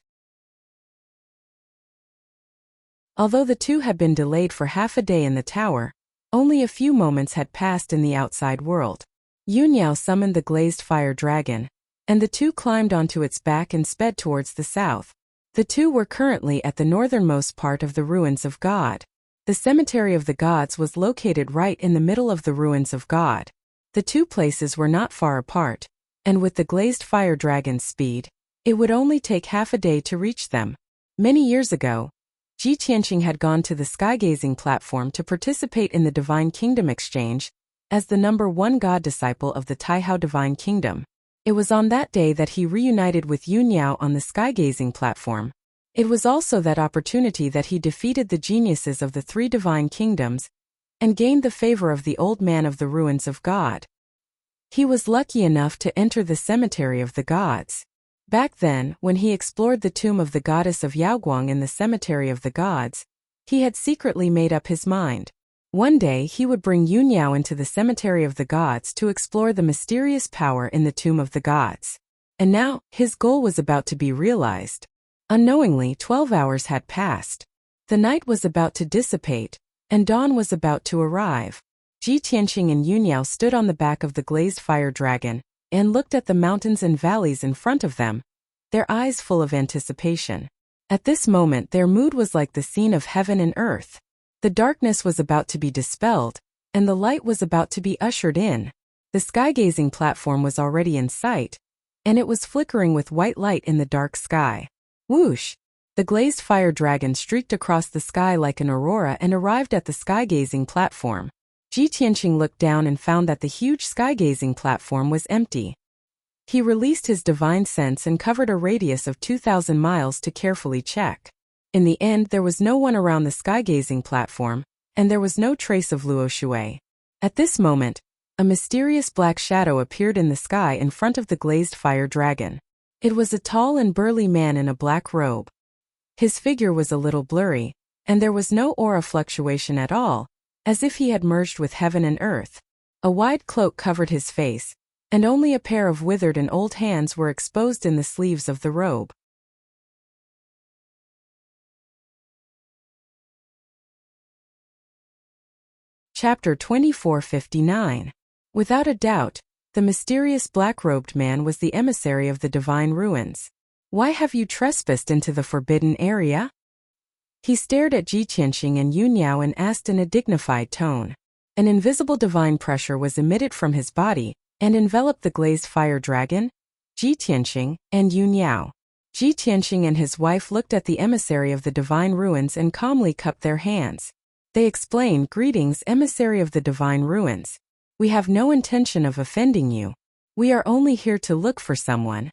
Although the two had been delayed for half a day in the tower, only a few moments had passed in the outside world. Yun Yao summoned the glazed fire dragon, and the two climbed onto its back and sped towards the south. The two were currently at the northernmost part of the ruins of God. The cemetery of the gods was located right in the middle of the ruins of God. The two places were not far apart, and with the glazed fire dragon's speed, it would only take half a day to reach them. Many years ago, Ji Tianqing had gone to the skygazing platform to participate in the Divine Kingdom exchange as the #1 god disciple of the Taihao Divine Kingdom. It was on that day that he reunited with Yun Yao on the skygazing platform. It was also that opportunity that he defeated the geniuses of the 3 divine kingdoms and gained the favor of the old man of the ruins of God. He was lucky enough to enter the cemetery of the gods. Back then, when he explored the tomb of the goddess of Yaoguang in the cemetery of the gods, he had secretly made up his mind. One day he would bring Yun Yao into the cemetery of the gods to explore the mysterious power in the tomb of the gods. And now, his goal was about to be realized. Unknowingly, 12 hours had passed. The night was about to dissipate, and dawn was about to arrive. Ji Tianqing and Yun Yao stood on the back of the glazed fire dragon and looked at the mountains and valleys in front of them, their eyes full of anticipation. At this moment their mood was like the scene of heaven and earth. The darkness was about to be dispelled, and the light was about to be ushered in. The skygazing platform was already in sight, and it was flickering with white light in the dark sky. Whoosh! The glazed fire dragon streaked across the sky like an aurora and arrived at the skygazing platform. Ji Tianqing looked down and found that the huge skygazing platform was empty. He released his divine sense and covered a radius of 2,000 miles to carefully check. In the end, there was no one around the skygazing platform, and there was no trace of Luo Shui. At this moment, a mysterious black shadow appeared in the sky in front of the glazed fire dragon. It was a tall and burly man in a black robe. His figure was a little blurry, and there was no aura fluctuation at all, as if he had merged with heaven and earth. A wide cloak covered his face, and only a pair of withered and old hands were exposed in the sleeves of the robe. Chapter 2459. Without a doubt, the mysterious black-robed man was the emissary of the divine ruins. Why have you trespassed into the forbidden area? He stared at Ji Tianqing and Yu Niao and asked in a dignified tone. An invisible divine pressure was emitted from his body and enveloped the glazed fire dragon, Ji Tianqing, and Yu Niao. Ji Tianqing and his wife looked at the emissary of the divine ruins and calmly cupped their hands. They explained, "Greetings, emissary of the divine ruins. We have no intention of offending you. We are only here to look for someone."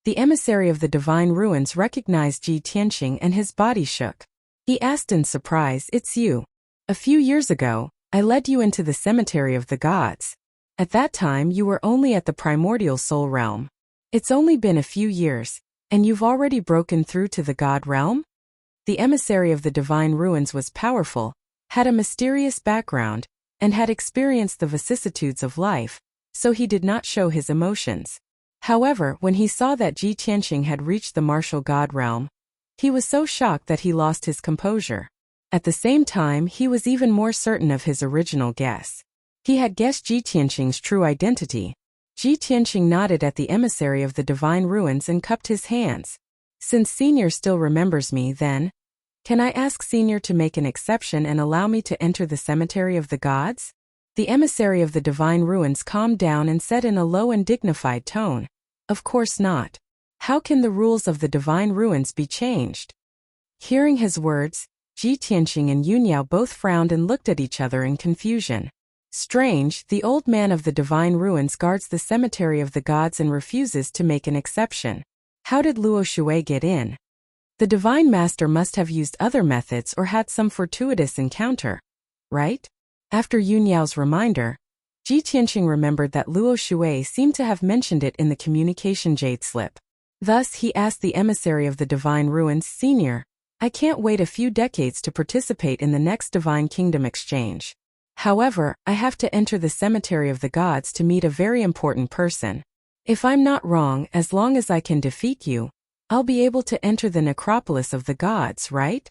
The emissary of the divine ruins recognized Ji Tianqing and his body shook. He asked in surprise, "It's you. A few years ago, I led you into the cemetery of the gods. At that time you were only at the primordial soul realm. It's only been a few years, and you've already broken through to the god realm?" The emissary of the divine ruins was powerful, had a mysterious background, and had experienced the vicissitudes of life, so he did not show his emotions. However, when he saw that Ji Tianqing had reached the martial god realm, he was so shocked that he lost his composure. At the same time, he was even more certain of his original guess. He had guessed Ji Tianqing's true identity. Ji Tianqing nodded at the emissary of the divine ruins and cupped his hands. "Since Senior still remembers me, then, can I ask Senior to make an exception and allow me to enter the cemetery of the gods?" The emissary of the divine ruins calmed down and said in a low and dignified tone, "Of course not. How can the rules of the divine ruins be changed?" Hearing his words, Ji Tianqing and Yu Niao both frowned and looked at each other in confusion. Strange, the old man of the divine ruins guards the cemetery of the gods and refuses to make an exception. How did Luo Shui get in? The divine master must have used other methods or had some fortuitous encounter, right? After Yu Niao's reminder, Ji Tianqing remembered that Luo Shui seemed to have mentioned it in the communication jade slip. Thus he asked the emissary of the divine ruins, "Senior, I can't wait a few decades to participate in the next divine kingdom exchange. However, I have to enter the cemetery of the gods to meet a very important person. If I'm not wrong, as long as I can defeat you, I'll be able to enter the necropolis of the gods, right?"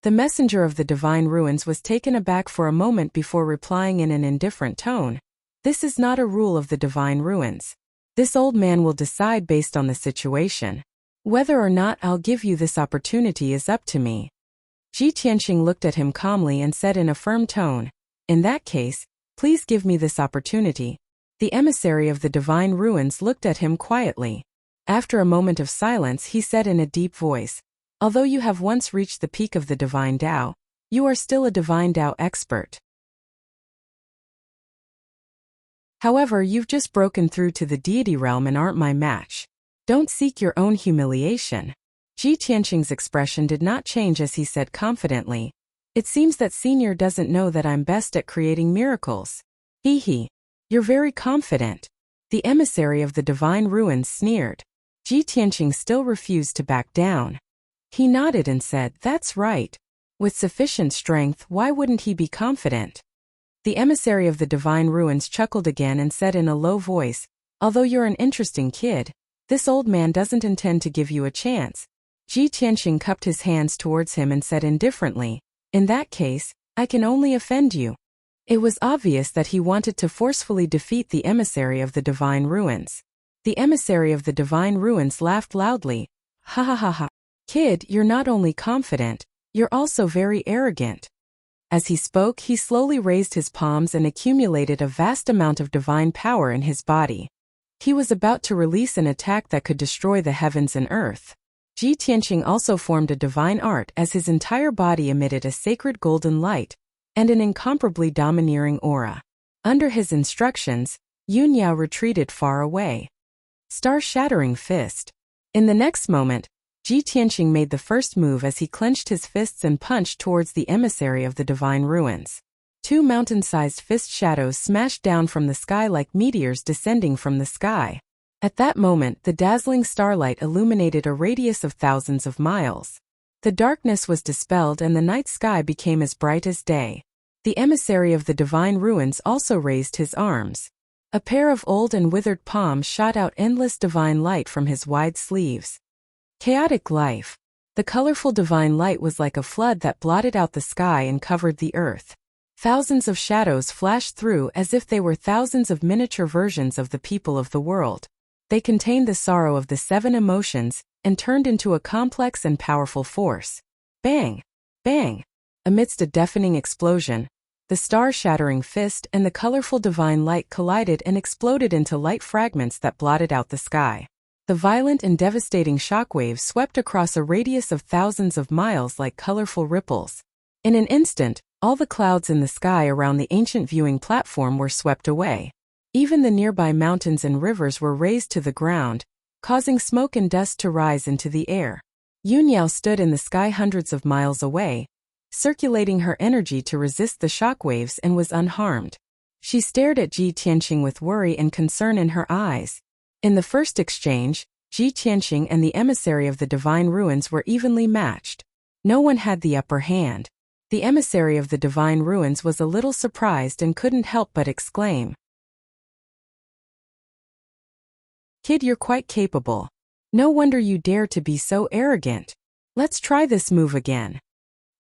The messenger of the divine ruins was taken aback for a moment before replying in an indifferent tone, "This is not a rule of the divine ruins. This old man will decide based on the situation. Whether or not I'll give you this opportunity is up to me." Ji Tianqing looked at him calmly and said in a firm tone, "In that case, please give me this opportunity." The emissary of the divine ruins looked at him quietly. After a moment of silence, he said in a deep voice, "Although you have once reached the peak of the divine Tao, you are still a divine Tao expert. However, you've just broken through to the deity realm and aren't my match. Don't seek your own humiliation." Ji Tianqing's expression did not change as he said confidently, "It seems that Senior doesn't know that I'm best at creating miracles." "Hee. You're very confident." The emissary of the divine ruins sneered. Ji Tianqing still refused to back down. He nodded and said, "That's right. With sufficient strength, why wouldn't he be confident?" The emissary of the divine ruins chuckled again and said in a low voice, "Although you're an interesting kid, this old man doesn't intend to give you a chance." Ji Tianqing cupped his hands towards him and said indifferently, "In that case, I can only offend you." It was obvious that he wanted to forcefully defeat the emissary of the divine ruins. The emissary of the divine ruins laughed loudly. "Ha ha ha ha. Kid, you're not only confident, you're also very arrogant." As he spoke, he slowly raised his palms and accumulated a vast amount of divine power in his body. He was about to release an attack that could destroy the heavens and earth. Ji Tianqing also formed a divine art as his entire body emitted a sacred golden light and an incomparably domineering aura. Under his instructions, Yu Niao retreated far away. Star-shattering fist. In the next moment, Ji Tianqing made the first move as he clenched his fists and punched towards the emissary of the divine ruins. Two mountain-sized fist shadows smashed down from the sky like meteors descending from the sky. At that moment, the dazzling starlight illuminated a radius of thousands of miles. The darkness was dispelled and the night sky became as bright as day. The emissary of the divine ruins also raised his arms. A pair of old and withered palms shot out endless divine light from his wide sleeves. Chaotic life. The colorful divine light was like a flood that blotted out the sky and covered the earth. Thousands of shadows flashed through as if they were thousands of miniature versions of the people of the world. They contained the sorrow of the 7 emotions and turned into a complex and powerful force. Bang! Bang! Amidst a deafening explosion, the star-shattering fist and the colorful divine light collided and exploded into light fragments that blotted out the sky. The violent and devastating shockwaves swept across a radius of thousands of miles like colorful ripples. In an instant, all the clouds in the sky around the ancient viewing platform were swept away. Even the nearby mountains and rivers were razed to the ground, causing smoke and dust to rise into the air. Yunyao stood in the sky hundreds of miles away, circulating her energy to resist the shockwaves, and was unharmed. She stared at Ji Tianqing with worry and concern in her eyes. In the first exchange, Ji Tianqing and the emissary of the divine ruins were evenly matched. No one had the upper hand. The emissary of the divine ruins was a little surprised and couldn't help but exclaim, "Kid, you're quite capable. No wonder you dare to be so arrogant. Let's try this move again."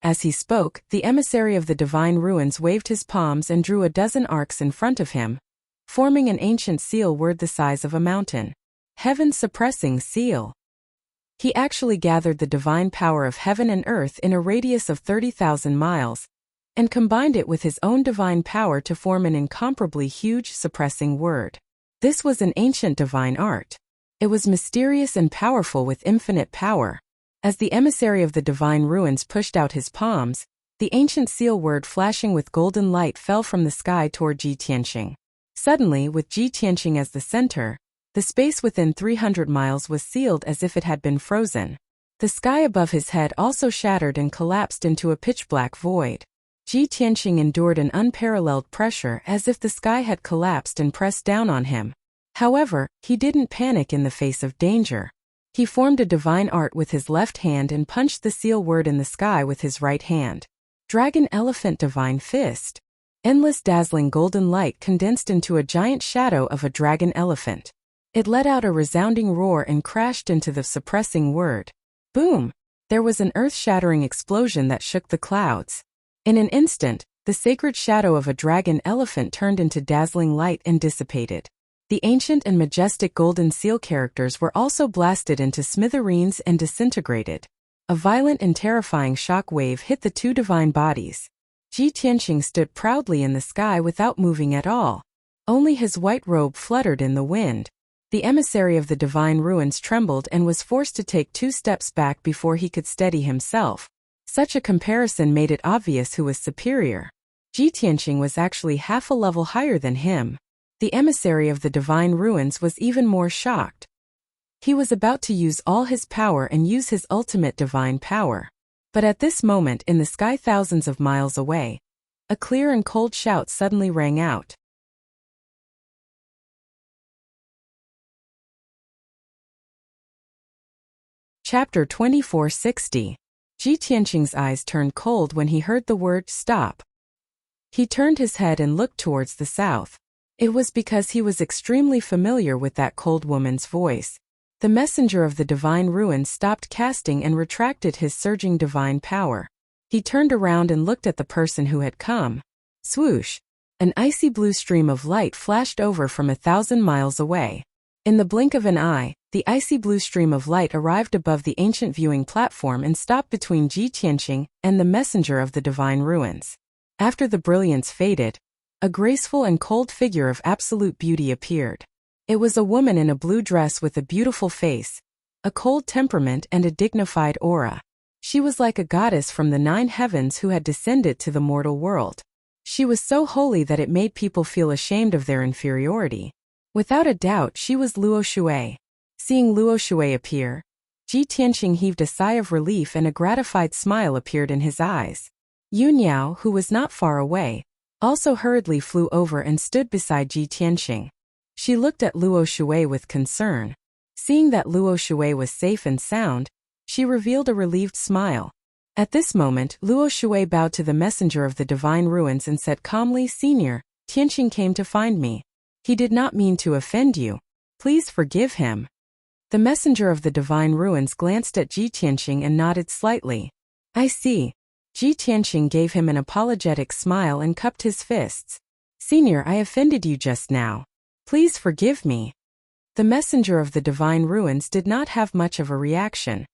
As he spoke, the emissary of the divine ruins waved his palms and drew a dozen arcs in front of him, forming an ancient seal word the size of a mountain. Heaven-suppressing seal. He actually gathered the divine power of heaven and earth in a radius of 30,000 miles, and combined it with his own divine power to form an incomparably huge suppressing word. This was an ancient divine art. It was mysterious and powerful with infinite power. As the emissary of the divine ruins pushed out his palms, the ancient seal word flashing with golden light fell from the sky toward Ji Tianqing. Suddenly, with Ji Tianqing as the center, the space within 300 miles was sealed as if it had been frozen. The sky above his head also shattered and collapsed into a pitch-black void. Ji Tianqing endured an unparalleled pressure as if the sky had collapsed and pressed down on him. However, he didn't panic in the face of danger. He formed a divine art with his left hand and punched the seal word in the sky with his right hand. Dragon Elephant Divine Fist. Endless dazzling golden light condensed into a giant shadow of a dragon elephant. It let out a resounding roar and crashed into the suppressing word. Boom! There was an earth-shattering explosion that shook the clouds. In an instant, the sacred shadow of a dragon elephant turned into dazzling light and dissipated. The ancient and majestic golden seal characters were also blasted into smithereens and disintegrated. A violent and terrifying shock wave hit the two divine bodies. Ji Tianqing stood proudly in the sky without moving at all. Only his white robe fluttered in the wind. The emissary of the divine ruins trembled and was forced to take 2 steps back before he could steady himself. Such a comparison made it obvious who was superior. Ji Tianqing was actually half a level higher than him. The emissary of the divine ruins was even more shocked. He was about to use all his power and use his ultimate divine power. But at this moment in the sky thousands of miles away, a clear and cold shout suddenly rang out. Chapter 2460. Ji Tianqing's eyes turned cold when he heard the word stop. He turned his head and looked towards the south. It was because he was extremely familiar with that cold woman's voice. The messenger of the divine ruins stopped casting and retracted his surging divine power. He turned around and looked at the person who had come. Swoosh! An icy blue stream of light flashed over from 1,000 miles away. In the blink of an eye, the icy blue stream of light arrived above the ancient viewing platform and stopped between Ji Tianqing and the messenger of the divine ruins. After the brilliance faded, a graceful and cold figure of absolute beauty appeared. It was a woman in a blue dress with a beautiful face, a cold temperament and a dignified aura. She was like a goddess from the 9 heavens who had descended to the mortal world. She was so holy that it made people feel ashamed of their inferiority. Without a doubt, she was Luo Shui. Seeing Luo Shui appear, Ji Tianqing heaved a sigh of relief and a gratified smile appeared in his eyes. Yunyao, who was not far away, also hurriedly flew over and stood beside Ji Tianqing. She looked at Luo Shui with concern. Seeing that Luo Shui was safe and sound, she revealed a relieved smile. At this moment, Luo Shui bowed to the messenger of the divine ruins and said calmly, "Senior, Tianqing came to find me. He did not mean to offend you. Please forgive him." The messenger of the divine ruins glanced at Ji Tianqing and nodded slightly. "I see." Ji Tianqing gave him an apologetic smile and cupped his fists. "Senior, I offended you just now. Please forgive me." The messenger of the divine ruins did not have much of a reaction.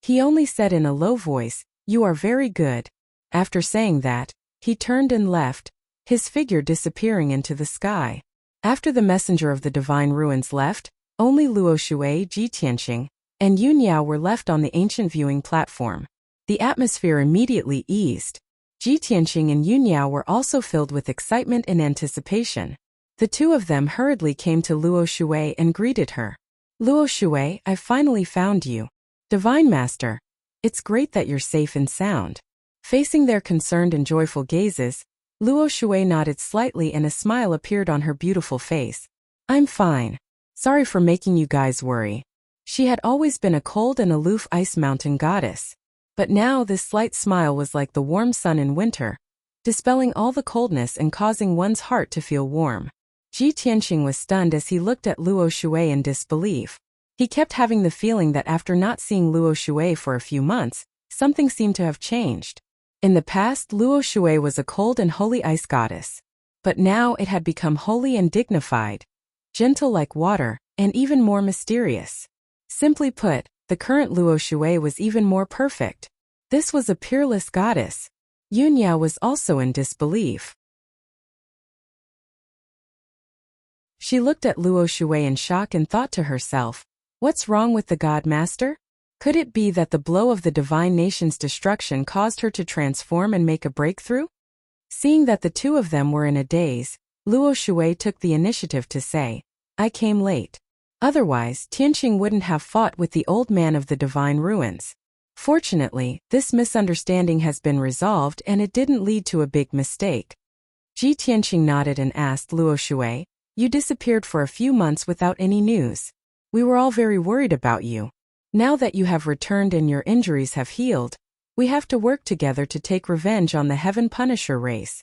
He only said in a low voice, "You are very good." After saying that, he turned and left, his figure disappearing into the sky. After the messenger of the divine ruins left, only Luo Shui, Ji Tianqing, and Yun Yao were left on the ancient viewing platform. The atmosphere immediately eased. Ji Tianqing and Yun Yao were also filled with excitement and anticipation. The two of them hurriedly came to Luo Shui and greeted her. "Luo Shui, I finally found you. Divine Master, it's great that you're safe and sound." Facing their concerned and joyful gazes, Luo Shui nodded slightly and a smile appeared on her beautiful face. "I'm fine. Sorry for making you guys worry." She had always been a cold and aloof ice mountain goddess. But now this slight smile was like the warm sun in winter, dispelling all the coldness and causing one's heart to feel warm. Ji Tianqing was stunned as he looked at Luo Shui in disbelief. He kept having the feeling that after not seeing Luo Shui for a few months, something seemed to have changed. In the past, Luo Shui was a cold and holy ice goddess. But now it had become holy and dignified, gentle like water, and even more mysterious. Simply put, the current Luo Shui was even more perfect. This was a peerless goddess. Yun Yao was also in disbelief. She looked at Luo Shui in shock and thought to herself, "What's wrong with the God Master? Could it be that the blow of the divine nation's destruction caused her to transform and make a breakthrough?" Seeing that the two of them were in a daze, Luo Shui took the initiative to say, "I came late. Otherwise, Tianqing wouldn't have fought with the old man of the divine ruins. Fortunately, this misunderstanding has been resolved and it didn't lead to a big mistake." Ji Tianqing nodded and asked Luo Shui, "You disappeared for a few months without any news. We were all very worried about you. Now that you have returned and your injuries have healed, we have to work together to take revenge on the Heaven Punisher race."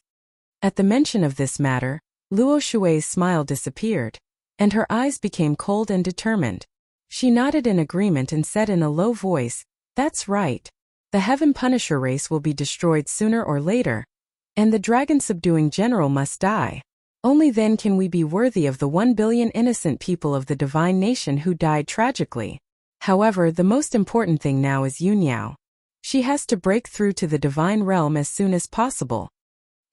At the mention of this matter, Luo Shui's smile disappeared, and her eyes became cold and determined. She nodded in agreement and said in a low voice, "That's right. The Heaven Punisher race will be destroyed sooner or later, and the dragon-subduing general must die. Only then can we be worthy of the 1 billion innocent people of the divine nation who died tragically. However, the most important thing now is Yun Yao. She has to break through to the divine realm as soon as possible."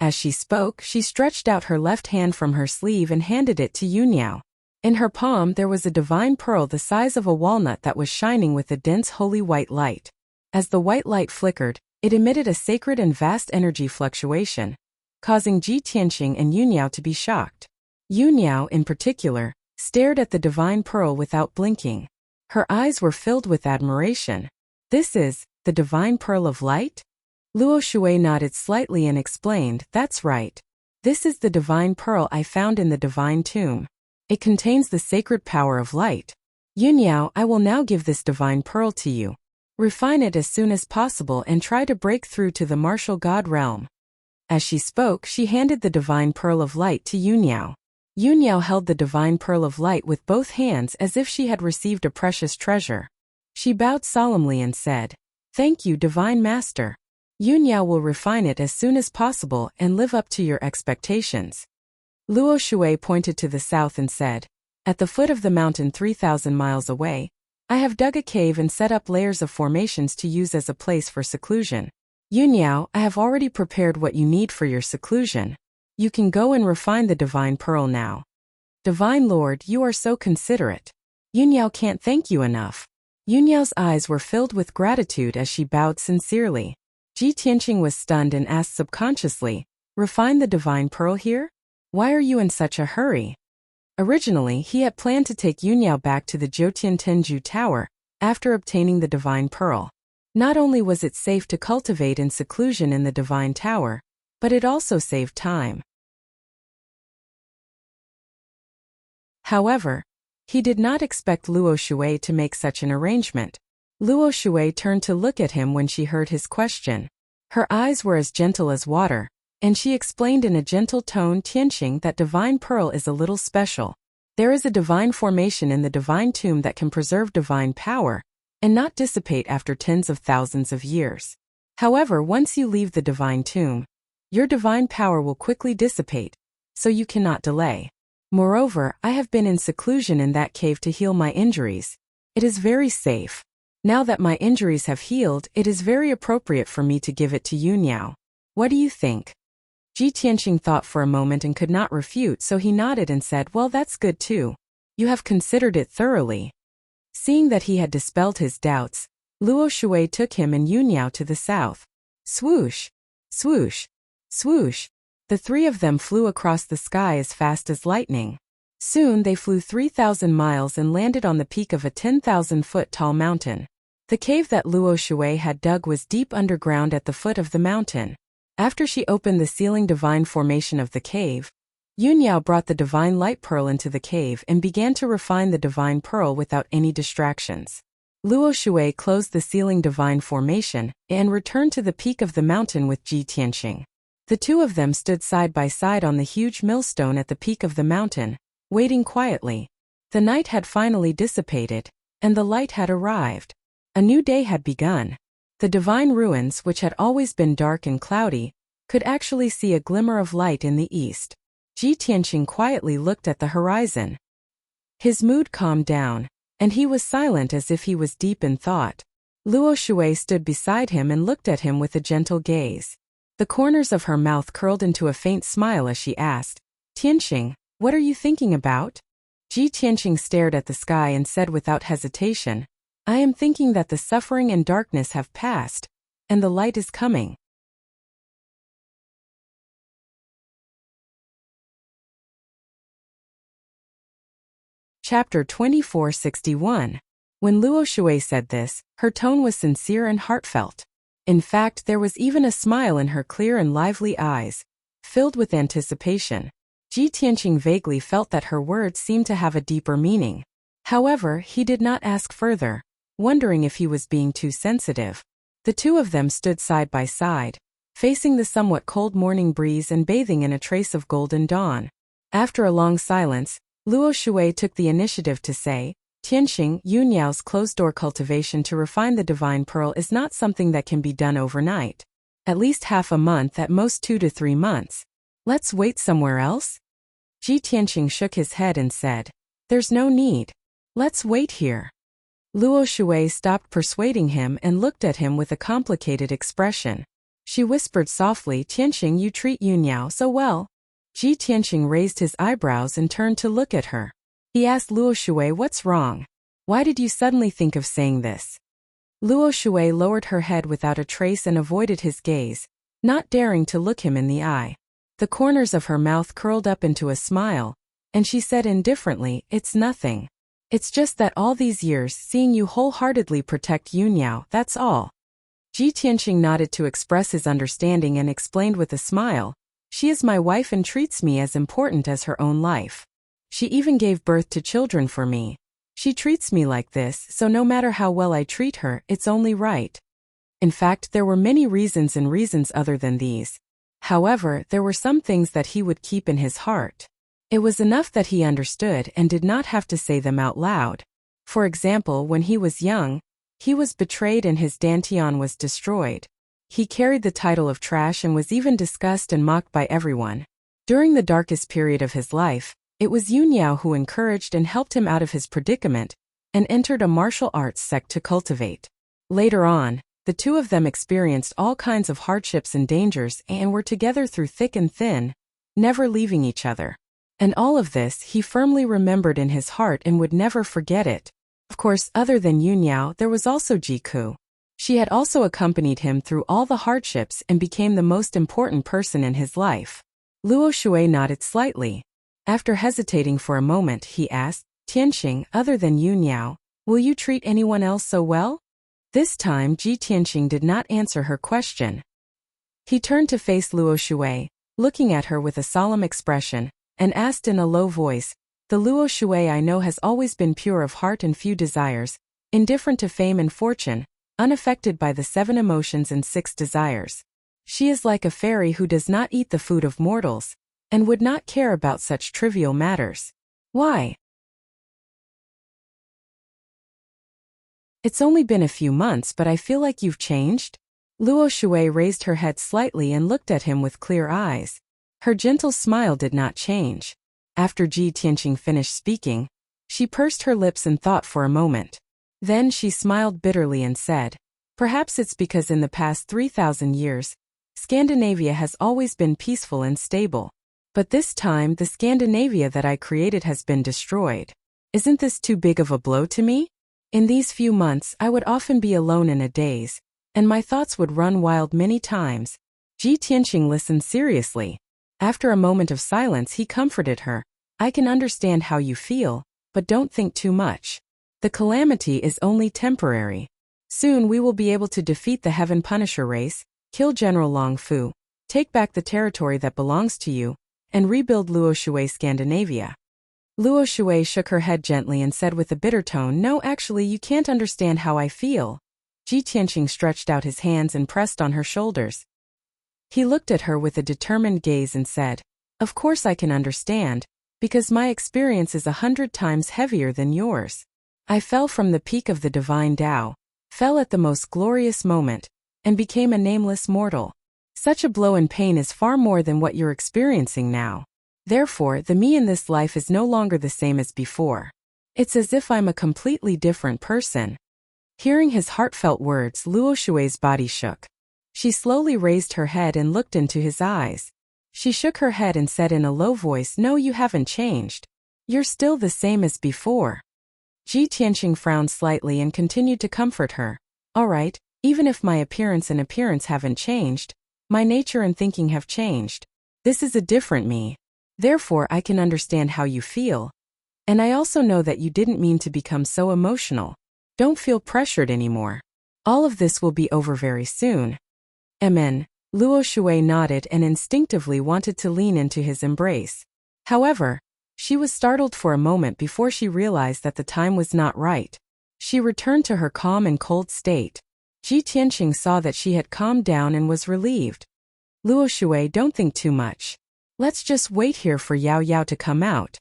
As she spoke, she stretched out her left hand from her sleeve and handed it to Yun Yao. In her palm there was a divine pearl the size of a walnut that was shining with a dense holy white light. As the white light flickered, it emitted a sacred and vast energy fluctuation, causing Ji Tianqing and Yun Yao to be shocked. Yun Yao, in particular, stared at the divine pearl without blinking. Her eyes were filled with admiration. "This is the divine pearl of light?" Luo Shui nodded slightly and explained, "That's right. This is the divine pearl I found in the divine tomb. It contains the sacred power of light. Yun Yao, I will now give this divine pearl to you. Refine it as soon as possible and try to break through to the martial god realm." As she spoke, she handed the divine pearl of light to Yun Yao. Yun Yao held the divine pearl of light with both hands as if she had received a precious treasure. She bowed solemnly and said, "Thank you, Divine Master. Yun Yao will refine it as soon as possible and live up to your expectations." Luo Shui pointed to the south and said, "At the foot of the mountain 3,000 miles away, I have dug a cave and set up layers of formations to use as a place for seclusion. Yun Yao, I have already prepared what you need for your seclusion. You can go and refine the divine pearl now." "Divine Lord, you are so considerate. Yun Yao can't thank you enough." Yun Yao's eyes were filled with gratitude as she bowed sincerely. Ji Tianqing was stunned and asked subconsciously, "Refine the divine pearl here? Why are you in such a hurry?" Originally, he had planned to take Yun Yao back to the Jiutian Tenju Tower after obtaining the divine pearl. Not only was it safe to cultivate in seclusion in the divine tower, but it also saved time. However, he did not expect Luo Shui to make such an arrangement. Luo Shui turned to look at him when she heard his question. Her eyes were as gentle as water, and she explained in a gentle tone, Tianqing, that divine pearl is a little special. There is a divine formation in the divine tomb that can preserve divine power and not dissipate after tens of thousands of years. However, once you leave the divine tomb, your divine power will quickly dissipate, so you cannot delay. Moreover, I have been in seclusion in that cave to heal my injuries. It is very safe. Now that my injuries have healed, it is very appropriate for me to give it to Yuniao. What do you think? Ji Tianqing thought for a moment and could not refute, so he nodded and said, well, that's good too. You have considered it thoroughly. Seeing that he had dispelled his doubts, Luo Shui took him and Yuniao to the south. Swoosh! Swoosh! Swoosh! The three of them flew across the sky as fast as lightning. Soon they flew 3,000 miles and landed on the peak of a 10,000-foot tall mountain. The cave that Luo Shui had dug was deep underground at the foot of the mountain. After she opened the sealing divine formation of the cave, Yuniao brought the divine light pearl into the cave and began to refine the divine pearl without any distractions. Luo Shui closed the sealing divine formation and returned to the peak of the mountain with Ji Tianqing. The two of them stood side by side on the huge millstone at the peak of the mountain, waiting quietly. The night had finally dissipated, and the light had arrived. A new day had begun. The divine ruins, which had always been dark and cloudy, could actually see a glimmer of light in the east. Ji Tianqing quietly looked at the horizon. His mood calmed down, and he was silent as if he was deep in thought. Luo Shui stood beside him and looked at him with a gentle gaze. The corners of her mouth curled into a faint smile as she asked, Tianqing, what are you thinking about? Ji Tianqing stared at the sky and said without hesitation, I am thinking that the suffering and darkness have passed, and the light is coming. Chapter 2461. When Luo Shui said this, her tone was sincere and heartfelt. In fact, there was even a smile in her clear and lively eyes, filled with anticipation. Ji Tianqing vaguely felt that her words seemed to have a deeper meaning. However, he did not ask further, wondering if he was being too sensitive. The two of them stood side by side, facing the somewhat cold morning breeze and bathing in a trace of golden dawn. After a long silence, Luo Shui took the initiative to say, Tianqing, Yuniao's closed-door cultivation to refine the divine pearl is not something that can be done overnight. At least half a month, at most 2 to 3 months. Let's wait somewhere else? Ji Tianqing shook his head and said, there's no need. Let's wait here. Luo Shui stopped persuading him and looked at him with a complicated expression. She whispered softly, Tianqing, you treat Yuniao so well. Ji Tianqing raised his eyebrows and turned to look at her. He asked Luo Shui, what's wrong? Why did you suddenly think of saying this? Luo Shui lowered her head without a trace and avoided his gaze, not daring to look him in the eye. The corners of her mouth curled up into a smile, and she said indifferently, it's nothing. It's just that all these years seeing you wholeheartedly protect Yuniao, that's all. Ji Tianqing nodded to express his understanding and explained with a smile, she is my wife and treats me as important as her own life. She even gave birth to children for me. She treats me like this, so no matter how well I treat her, it's only right. In fact, there were many reasons and reasons other than these. However, there were some things that he would keep in his heart. It was enough that he understood and did not have to say them out loud. For example, when he was young, he was betrayed and his dantian was destroyed. He carried the title of trash and was even discussed and mocked by everyone. During the darkest period of his life, it was Yuniao who encouraged and helped him out of his predicament and entered a martial arts sect to cultivate. Later on, the two of them experienced all kinds of hardships and dangers and were together through thick and thin, never leaving each other. And all of this he firmly remembered in his heart and would never forget it. Of course, other than Yuniao, there was also Jiku. She had also accompanied him through all the hardships and became the most important person in his life. Luo Shui nodded slightly. After hesitating for a moment, he asked, Tianqing, other than Yuniao, will you treat anyone else so well? This time Ji Tianqing did not answer her question. He turned to face Luo Shui, looking at her with a solemn expression, and asked in a low voice, the Luo Shui I know has always been pure of heart and few desires. indifferent to fame and fortune, unaffected by the 7 emotions and 6 desires. She is like a fairy who does not eat the food of mortals, and would not care about such trivial matters. Why? It's only been a few months, but I feel like you've changed. Luo Shui raised her head slightly and looked at him with clear eyes. Her gentle smile did not change. After Ji Tianqing finished speaking, she pursed her lips and thought for a moment. Then she smiled bitterly and said, "Perhaps it's because in the past 3,000 years, Scandinavia has always been peaceful and stable. But this time the Scandinavia that I created has been destroyed. Isn't this too big of a blow to me? In these few months I would often be alone in a daze, and my thoughts would run wild many times." Ji Tianqing listened seriously. After a moment of silence he comforted her. "I can understand how you feel, but don't think too much. The calamity is only temporary. Soon we will be able to defeat the Heaven Punisher race, kill General Long Fu, take back the territory that belongs to you, and rebuild Luo Shui Scandinavia." Luo Shui shook her head gently and said with a bitter tone, "No, actually you can't understand how I feel." Ji Tianqing stretched out his hands and pressed on her shoulders. He looked at her with a determined gaze and said, "Of course I can understand, because my experience is 100 times heavier than yours. I fell from the peak of the divine Tao, fell at the most glorious moment, and became a nameless mortal. Such a blow and pain is far more than what you're experiencing now. Therefore, the me in this life is no longer the same as before. It's as if I'm a completely different person." Hearing his heartfelt words, Luo Shui's body shook. She slowly raised her head and looked into his eyes. She shook her head and said in a low voice, "No, you haven't changed. You're still the same as before." Ji Tianqing frowned slightly and continued to comfort her. "All right, even if my appearance and appearance haven't changed, my nature and thinking have changed. This is a different me. Therefore I can understand how you feel. And I also know that you didn't mean to become so emotional. Don't feel pressured anymore. All of this will be over very soon." Amen. Luo Shui nodded and instinctively wanted to lean into his embrace. However, she was startled for a moment before she realized that the time was not right. She returned to her calm and cold state. Ji Tianqing saw that she had calmed down and was relieved. "Luo Shui, don't think too much. Let's just wait here for Yao Yao to come out."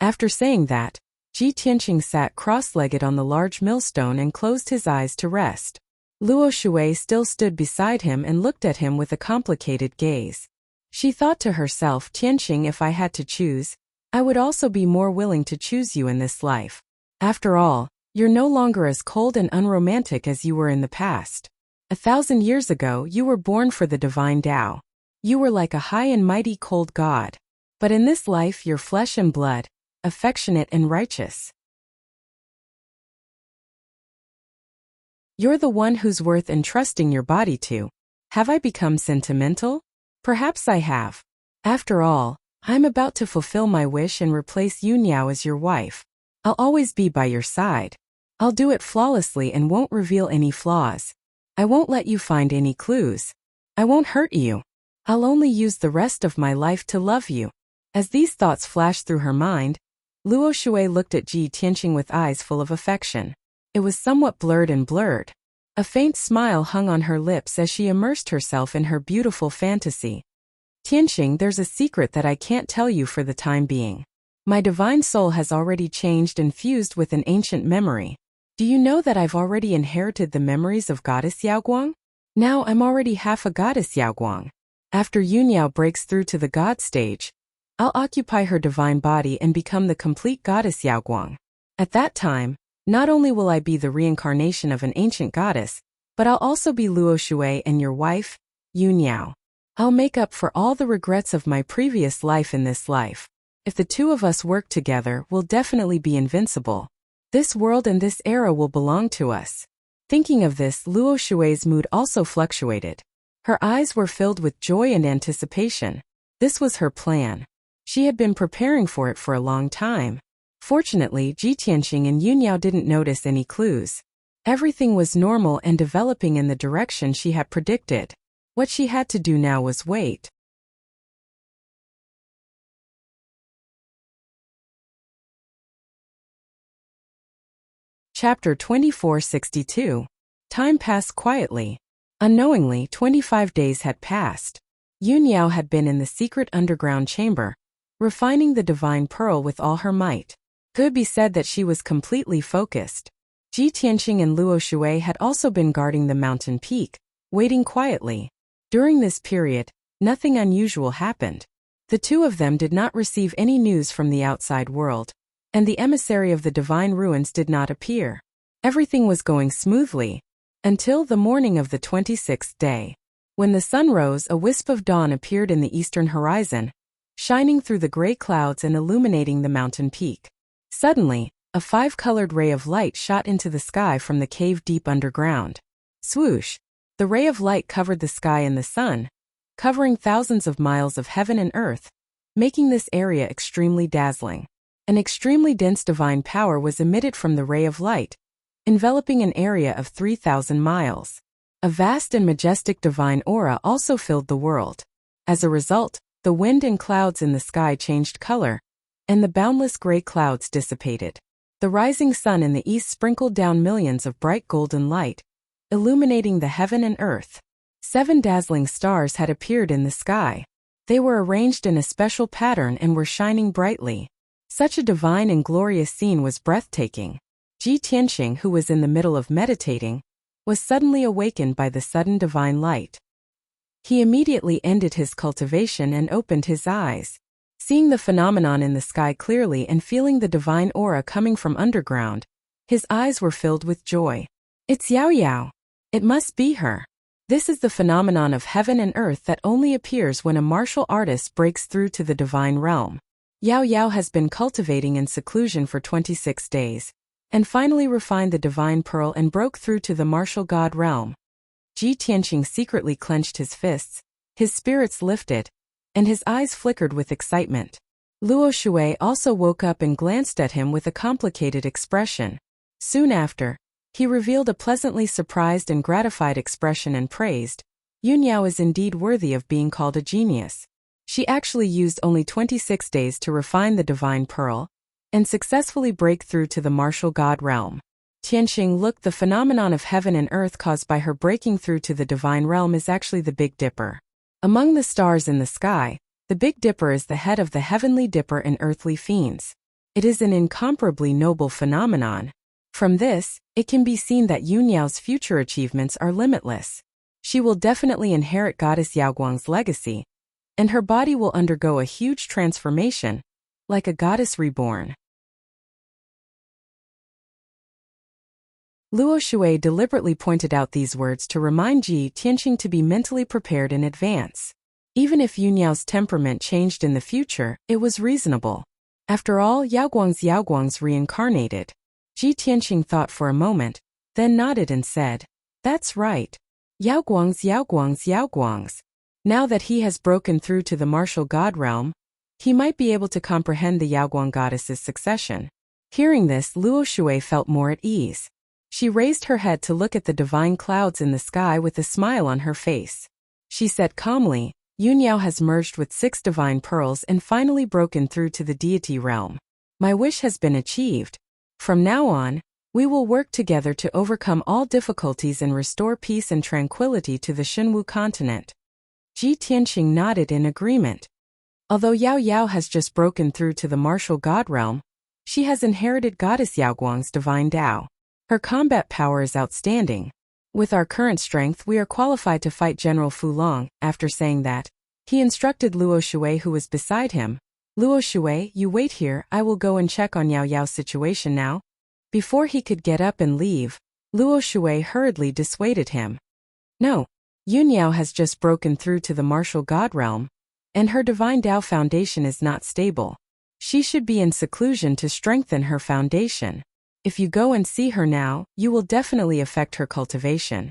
After saying that, Ji Tianqing sat cross-legged on the large millstone and closed his eyes to rest. Luo Shui still stood beside him and looked at him with a complicated gaze. She thought to herself, "Tianqing, if I had to choose, I would also be more willing to choose you in this life. After all, you're no longer as cold and unromantic as you were in the past. 1,000 years ago, you were born for the divine Tao. You were like a high and mighty cold god. But in this life you're flesh and blood, affectionate and righteous. You're the one who's worth entrusting your body to. Have I become sentimental? Perhaps I have. After all, I'm about to fulfill my wish and replace Yu Niao as your wife. I'll always be by your side. I'll do it flawlessly and won't reveal any flaws. I won't let you find any clues. I won't hurt you. I'll only use the rest of my life to love you." As these thoughts flashed through her mind, Luo Shui looked at Ji Tianqing with eyes full of affection. It was somewhat blurred. A faint smile hung on her lips as she immersed herself in her beautiful fantasy. "Tianqing, there's a secret that I can't tell you for the time being. My divine soul has already changed and fused with an ancient memory. Do you know that I've already inherited the memories of Goddess Yaoguang? Now I'm already half a Goddess Yaoguang. After Yuniao breaks through to the God stage, I'll occupy her divine body and become the complete Goddess Yaoguang. At that time, not only will I be the reincarnation of an ancient goddess, but I'll also be Luo Shui and your wife, Yuniao. I'll make up for all the regrets of my previous life in this life. If the two of us work together, we'll definitely be invincible. This world and this era will belong to us." Thinking of this, Luo Shui's mood also fluctuated. Her eyes were filled with joy and anticipation. This was her plan. She had been preparing for it for a long time. Fortunately, Ji Tianqing and Yuniao didn't notice any clues. Everything was normal and developing in the direction she had predicted. What she had to do now was wait. Chapter 2462. Time passed quietly. Unknowingly, 25 days had passed. Yunyao had been in the secret underground chamber, refining the divine pearl with all her might. Could be said that she was completely focused. Ji Tianqing and Luo Shui had also been guarding the mountain peak, waiting quietly. During this period, nothing unusual happened. The two of them did not receive any news from the outside world, and the emissary of the divine ruins did not appear. Everything was going smoothly, until the morning of the 26th day. When the sun rose, a wisp of dawn appeared in the eastern horizon, shining through the gray clouds and illuminating the mountain peak. Suddenly, a five-colored ray of light shot into the sky from the cave deep underground. Swoosh! The ray of light covered the sky and the sun, covering thousands of miles of heaven and earth, making this area extremely dazzling. An extremely dense divine power was emitted from the ray of light, enveloping an area of 3,000 miles. A vast and majestic divine aura also filled the world. As a result, the wind and clouds in the sky changed color, and the boundless gray clouds dissipated. The rising sun in the east sprinkled down millions of bright golden light, illuminating the heaven and earth. 7 dazzling stars had appeared in the sky. They were arranged in a special pattern and were shining brightly. Such a divine and glorious scene was breathtaking. Ji Tianqing, who was in the middle of meditating, was suddenly awakened by the sudden divine light. He immediately ended his cultivation and opened his eyes. Seeing the phenomenon in the sky clearly and feeling the divine aura coming from underground, his eyes were filled with joy. It's Yao Yao. It must be her. This is the phenomenon of heaven and earth that only appears when a martial artist breaks through to the divine realm. Yao Yao has been cultivating in seclusion for 26 days, and finally refined the divine pearl and broke through to the martial god realm. Ji Tianqing secretly clenched his fists, his spirits lifted, and his eyes flickered with excitement. Luo Shui also woke up and glanced at him with a complicated expression. Soon after, he revealed a pleasantly surprised and gratified expression and praised, Yunyao is indeed worthy of being called a genius. She actually used only 26 days to refine the divine pearl, and successfully break through to the martial god realm. Tianqing, look, the phenomenon of heaven and earth caused by her breaking through to the divine realm is actually the Big Dipper. Among the stars in the sky, the Big Dipper is the head of the heavenly dipper and earthly fiends. It is an incomparably noble phenomenon. From this, it can be seen that Yunyao's future achievements are limitless. She will definitely inherit Goddess Yaoguang's legacy, and her body will undergo a huge transformation, like a goddess reborn. Luo Shui deliberately pointed out these words to remind Ji Tianqing to be mentally prepared in advance. Even if Yunyao's temperament changed in the future, it was reasonable. After all, Yaoguang's reincarnated. Ji Tianqing thought for a moment, then nodded and said, "That's right. Yaoguang's. Now that he has broken through to the martial god realm, he might be able to comprehend the Yaoguang goddess's succession." Hearing this, Luo Shui felt more at ease. She raised her head to look at the divine clouds in the sky with a smile on her face. She said calmly, Yunyao has merged with 6 divine pearls and finally broken through to the deity realm. My wish has been achieved. From now on, we will work together to overcome all difficulties and restore peace and tranquility to the Xinwu continent. Ji Tianqing nodded in agreement. Although Yao Yao has just broken through to the martial god realm, she has inherited Goddess Yaoguang's divine Tao. Her combat power is outstanding. With our current strength, we are qualified to fight General Fu Long. After saying that, he instructed Luo Shui, who was beside him. Luo Shui, you wait here, I will go and check on Yao Yao's situation now. Before he could get up and leave, Luo Shui hurriedly dissuaded him. No, Yunyao has just broken through to the martial god realm, and her divine Tao foundation is not stable. She should be in seclusion to strengthen her foundation. If you go and see her now, you will definitely affect her cultivation.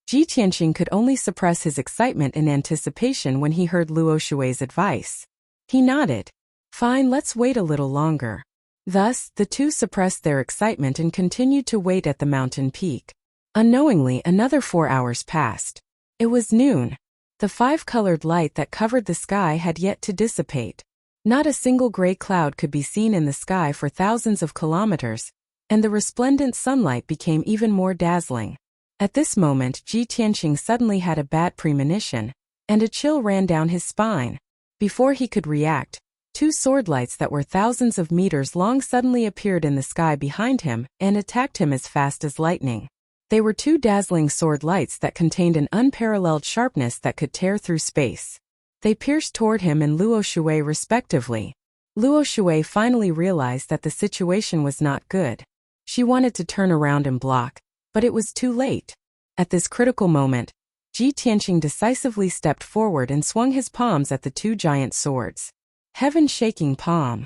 Ji Tianqing could only suppress his excitement and anticipation when he heard Luo Shui's advice. He nodded. Fine, let's wait a little longer. Thus, the two suppressed their excitement and continued to wait at the mountain peak. Unknowingly, another 4 hours passed. It was noon. The 5-colored light that covered the sky had yet to dissipate. Not a single gray cloud could be seen in the sky for thousands of kilometers, and the resplendent sunlight became even more dazzling. At this moment, Ji Tianqing suddenly had a bad premonition, and a chill ran down his spine. Before he could react, two sword lights that were thousands of meters long suddenly appeared in the sky behind him and attacked him as fast as lightning. They were two dazzling sword lights that contained an unparalleled sharpness that could tear through space. They pierced toward him and Luo Shui respectively. Luo Shui finally realized that the situation was not good. She wanted to turn around and block, but it was too late. At this critical moment, Ji Tianqing decisively stepped forward and swung his palms at the two giant swords. Heaven-shaking palm.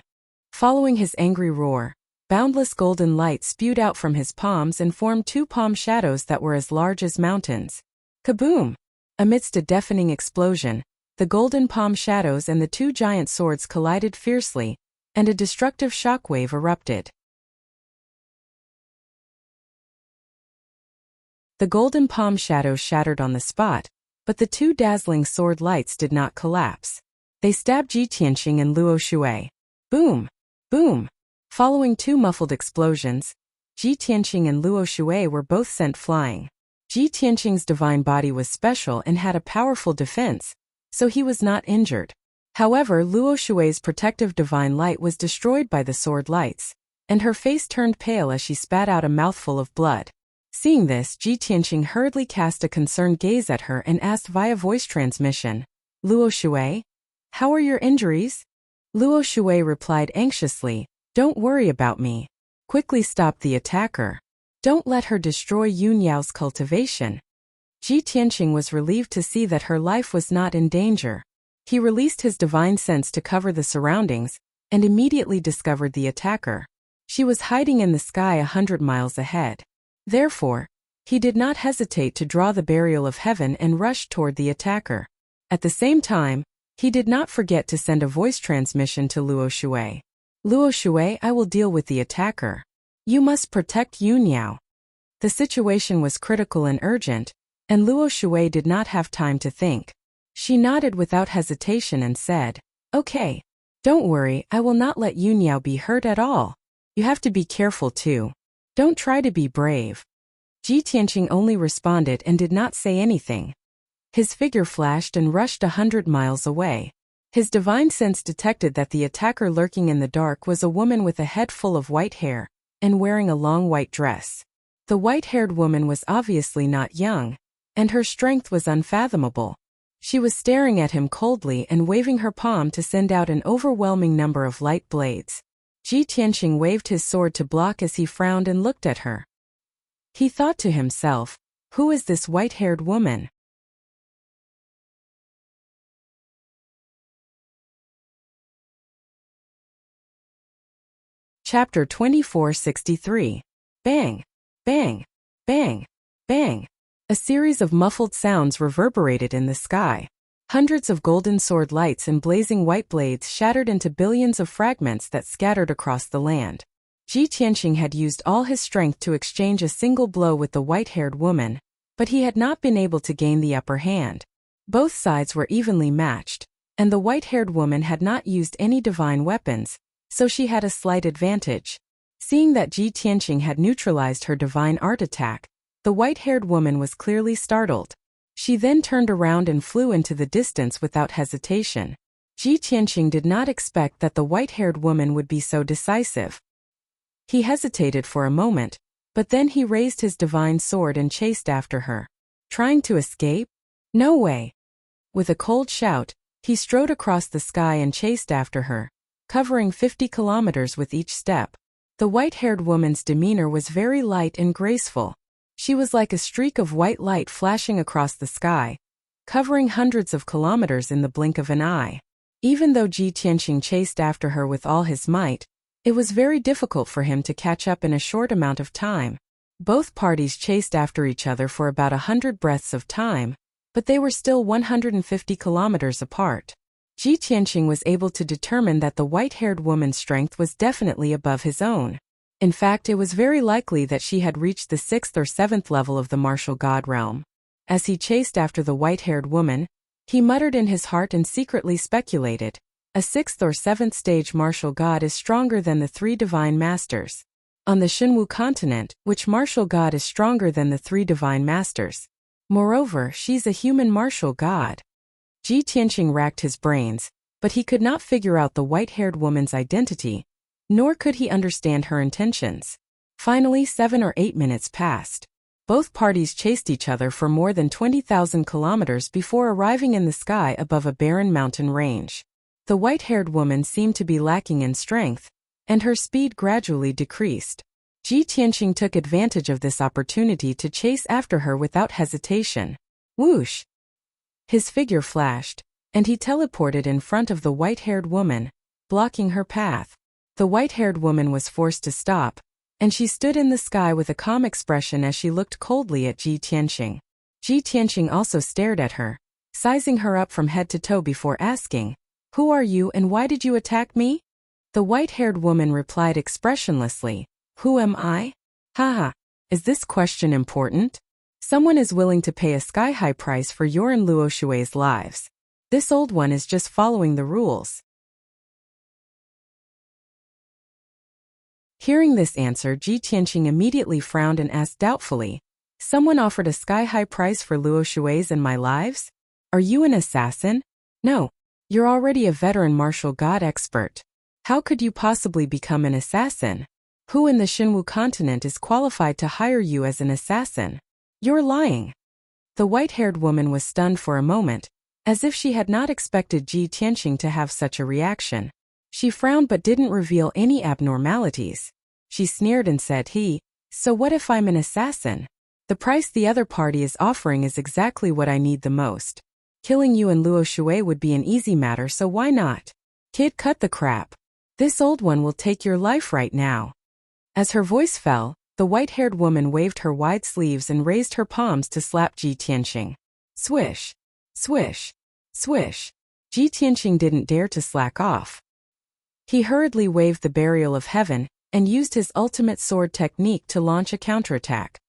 Following his angry roar, boundless golden light spewed out from his palms and formed two palm shadows that were as large as mountains. Kaboom! Amidst a deafening explosion, the golden palm shadows and the two giant swords collided fiercely, and a destructive shockwave erupted. The golden palm shadows shattered on the spot, but the two dazzling sword lights did not collapse. They stabbed Ji Tianqing and Luo Shui. Boom! Boom! Following two muffled explosions, Ji Tianqing and Luo Shui were both sent flying. Ji Tianqing's divine body was special and had a powerful defense, so he was not injured. However, Luo Shui's protective divine light was destroyed by the sword lights, and her face turned pale as she spat out a mouthful of blood. Seeing this, Ji Tianqing hurriedly cast a concerned gaze at her and asked via voice transmission, "Luo Shui? How are your injuries?" Luo Shui replied anxiously, "Don't worry about me. Quickly stop the attacker. Don't let her destroy Yun Yao's cultivation." Ji Tianqing was relieved to see that her life was not in danger. He released his divine sense to cover the surroundings, and immediately discovered the attacker. She was hiding in the sky 100 miles ahead. Therefore, he did not hesitate to draw the burial of heaven and rush toward the attacker. At the same time, he did not forget to send a voice transmission to Luo Shui. "Luo Shui, I will deal with the attacker. You must protect Yun Yao." The situation was critical and urgent, and Luo Shui did not have time to think. She nodded without hesitation and said, "Okay. Don't worry, I will not let Yun Yao be hurt at all. You have to be careful too. Don't try to be brave." Ji Tianqing only responded and did not say anything. His figure flashed and rushed 100 miles away. His divine sense detected that the attacker lurking in the dark was a woman with a head full of white hair, and wearing a long white dress. The white-haired woman was obviously not young, and her strength was unfathomable. She was staring at him coldly and waving her palm to send out an overwhelming number of light blades. Ji Tianqing waved his sword to block as he frowned and looked at her. He thought to himself, "Who is this white-haired woman?" Chapter 2463. Bang! Bang! Bang! Bang! A series of muffled sounds reverberated in the sky. Hundreds of golden sword lights and blazing white blades shattered into billions of fragments that scattered across the land. Ji Tianqing had used all his strength to exchange a single blow with the white-haired woman, but he had not been able to gain the upper hand. Both sides were evenly matched, and the white-haired woman had not used any divine weapons, so she had a slight advantage. Seeing that Ji Tianqing had neutralized her divine art attack, the white-haired woman was clearly startled. She then turned around and flew into the distance without hesitation. Ji Tianqing did not expect that the white-haired woman would be so decisive. He hesitated for a moment, but then he raised his divine sword and chased after her. Trying to escape? No way! With a cold shout, he strode across the sky and chased after her, covering 50 kilometers with each step. The white-haired woman's demeanor was very light and graceful. She was like a streak of white light flashing across the sky, covering hundreds of kilometers in the blink of an eye. Even though Ji Tianqing chased after her with all his might, it was very difficult for him to catch up in a short amount of time. Both parties chased after each other for about 100 breaths of time, but they were still 150 kilometers apart. Ji Tianqing was able to determine that the white-haired woman's strength was definitely above his own. In fact, it was very likely that she had reached the 6th or 7th level of the martial god realm. As he chased after the white-haired woman, he muttered in his heart and secretly speculated, a 6th or 7th stage martial god is stronger than the 3 divine masters. On the Shinwu continent, which martial god is stronger than the three divine masters. Moreover, she's a human martial god. Ji Tianqing racked his brains, but he could not figure out the white-haired woman's identity, nor could he understand her intentions. Finally, 7 or 8 minutes passed. Both parties chased each other for more than 20,000 kilometers before arriving in the sky above a barren mountain range. The white-haired woman seemed to be lacking in strength, and her speed gradually decreased. Ji Tianqing took advantage of this opportunity to chase after her without hesitation. Whoosh! His figure flashed, and he teleported in front of the white-haired woman, blocking her path. The white-haired woman was forced to stop, and she stood in the sky with a calm expression as she looked coldly at Ji Tianqing. Ji Tianqing also stared at her, sizing her up from head to toe before asking, "Who are you and why did you attack me?" The white-haired woman replied expressionlessly, "Who am I? Haha, is this question important? Someone is willing to pay a sky-high price for your and Luo Shui's lives. This old one is just following the rules." Hearing this answer, Ji Tianqing immediately frowned and asked doubtfully, "Someone offered a sky-high price for Luo Shui's and my lives? Are you an assassin? No, you're already a veteran martial god expert. How could you possibly become an assassin? Who in the Shinwu continent is qualified to hire you as an assassin? You're lying." The white-haired woman was stunned for a moment, as if she had not expected Ji Tianqing to have such a reaction. She frowned but didn't reveal any abnormalities. She sneered and said, "So what if I'm an assassin? The price the other party is offering is exactly what I need the most. Killing you and Luo Shui would be an easy matter, so why not? Kid, cut the crap. This old one will take your life right now." As her voice fell, the white-haired woman waved her wide sleeves and raised her palms to slap Ji Tianqing. Swish, swish, swish. Ji Tianqing didn't dare to slack off. He hurriedly waved the Burial of Heaven and used his ultimate sword technique to launch a counterattack.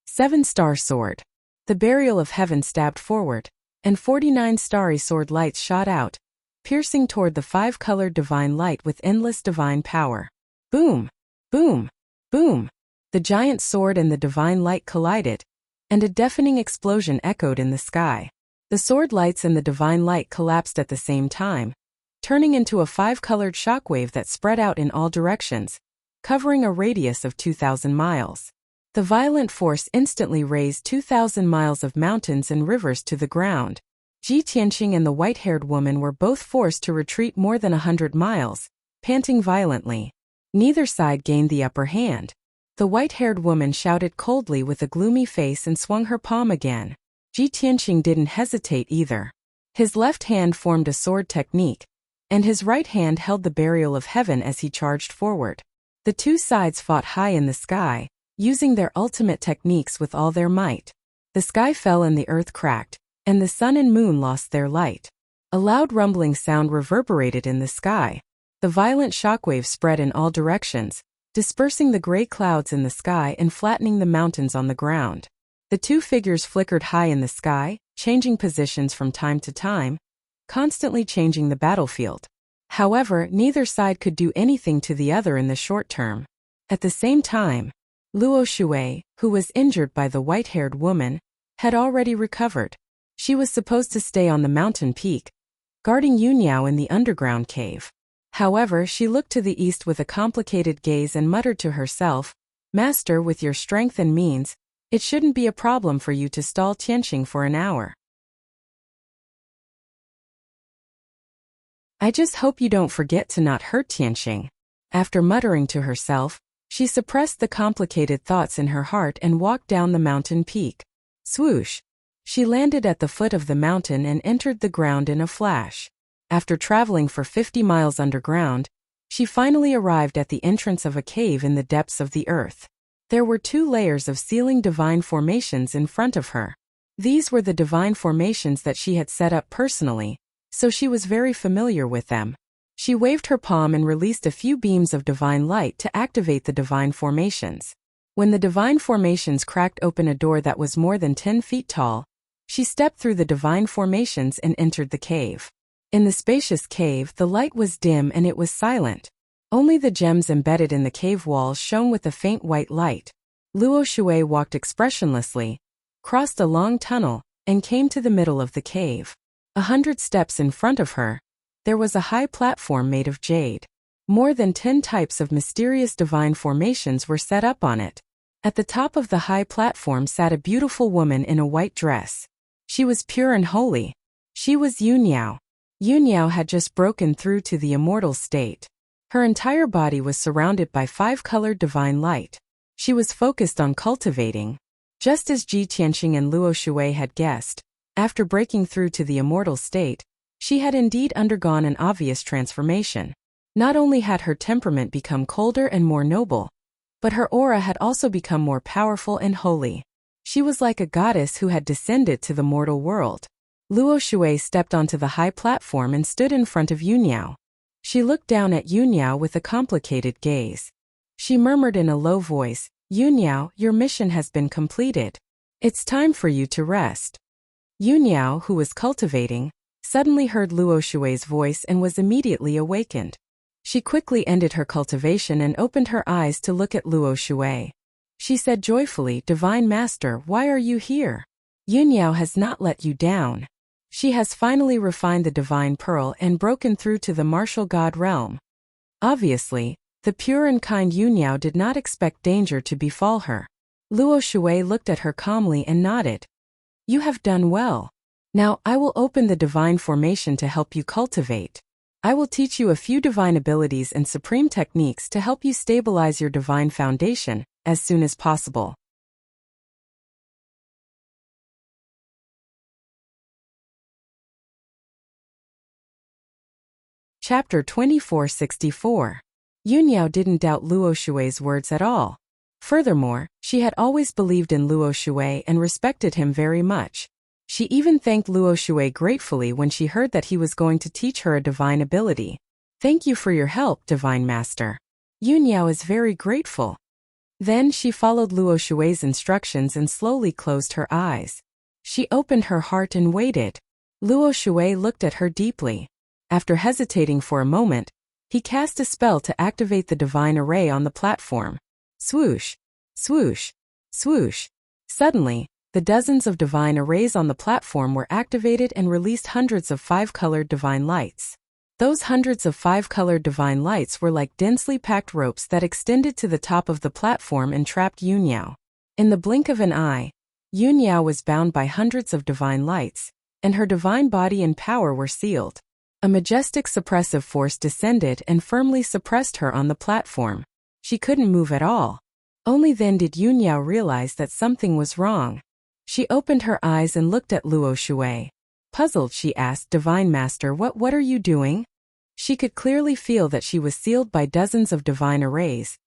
7-star sword. The Burial of Heaven stabbed forward, and 49 starry sword lights shot out, piercing toward the 5-colored divine light with endless divine power. Boom! Boom! Boom! The giant sword and the divine light collided, and a deafening explosion echoed in the sky. The sword lights and the divine light collapsed at the same time, turning into a 5-colored shockwave that spread out in all directions, covering a radius of 2,000 miles. The violent force instantly raised 2,000 miles of mountains and rivers to the ground. Ji Tianqing and the white-haired woman were both forced to retreat more than 100 miles, panting violently. Neither side gained the upper hand. The white-haired woman shouted coldly with a gloomy face and swung her palm again. Ji Tianqing didn't hesitate either. His left hand formed a sword technique, and his right hand held the Burial of Heaven as he charged forward. The two sides fought high in the sky, using their ultimate techniques with all their might. The sky fell and the earth cracked, and the sun and moon lost their light. A loud rumbling sound reverberated in the sky. The violent shockwave spread in all directions, dispersing the gray clouds in the sky and flattening the mountains on the ground. The two figures flickered high in the sky, changing positions from time to time, constantly changing the battlefield. However, neither side could do anything to the other in the short term. At the same time, Luo Shui, who was injured by the white-haired woman, had already recovered. She was supposed to stay on the mountain peak, guarding Yuniao in the underground cave. However, she looked to the east with a complicated gaze and muttered to herself, "Master, with your strength and means, it shouldn't be a problem for you to stall Tianqing for an hour. I just hope you don't forget to not hurt Tianqing." After muttering to herself, she suppressed the complicated thoughts in her heart and walked down the mountain peak. Swoosh! She landed at the foot of the mountain and entered the ground in a flash. After traveling for 50 miles underground, she finally arrived at the entrance of a cave in the depths of the earth. There were 2 layers of sealing divine formations in front of her. These were the divine formations that she had set up personally, so she was very familiar with them. She waved her palm and released a few beams of divine light to activate the divine formations. When the divine formations cracked open a door that was more than 10 feet tall, she stepped through the divine formations and entered the cave. In the spacious cave, the light was dim and it was silent. Only the gems embedded in the cave walls shone with a faint white light. Luo Shui walked expressionlessly, crossed a long tunnel, and came to the middle of the cave. 100 steps in front of her, there was a high platform made of jade. More than 10 types of mysterious divine formations were set up on it. At the top of the high platform sat a beautiful woman in a white dress. She was pure and holy. She was Yunyao. Yunyao had just broken through to the immortal state. Her entire body was surrounded by 5-colored divine light. She was focused on cultivating. Just as Ji Tianqing and Luo Shui had guessed, after breaking through to the immortal state, she had indeed undergone an obvious transformation. Not only had her temperament become colder and more noble, but her aura had also become more powerful and holy. She was like a goddess who had descended to the mortal world. Luo Shui stepped onto the high platform and stood in front of Yunyao. She looked down at Yunyao with a complicated gaze. She murmured in a low voice, "Yunyao, your mission has been completed. It's time for you to rest." Yunyao, who was cultivating, suddenly heard Luo Shui's voice and was immediately awakened. She quickly ended her cultivation and opened her eyes to look at Luo Shui. She said joyfully, "Divine Master, why are you here? Yunyao has not let you down. She has finally refined the divine pearl and broken through to the martial god realm." Obviously, the pure and kind Yunyao did not expect danger to befall her. Luo Shui looked at her calmly and nodded. "You have done well. Now I will open the divine formation to help you cultivate. I will teach you a few divine abilities and supreme techniques to help you stabilize your divine foundation as soon as possible." Chapter 2464. Yunyao didn't doubt Luo Shui's words at all. Furthermore, she had always believed in Luo Shui and respected him very much. She even thanked Luo Shui gratefully when she heard that he was going to teach her a divine ability. "Thank you for your help, Divine Master. Yunyao is very grateful." Then she followed Luo Shui's instructions and slowly closed her eyes. She opened her heart and waited. Luo Shui looked at her deeply. After hesitating for a moment, he cast a spell to activate the divine array on the platform. Swoosh, swoosh, swoosh. Suddenly, the dozens of divine arrays on the platform were activated and released hundreds of 5-colored divine lights. Those hundreds of 5-colored divine lights were like densely packed ropes that extended to the top of the platform and trapped Yunyao. In the blink of an eye, Yunyao was bound by hundreds of divine lights, and her divine body and power were sealed. A majestic suppressive force descended and firmly suppressed her on the platform. She couldn't move at all. Only then did Yunyao realize that something was wrong. She opened her eyes and looked at Luo Shui. Puzzled, she asked, "Divine Master, what are you doing?" She could clearly feel that she was sealed by dozens of divine arrays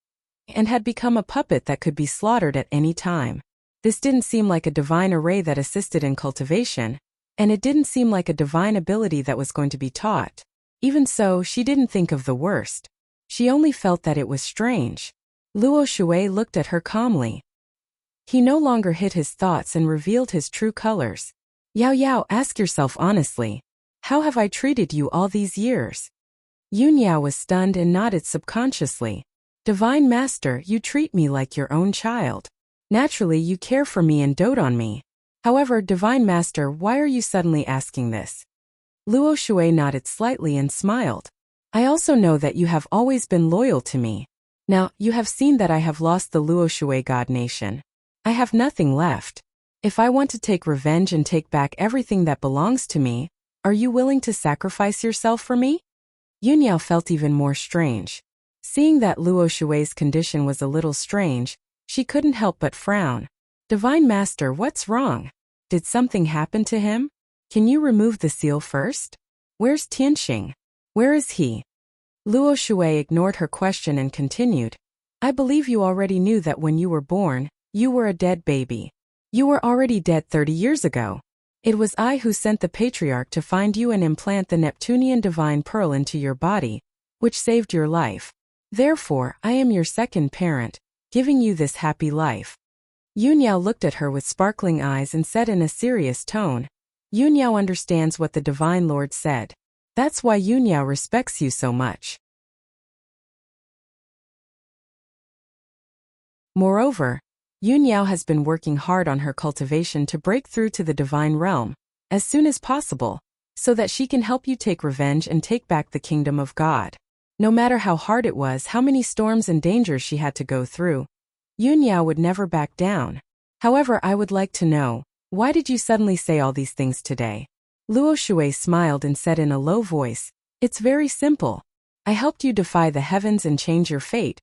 and had become a puppet that could be slaughtered at any time. This didn't seem like a divine array that assisted in cultivation, and it didn't seem like a divine ability that was going to be taught. Even so, she didn't think of the worst. She only felt that it was strange. Luo Shui looked at her calmly. He no longer hid his thoughts and revealed his true colors. "Yao Yao, ask yourself honestly, how have I treated you all these years?" Yunyao was stunned and nodded subconsciously. "Divine Master, you treat me like your own child. Naturally, you care for me and dote on me. However, Divine Master, why are you suddenly asking this?" Luo Shui nodded slightly and smiled. "I also know that you have always been loyal to me. Now, you have seen that I have lost the Luo Shui God Nation. I have nothing left. If I want to take revenge and take back everything that belongs to me, are you willing to sacrifice yourself for me?" Yunyao felt even more strange. Seeing that Luo Shui's condition was a little strange, she couldn't help but frown. "Divine Master, what's wrong? Did something happen to him? Can you remove the seal first? Where's Tianqing? Where is he?" Luo Shui ignored her question and continued, "I believe you already knew that when you were born, you were a dead baby. You were already dead 30 years ago. It was I who sent the patriarch to find you and implant the Neptunian divine pearl into your body, which saved your life. Therefore, I am your second parent, giving you this happy life." Yunyao looked at her with sparkling eyes and said in a serious tone, "Yunyao understands what the Divine Lord said. That's why Yunyao respects you so much." Moreover, Yunyao has been working hard on her cultivation to break through to the divine realm as soon as possible, so that she can help you take revenge and take back the kingdom of God. No matter how hard it was, how many storms and dangers she had to go through, Yunyao would never back down. However, I would like to know, why did you suddenly say all these things today? Luo Shui smiled and said in a low voice, "It's very simple. I helped you defy the heavens and change your fate,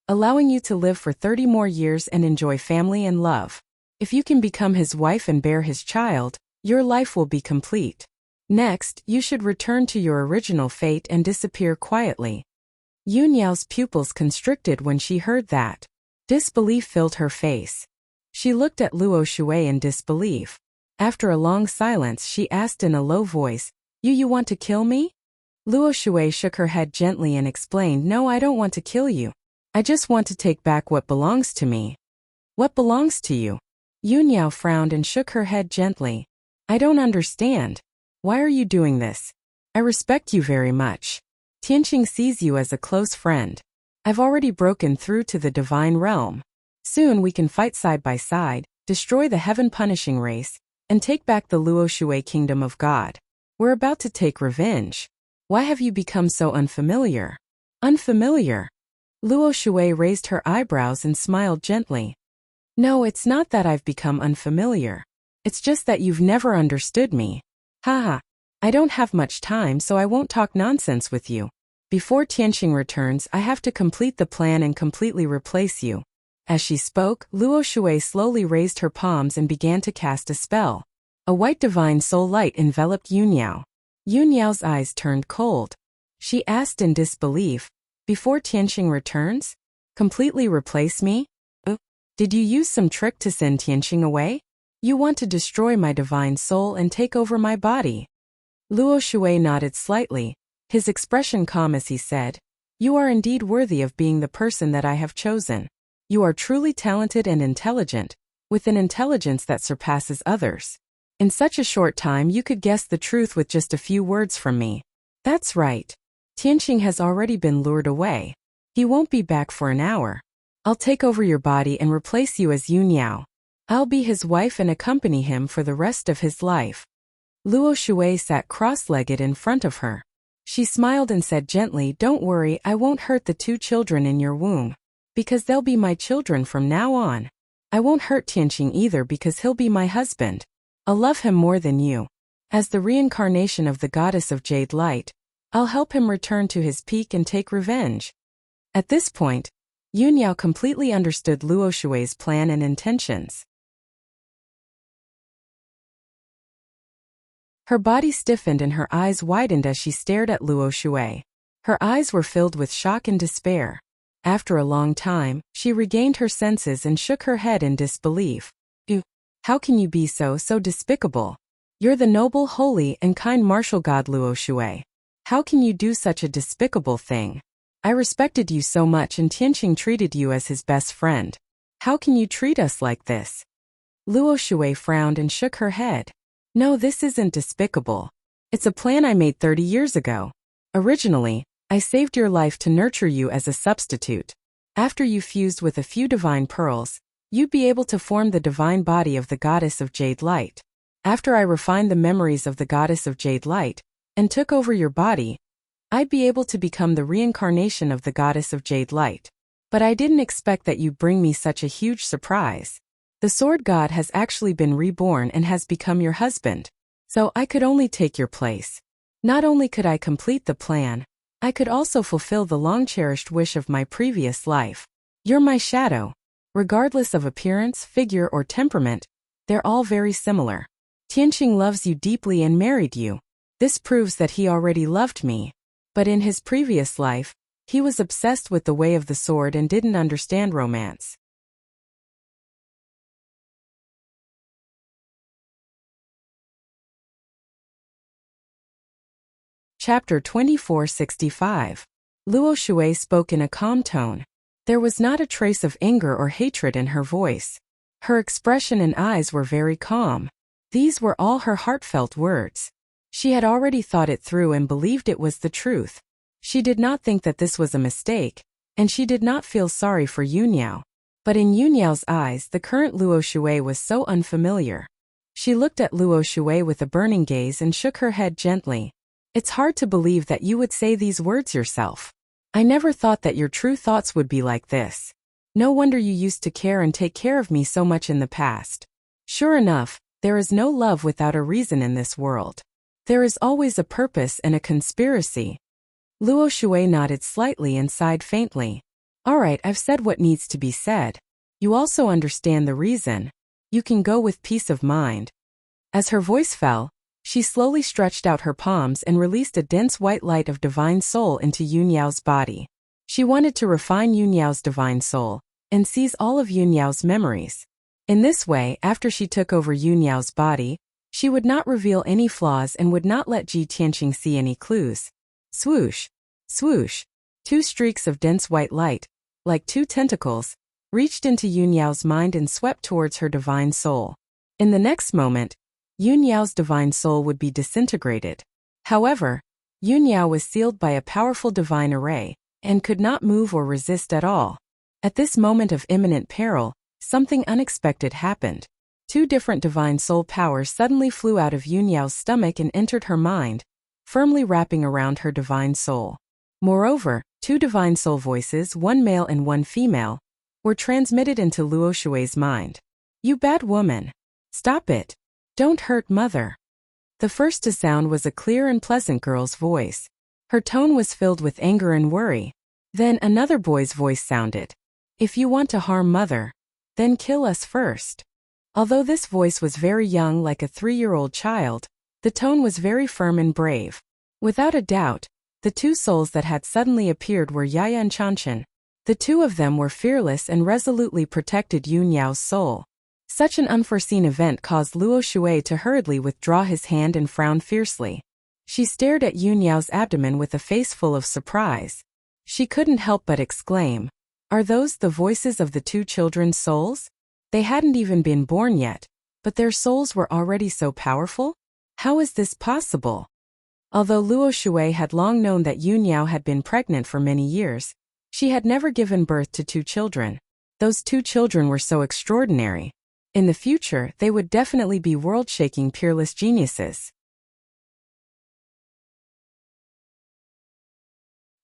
allowing you to live for 30 more years and enjoy family and love. If you can become his wife and bear his child, your life will be complete. Next, you should return to your original fate and disappear quietly." Yunyao's pupils constricted when she heard that. Disbelief filled her face. She looked at Luo Shui in disbelief. After a long silence, she asked in a low voice, You want to kill me?" Luo Shui shook her head gently and explained, "No, I don't want to kill you. I just want to take back what belongs to me." "What belongs to you?" Yunyao frowned and shook her head gently. "I don't understand. Why are you doing this? I respect you very much. Tianqing sees you as a close friend. I've already broken through to the divine realm. Soon we can fight side by side, destroy the heaven-punishing race, and take back the Luo Shui kingdom of God. We're about to take revenge. Why have you become so unfamiliar?" "Unfamiliar?" Luo Shui raised her eyebrows and smiled gently. "No, it's not that I've become unfamiliar. It's just that you've never understood me. Haha. I don't have much time, so I won't talk nonsense with you. Before Tianqing returns, I have to complete the plan and completely replace you." As she spoke, Luo Shui slowly raised her palms and began to cast a spell. A white divine soul light enveloped Yunyao. Yunyao's eyes turned cold. She asked in disbelief, "Before Tianqing returns? Completely replace me? Did you use some trick to send Tianqing away? You want to destroy my divine soul and take over my body?" Luo Shui nodded slightly, his expression calm as he said, "You are indeed worthy of being the person that I have chosen. You are truly talented and intelligent, with an intelligence that surpasses others. In such a short time you could guess the truth with just a few words from me." "That's right. Tianqing has already been lured away. He won't be back for an hour. I'll take over your body and replace you as Yunyao. I'll be his wife and accompany him for the rest of his life." Luo Shui sat cross-legged in front of her. She smiled and said gently, "Don't worry, I won't hurt the 2 children in your womb, because they'll be my children from now on. I won't hurt Tianqing either because he'll be my husband. I'll love him more than you. As the reincarnation of the goddess of Jade Light, I'll help him return to his peak and take revenge." At this point, Yunyao completely understood Luo Shui's plan and intentions. Her body stiffened and her eyes widened as she stared at Luo Shui. Her eyes were filled with shock and despair. After a long time, she regained her senses and shook her head in disbelief. How can you be so despicable? You're the noble, holy, and kind martial god Luo Shui. How can you do such a despicable thing? I respected you so much and Tianqing treated you as his best friend. How can you treat us like this?" Luo Shui frowned and shook her head. "No, this isn't despicable. It's a plan I made 30 years ago. Originally, I saved your life to nurture you as a substitute. After you fused with a few divine pearls, you'd be able to form the divine body of the goddess of Jade Light. After I refined the memories of the goddess of Jade Light and took over your body, I'd be able to become the reincarnation of the goddess of Jade Light. But I didn't expect that you'd bring me such a huge surprise. The sword god has actually been reborn and has become your husband. So I could only take your place. Not only could I complete the plan, I could also fulfill the long-cherished wish of my previous life. You're my shadow. Regardless of appearance, figure, or temperament, they're all very similar. Tianqing loves you deeply and married you. This proves that he already loved me. But in his previous life, he was obsessed with the way of the sword and didn't understand romance. Chapter 2465. Luo Shui spoke in a calm tone. There was not a trace of anger or hatred in her voice. Her expression and eyes were very calm. These were all her heartfelt words. She had already thought it through and believed it was the truth. She did not think that this was a mistake, and she did not feel sorry for Yunyao. But in Yunyao's eyes, the current Luo Shui was so unfamiliar. She looked at Luo Shui with a burning gaze and shook her head gently. It's hard to believe that you would say these words yourself. I never thought that your true thoughts would be like this. No wonder you used to care and take care of me so much in the past. Sure enough, there is no love without a reason in this world. There is always a purpose and a conspiracy. Luo Shui nodded slightly and sighed faintly. All right, I've said what needs to be said. You also understand the reason. You can go with peace of mind. As her voice fell, she slowly stretched out her palms and released a dense white light of divine soul into Yunyao's body. She wanted to refine Yunyao's divine soul and seize all of Yunyao's memories. In this way, after she took over Yunyao's body, she would not reveal any flaws and would not let Ji Tianqing see any clues. Swoosh, swoosh, 2 streaks of dense white light, like 2 tentacles, reached into Yunyao's mind and swept towards her divine soul. In the next moment, Yunyao's divine soul would be disintegrated. However, Yunyao was sealed by a powerful divine array, and could not move or resist at all. At this moment of imminent peril, something unexpected happened. 2 different divine soul powers suddenly flew out of Yunyao's stomach and entered her mind, firmly wrapping around her divine soul. Moreover, 2 divine soul voices, one male and one female, were transmitted into Luo Shui's mind. You bad woman! Stop it! Don't hurt mother! The first to sound was a clear and pleasant girl's voice. Her tone was filled with anger and worry. Then another boy's voice sounded. If you want to harm mother, then kill us first. Although this voice was very young, like a 3-year-old child, the tone was very firm and brave. Without a doubt, the 2 souls that had suddenly appeared were Yaya and Chanshan. The 2 of them were fearless and resolutely protected Yunyao's soul. Such an unforeseen event caused Luo Shui to hurriedly withdraw his hand and frown fiercely. She stared at Yunyao's abdomen with a face full of surprise. She couldn't help but exclaim, "Are those the voices of the 2 children's souls? They hadn't even been born yet, but their souls were already so powerful? How is this possible?" Although Luo Shui had long known that Yunyao had been pregnant for many years, she had never given birth to 2 children. Those 2 children were so extraordinary. In the future, they would definitely be world-shaking peerless geniuses.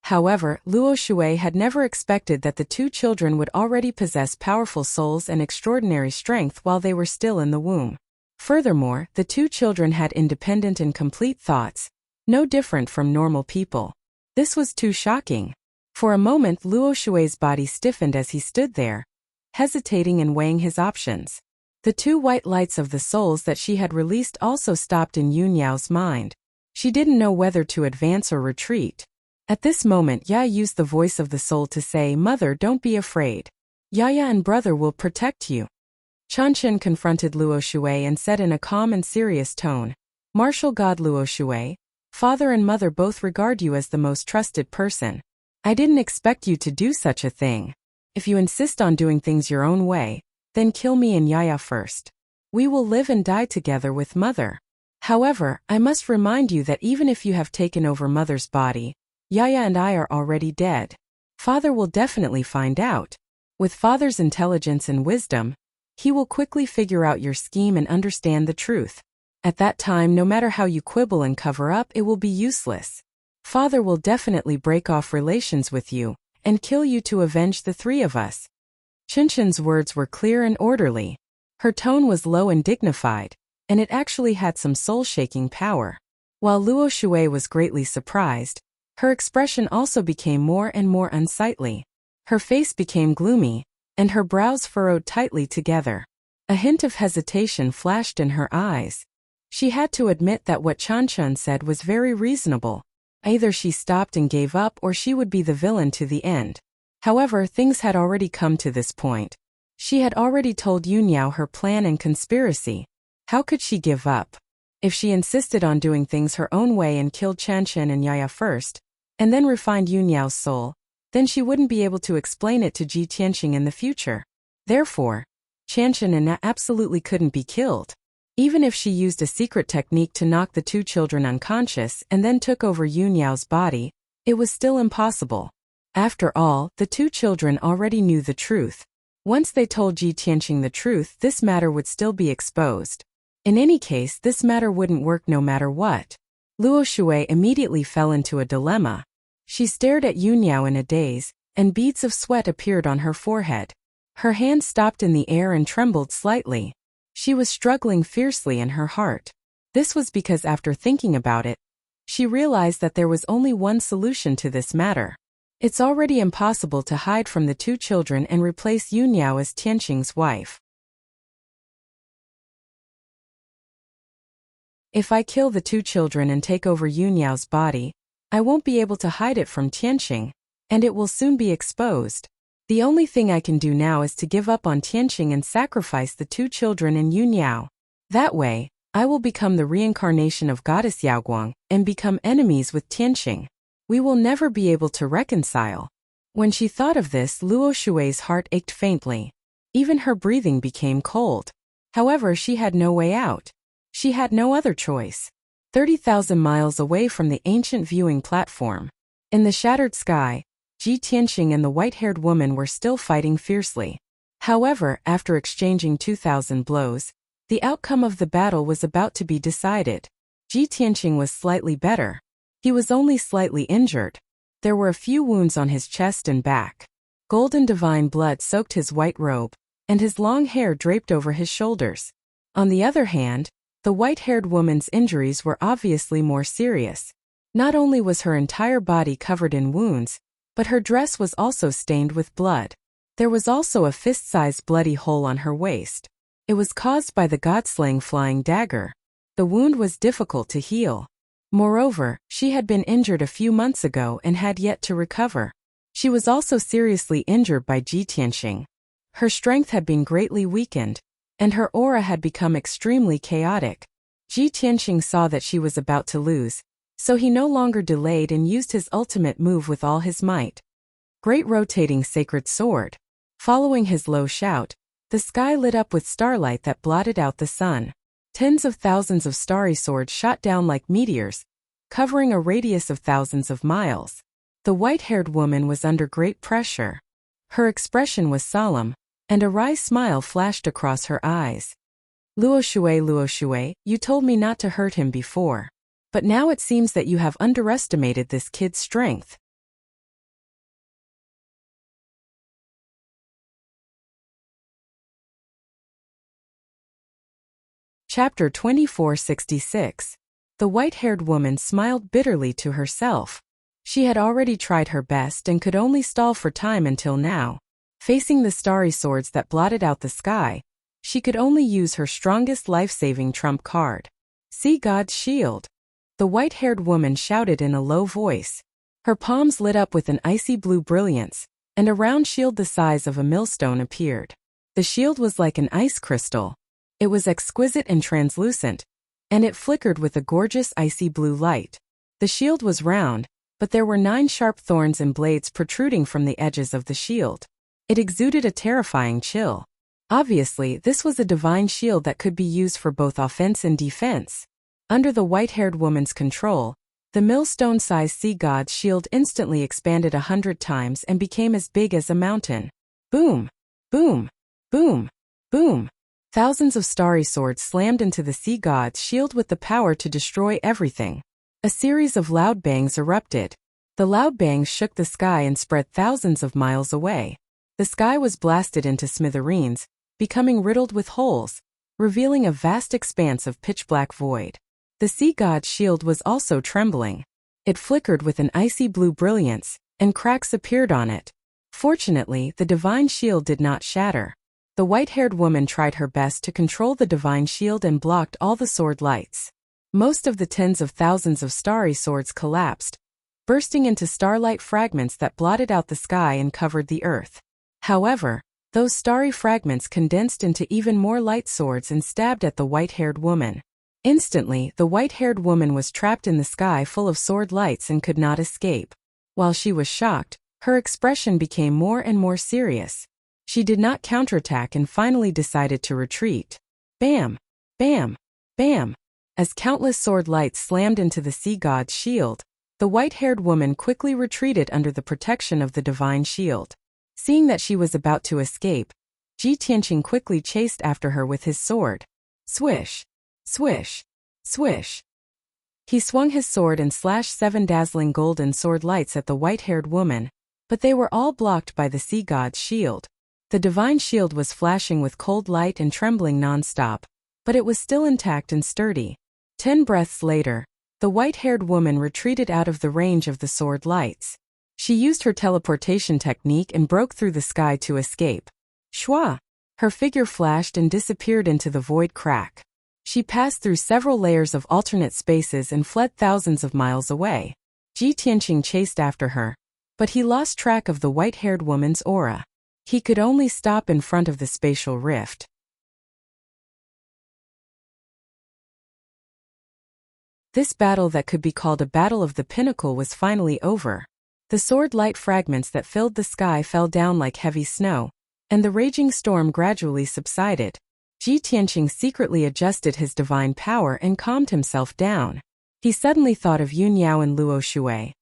However, Luo Shui had never expected that the 2 children would already possess powerful souls and extraordinary strength while they were still in the womb. Furthermore, the 2 children had independent and complete thoughts, no different from normal people. This was too shocking. For a moment, Luo Shui's body stiffened as he stood there, hesitating and weighing his options. The 2 white lights of the souls that she had released also stopped in Yunyao's mind. She didn't know whether to advance or retreat. At this moment, Ya used the voice of the soul to say, "Mother, don't be afraid. Yaya and brother will protect you." Chanshan confronted Luo Shui and said in a calm and serious tone, "Martial God Luo Shui, father and mother both regard you as the most trusted person. I didn't expect you to do such a thing. If you insist on doing things your own way, then kill me and Yaya first. We will live and die together with mother. However, I must remind you that even if you have taken over mother's body, Yaya and I are already dead. Father will definitely find out. With father's intelligence and wisdom, he will quickly figure out your scheme and understand the truth. At that time, no matter how you quibble and cover up, it will be useless. Father will definitely break off relations with you and kill you to avenge the 3 of us." Chinchin's words were clear and orderly. Her tone was low and dignified, and it actually had some soul-shaking power. While Luo Shui was greatly surprised, her expression also became more and more unsightly. Her face became gloomy, and her brows furrowed tightly together. A hint of hesitation flashed in her eyes. She had to admit that what Chanshan said was very reasonable. Either she stopped and gave up or she would be the villain to the end. However, things had already come to this point. She had already told Yunyao her plan and conspiracy. How could she give up? If she insisted on doing things her own way and killed Chanshan and Yaya first, and then refined Yunyao's soul, then she wouldn't be able to explain it to Ji Tianqing in the future. Therefore, Chanshan and Na absolutely couldn't be killed. Even if she used a secret technique to knock the 2 children unconscious and then took over Yunyao's body, it was still impossible. After all, the 2 children already knew the truth. Once they told Ji Tianqing the truth, this matter would still be exposed. In any case, this matter wouldn't work no matter what. Luo Shui immediately fell into a dilemma. She stared at Yuniao in a daze, and beads of sweat appeared on her forehead. Her hand stopped in the air and trembled slightly. She was struggling fiercely in her heart. This was because after thinking about it, she realized that there was only one solution to this matter. It's already impossible to hide from the two children and replace Yuniao as Tianqing's wife. If I kill the two children and take over Yuniao's body, I won't be able to hide it from Tianqing, and it will soon be exposed. The only thing I can do now is to give up on Tianqing and sacrifice the two children and Yuniao. That way, I will become the reincarnation of Goddess Yaoguang and become enemies with Tianqing. We will never be able to reconcile. When she thought of this, Luo Shui's heart ached faintly. Even her breathing became cold. However, she had no way out. She had no other choice. 30,000 miles away from the ancient viewing platform, in the shattered sky, Ji Tianqing and the white-haired woman were still fighting fiercely. However, after exchanging 2,000 blows, the outcome of the battle was about to be decided. Ji Tianqing was slightly better. He was only slightly injured. There were a few wounds on his chest and back. Golden divine blood soaked his white robe, and his long hair draped over his shoulders. On the other hand, the white-haired woman's injuries were obviously more serious. Not only was her entire body covered in wounds, but her dress was also stained with blood. There was also a fist-sized bloody hole on her waist. It was caused by the god-slaying flying dagger. The wound was difficult to heal. Moreover, she had been injured a few months ago and had yet to recover. She was also seriously injured by Ji Tianqing. Her strength had been greatly weakened, and her aura had become extremely chaotic. Ji Tianqing saw that she was about to lose, so he no longer delayed and used his ultimate move with all his might. Great rotating sacred sword. Following his low shout, the sky lit up with starlight that blotted out the sun. Tens of thousands of starry swords shot down like meteors, covering a radius of thousands of miles. The white-haired woman was under great pressure. Her expression was solemn, and a wry smile flashed across her eyes. Luo Shui, you told me not to hurt him before. But now it seems that you have underestimated this kid's strength. Chapter 2466. The white-haired woman smiled bitterly to herself. She had already tried her best and could only stall for time until now. Facing the starry swords that blotted out the sky, she could only use her strongest life-saving trump card. Sea God's Shield. The white-haired woman shouted in a low voice. Her palms lit up with an icy blue brilliance, and a round shield the size of a millstone appeared. The shield was like an ice crystal. It was exquisite and translucent, and it flickered with a gorgeous icy blue light. The shield was round, but there were 9 sharp thorns and blades protruding from the edges of the shield. It exuded a terrifying chill. Obviously, this was a divine shield that could be used for both offense and defense. Under the white-haired woman's control, the millstone-sized sea god's shield instantly expanded 100 times and became as big as a mountain. Boom! Boom! Boom! Boom! Thousands of starry swords slammed into the sea god's shield with the power to destroy everything. A series of loud bangs erupted. The loud bangs shook the sky and spread thousands of miles away. The sky was blasted into smithereens, becoming riddled with holes, revealing a vast expanse of pitch-black void. The sea god's shield was also trembling. It flickered with an icy blue brilliance, and cracks appeared on it. Fortunately, the divine shield did not shatter. The white-haired woman tried her best to control the divine shield and blocked all the sword lights. Most of the tens of thousands of starry swords collapsed, bursting into starlight fragments that blotted out the sky and covered the earth. However, those starry fragments condensed into even more light swords and stabbed at the white-haired woman. Instantly, the white-haired woman was trapped in the sky full of sword lights and could not escape. While she was shocked, her expression became more and more serious. She did not counterattack and finally decided to retreat. Bam! Bam! Bam! As countless sword lights slammed into the sea god's shield, the white-haired woman quickly retreated under the protection of the divine shield. Seeing that she was about to escape, Ji Tianqing quickly chased after her with his sword. Swish! Swish! Swish! He swung his sword and slashed 7 dazzling golden sword lights at the white-haired woman, but they were all blocked by the sea god's shield. The divine shield was flashing with cold light and trembling non-stop, but it was still intact and sturdy. 10 breaths later, the white-haired woman retreated out of the range of the sword lights. She used her teleportation technique and broke through the sky to escape. Shwa! Her figure flashed and disappeared into the void crack. She passed through several layers of alternate spaces and fled thousands of miles away. Ji Tianqing chased after her, but he lost track of the white-haired woman's aura. He could only stop in front of the spatial rift. This battle that could be called a battle of the pinnacle was finally over. The sword light fragments that filled the sky fell down like heavy snow, and the raging storm gradually subsided. Ji Tianqing secretly adjusted his divine power and calmed himself down. He suddenly thought of Yun Yao and Luo Shui.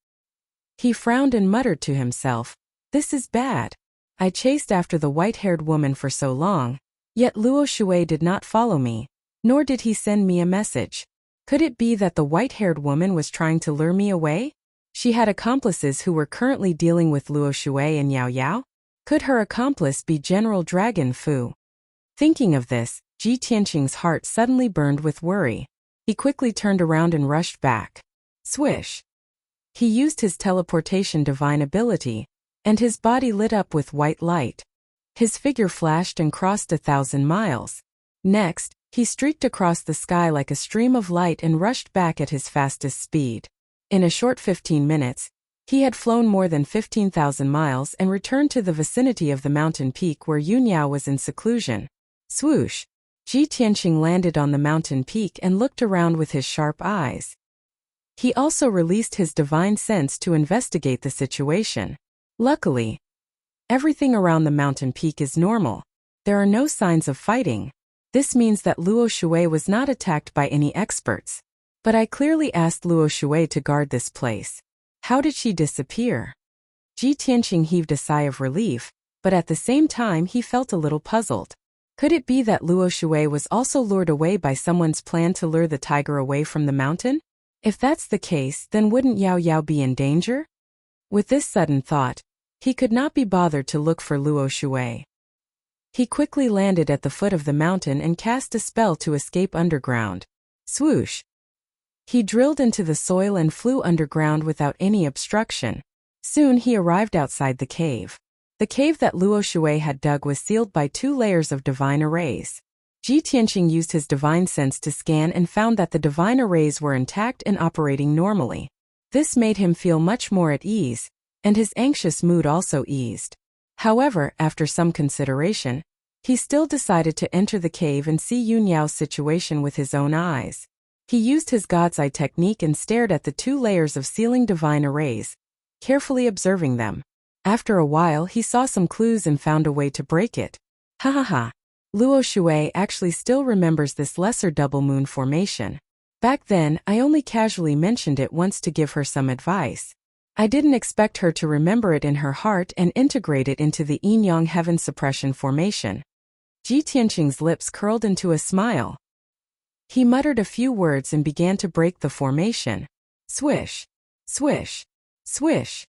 He frowned and muttered to himself, "This is bad. I chased after the white-haired woman for so long, yet Luo Shui did not follow me, nor did he send me a message. Could it be that the white-haired woman was trying to lure me away? She had accomplices who were currently dealing with Luo Shui and Yao Yao? Could her accomplice be General Dragon Fu?" Thinking of this, Ji Tianqing's heart suddenly burned with worry. He quickly turned around and rushed back. Swish! He used his teleportation divine ability, and his body lit up with white light. His figure flashed and crossed 1,000 miles. Next, he streaked across the sky like a stream of light and rushed back at his fastest speed. In a short 15 minutes, he had flown more than 15,000 miles and returned to the vicinity of the mountain peak where Yun Yao was in seclusion. Swoosh! Ji Tianqing landed on the mountain peak and looked around with his sharp eyes. He also released his divine sense to investigate the situation. Luckily, everything around the mountain peak is normal. There are no signs of fighting. This means that Luo Shui was not attacked by any experts. But I clearly asked Luo Shui to guard this place. How did she disappear? Ji Tianqing heaved a sigh of relief, but at the same time he felt a little puzzled. Could it be that Luo Shui was also lured away by someone's plan to lure the tiger away from the mountain? If that's the case, then wouldn't Yao Yao be in danger? With this sudden thought, he could not be bothered to look for Luo Shui. He quickly landed at the foot of the mountain and cast a spell to escape underground. Swoosh! He drilled into the soil and flew underground without any obstruction. Soon he arrived outside the cave. The cave that Luo Shui had dug was sealed by 2 layers of divine arrays. Ji Tianqing used his divine sense to scan and found that the divine arrays were intact and operating normally. This made him feel much more at ease, and his anxious mood also eased. However, after some consideration, he still decided to enter the cave and see Yun Yao's situation with his own eyes. He used his God's Eye technique and stared at the 2 layers of sealing divine arrays, carefully observing them. After a while he saw some clues and found a way to break it. Ha ha ha. Luo Shui actually still remembers this lesser double moon formation. Back then, I only casually mentioned it once to give her some advice. I didn't expect her to remember it in her heart and integrate it into the yin-yang heaven suppression formation. Ji Tianqing's lips curled into a smile. He muttered a few words and began to break the formation. Swish! Swish! Swish!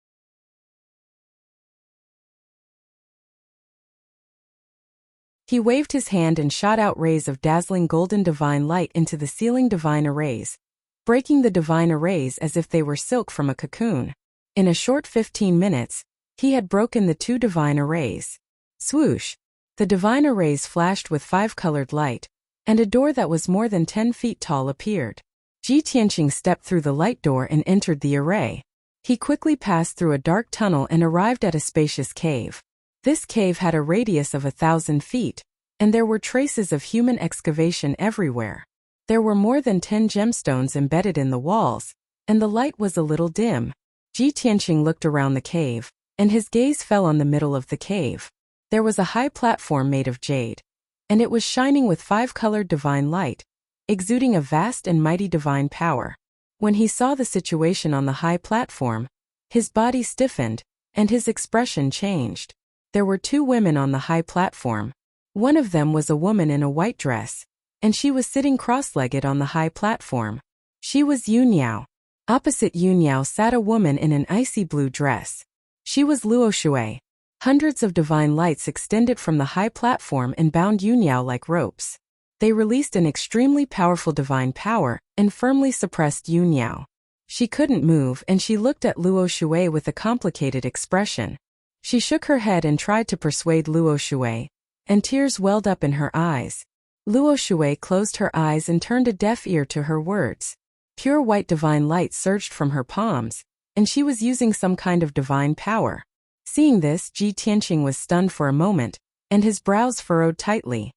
He waved his hand and shot out rays of dazzling golden divine light into the sealing divine arrays, breaking the divine arrays as if they were silk from a cocoon. In a short 15 minutes, he had broken the 2 divine arrays. Swoosh! The divine arrays flashed with 5-colored light, and a door that was more than 10 feet tall appeared. Ji Tianqing stepped through the light door and entered the array. He quickly passed through a dark tunnel and arrived at a spacious cave. This cave had a radius of 1,000 feet, and there were traces of human excavation everywhere. There were more than 10 gemstones embedded in the walls, and the light was a little dim. Ji Tianqing looked around the cave, and his gaze fell on the middle of the cave. There was a high platform made of jade, and it was shining with 5-colored divine light, exuding a vast and mighty divine power. When he saw the situation on the high platform, his body stiffened, and his expression changed. There were 2 women on the high platform. One of them was a woman in a white dress, and she was sitting cross-legged on the high platform. She was Yunyao. Opposite Yunyao sat a woman in an icy blue dress. She was Luo Shui. Hundreds of divine lights extended from the high platform and bound Yunyao like ropes. They released an extremely powerful divine power and firmly suppressed Yunyao. She couldn't move, and she looked at Luo Shui with a complicated expression. She shook her head and tried to persuade Luo Shui, and tears welled up in her eyes. Luo Shui closed her eyes and turned a deaf ear to her words. Pure white divine light surged from her palms, and she was using some kind of divine power. Seeing this, Ji Tianqing was stunned for a moment, and his brows furrowed tightly.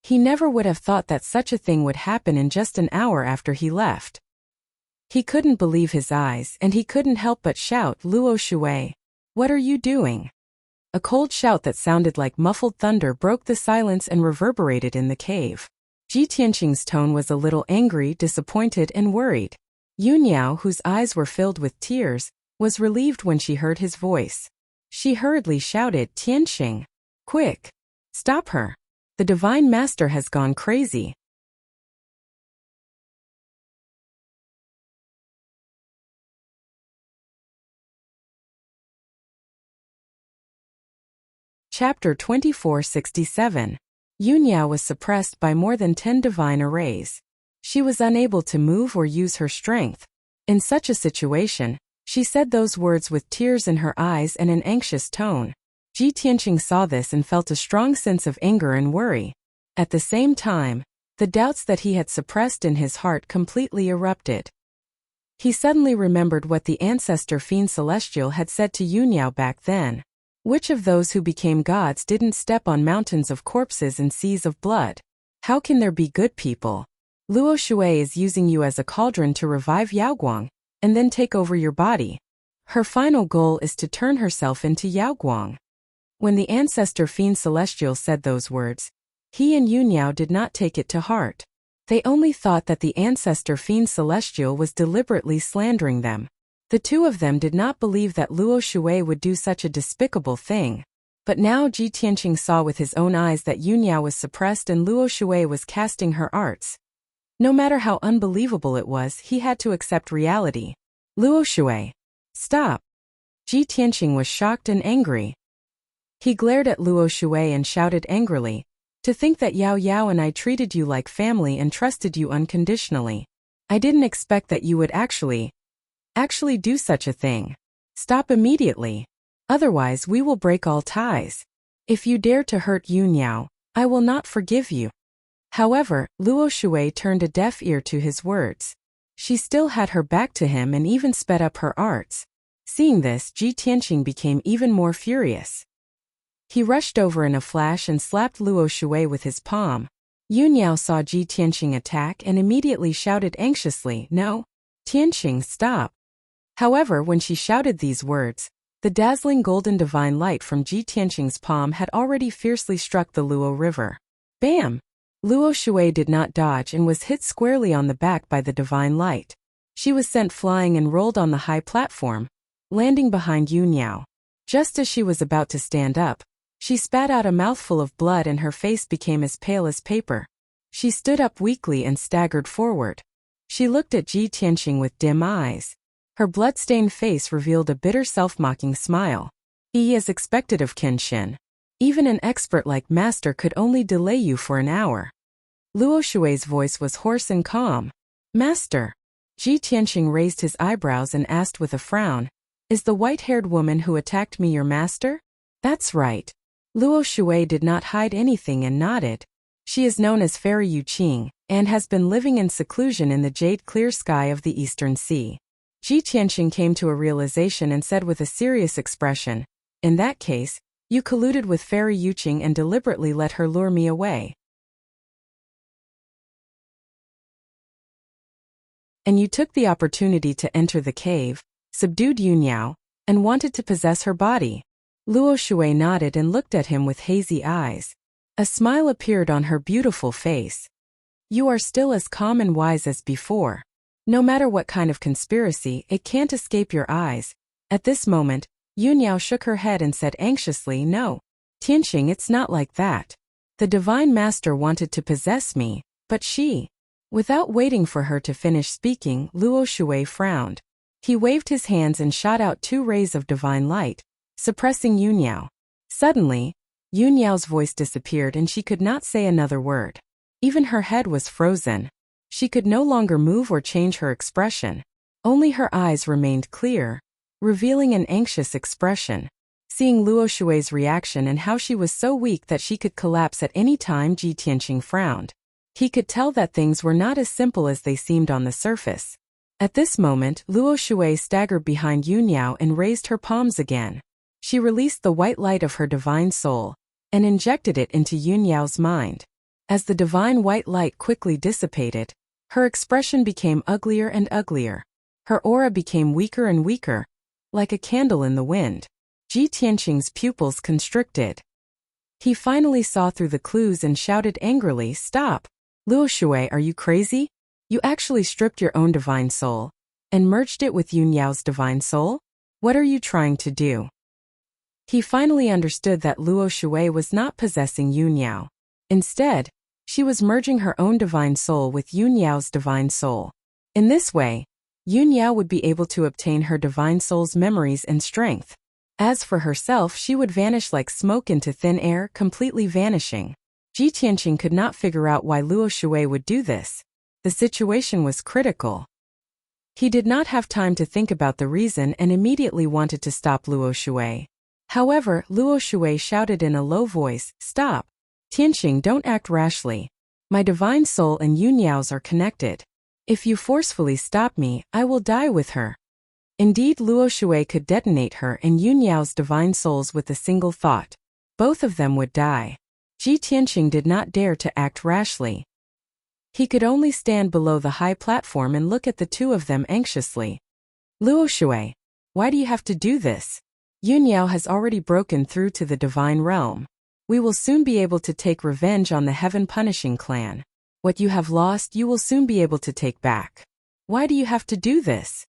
He never would have thought that such a thing would happen in just an hour after he left. He couldn't believe his eyes, and he couldn't help but shout, "Luo Shui, what are you doing?" A cold shout that sounded like muffled thunder broke the silence and reverberated in the cave. Ji Tianqing's tone was a little angry, disappointed, and worried. Yunyao, whose eyes were filled with tears, was relieved when she heard his voice. She hurriedly shouted, "Tianqing, quick, stop her. The Divine Master has gone crazy." Chapter 2467. Yunyao was suppressed by more than 10 divine arrays. She was unable to move or use her strength. In such a situation, she said those words with tears in her eyes and an anxious tone. Ji Tianqing saw this and felt a strong sense of anger and worry. At the same time, the doubts that he had suppressed in his heart completely erupted. He suddenly remembered what the ancestor Fiend Celestial had said to Yunyao back then. Which of those who became gods didn't step on mountains of corpses and seas of blood? How can there be good people? Luo Shui is using you as a cauldron to revive Yaoguang, and then take over your body. Her final goal is to turn herself into Yaoguang. When the ancestor Fiend Celestial said those words, he and Yunyao did not take it to heart. They only thought that the ancestor Fiend Celestial was deliberately slandering them. The two of them did not believe that Luo Shui would do such a despicable thing. But now Ji Tianqing saw with his own eyes that Yunyao was suppressed and Luo Shui was casting her arts. No matter how unbelievable it was, he had to accept reality. "Luo Shui, stop!" Ji Tianqing was shocked and angry. He glared at Luo Shui and shouted angrily, "To think that Yao Yao and I treated you like family and trusted you unconditionally. I didn't expect that you would actually do such a thing. Stop immediately. Otherwise we will break all ties. If you dare to hurt Yunyao, I will not forgive you." However, Luo Shui turned a deaf ear to his words. She still had her back to him and even sped up her arts. Seeing this, Ji Tianqing became even more furious. He rushed over in a flash and slapped Luo Shui with his palm. Yunyao saw Ji Tianqing attack and immediately shouted anxiously, "No, Tianqing, stop." However, when she shouted these words, the dazzling golden divine light from Ji Tianqing's palm had already fiercely struck the Luo River. Bam! Luo Shui did not dodge and was hit squarely on the back by the divine light. She was sent flying and rolled on the high platform, landing behind Yunyao. Just as she was about to stand up, she spat out a mouthful of blood and her face became as pale as paper. She stood up weakly and staggered forward. She looked at Ji Tianqing with dim eyes. Her blood-stained face revealed a bitter self-mocking smile. As expected of Kenshin. Even an expert like Master could only delay you for an hour. Luo Shui's voice was hoarse and calm. "Master." Ji Tianqing raised his eyebrows and asked with a frown, "Is the white-haired woman who attacked me your master?" "That's right." Luo Shui did not hide anything and nodded. "She is known as Fairy Yu Qing, and has been living in seclusion in the jade-clear sky of the Eastern Sea." Ji Tianqing came to a realization and said with a serious expression, "In that case, you colluded with Fairy Yu Qing and deliberately let her lure me away. And you took the opportunity to enter the cave, subdued Yunyao, and wanted to possess her body." Luo Shui nodded and looked at him with hazy eyes. A smile appeared on her beautiful face. "You are still as calm and wise as before. No matter what kind of conspiracy, it can't escape your eyes." At this moment, Yunyao shook her head and said anxiously, "No, Tianqing, it's not like that. The Divine Master wanted to possess me, but she... Without waiting for her to finish speaking, Luo Shui frowned. He waved his hands and shot out 2 rays of divine light, suppressing Yunyao. Suddenly, Yunyao's voice disappeared and she could not say another word. Even her head was frozen. She could no longer move or change her expression. Only her eyes remained clear, revealing an anxious expression. Seeing Luo Shui's reaction and how she was so weak that she could collapse at any time, Ji Tianqing frowned. He could tell that things were not as simple as they seemed on the surface. At this moment, Luo Shui staggered behind Yunyao and raised her palms again. She released the white light of her divine soul and injected it into Yunyao's mind. As the divine white light quickly dissipated, her expression became uglier and uglier. Her aura became weaker and weaker, like a candle in the wind. Ji Tianqing's pupils constricted. He finally saw through the clues and shouted angrily, "Stop! Luo Shui, are you crazy? You actually stripped your own divine soul and merged it with Yunyao's divine soul? What are you trying to do?" He finally understood that Luo Shui was not possessing Yunyao. Instead, she was merging her own divine soul with Yunyao's divine soul. In this way, Yunyao would be able to obtain her divine soul's memories and strength. As for herself, she would vanish like smoke into thin air, completely vanishing. Ji Tianqing could not figure out why Luo Shui would do this. The situation was critical. He did not have time to think about the reason and immediately wanted to stop Luo Shui. However, Luo Shui shouted in a low voice, "Stop! Tianqing, don't act rashly. My divine soul and Yunyao's are connected. If you forcefully stop me, I will die with her." Indeed, Luo Shui could detonate her and Yunyao's divine souls with a single thought. Both of them would die. Ji Tianqing did not dare to act rashly. He could only stand below the high platform and look at the two of them anxiously. "Luo Shui, why do you have to do this? Yunyao has already broken through to the divine realm. We will soon be able to take revenge on the heaven-punishing clan. What you have lost, you will soon be able to take back. Why do you have to do this?"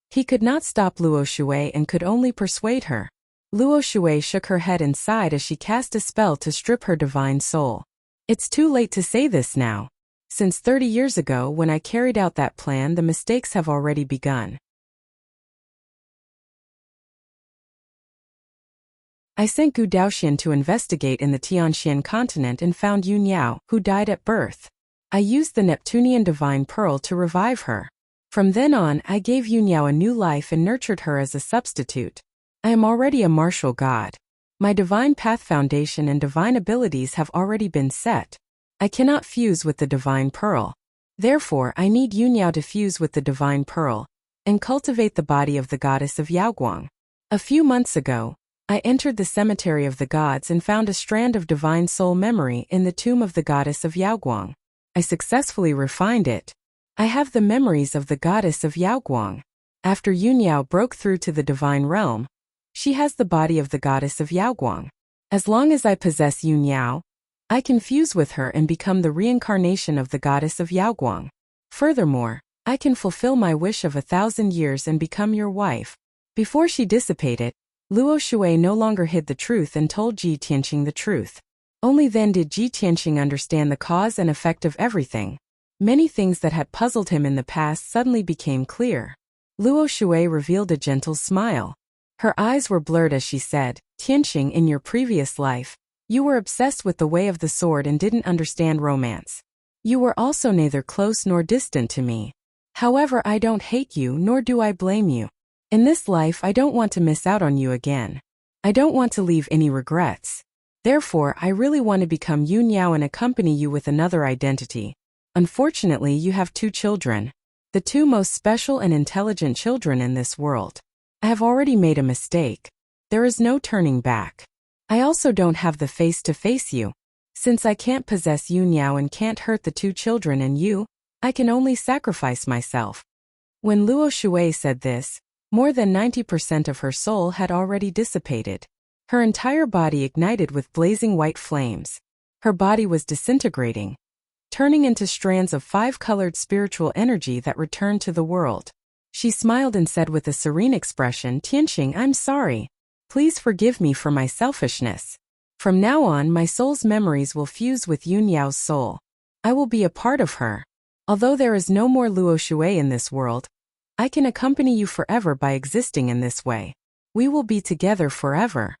He could not stop Luo Shui and could only persuade her. Luo Shui shook her head and sighed as she cast a spell to strip her divine soul. "It's too late to say this now. Since 30 years ago when I carried out that plan, the mistakes have already begun. I sent Gu Daoxian to investigate in the Tianxian continent and found Yunyao, who died at birth. I used the Neptunian divine pearl to revive her. From then on, I gave Yunyao a new life and nurtured her as a substitute. I am already a martial god. My divine path foundation and divine abilities have already been set. I cannot fuse with the divine pearl. Therefore, I need Yunyao to fuse with the divine pearl and cultivate the body of the goddess of Yaoguang. A few months ago, I entered the cemetery of the gods and found a strand of divine soul memory in the tomb of the goddess of Yaoguang. I successfully refined it. I have the memories of the goddess of Yaoguang. After Yunyao broke through to the divine realm, she has the body of the goddess of Yaoguang. As long as I possess Yunyao, I can fuse with her and become the reincarnation of the goddess of Yaoguang. Furthermore, I can fulfill my wish of 1,000 years and become your wife." Before she dissipated, Luo Shui no longer hid the truth and told Ji Tianqing the truth. Only then did Ji Tianqing understand the cause and effect of everything. Many things that had puzzled him in the past suddenly became clear. Luo Shui revealed a gentle smile. Her eyes were blurred as she said, "Tianqing, in your previous life, you were obsessed with the way of the sword and didn't understand romance. You were also neither close nor distant to me. However, I don't hate you nor do I blame you. In this life, I don't want to miss out on you again. I don't want to leave any regrets. Therefore, I really want to become Yunyao and accompany you with another identity. Unfortunately, you have 2 children, the 2 most special and intelligent children in this world. I have already made a mistake. There is no turning back. I also don't have the face to face you. Since I can't possess Yunyao and can't hurt the 2 children and you, I can only sacrifice myself." When Luo Shui said this, more than 90% of her soul had already dissipated. Her entire body ignited with blazing white flames. Her body was disintegrating, turning into strands of 5-colored spiritual energy that returned to the world. She smiled and said with a serene expression, "Tianqing, I'm sorry. Please forgive me for my selfishness. From now on, my soul's memories will fuse with Yunyao's soul. I will be a part of her. Although there is no more Luo Shui in this world, I can accompany you forever by existing in this way. We will be together forever."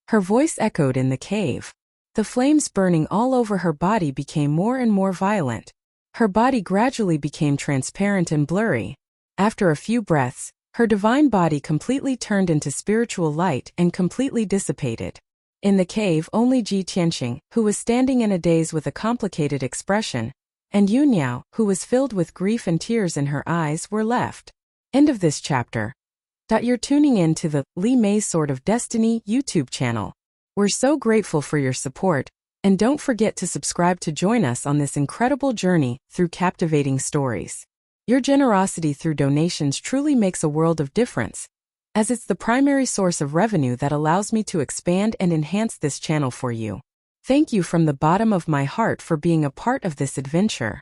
Her voice echoed in the cave. The flames burning all over her body became more and more violent. Her body gradually became transparent and blurry. After a few breaths, her divine body completely turned into spiritual light and completely dissipated. In the cave, only Ji Tianqing, who was standing in a daze with a complicated expression, and Yunyao, who was filled with grief and tears in her eyes, were left. End of this chapter. You're tuning in to the Li Mei's Sword of Destiny YouTube channel. We're so grateful for your support, and don't forget to subscribe to join us on this incredible journey through captivating stories. Your generosity through donations truly makes a world of difference, as it's the primary source of revenue that allows me to expand and enhance this channel for you. Thank you from the bottom of my heart for being a part of this adventure.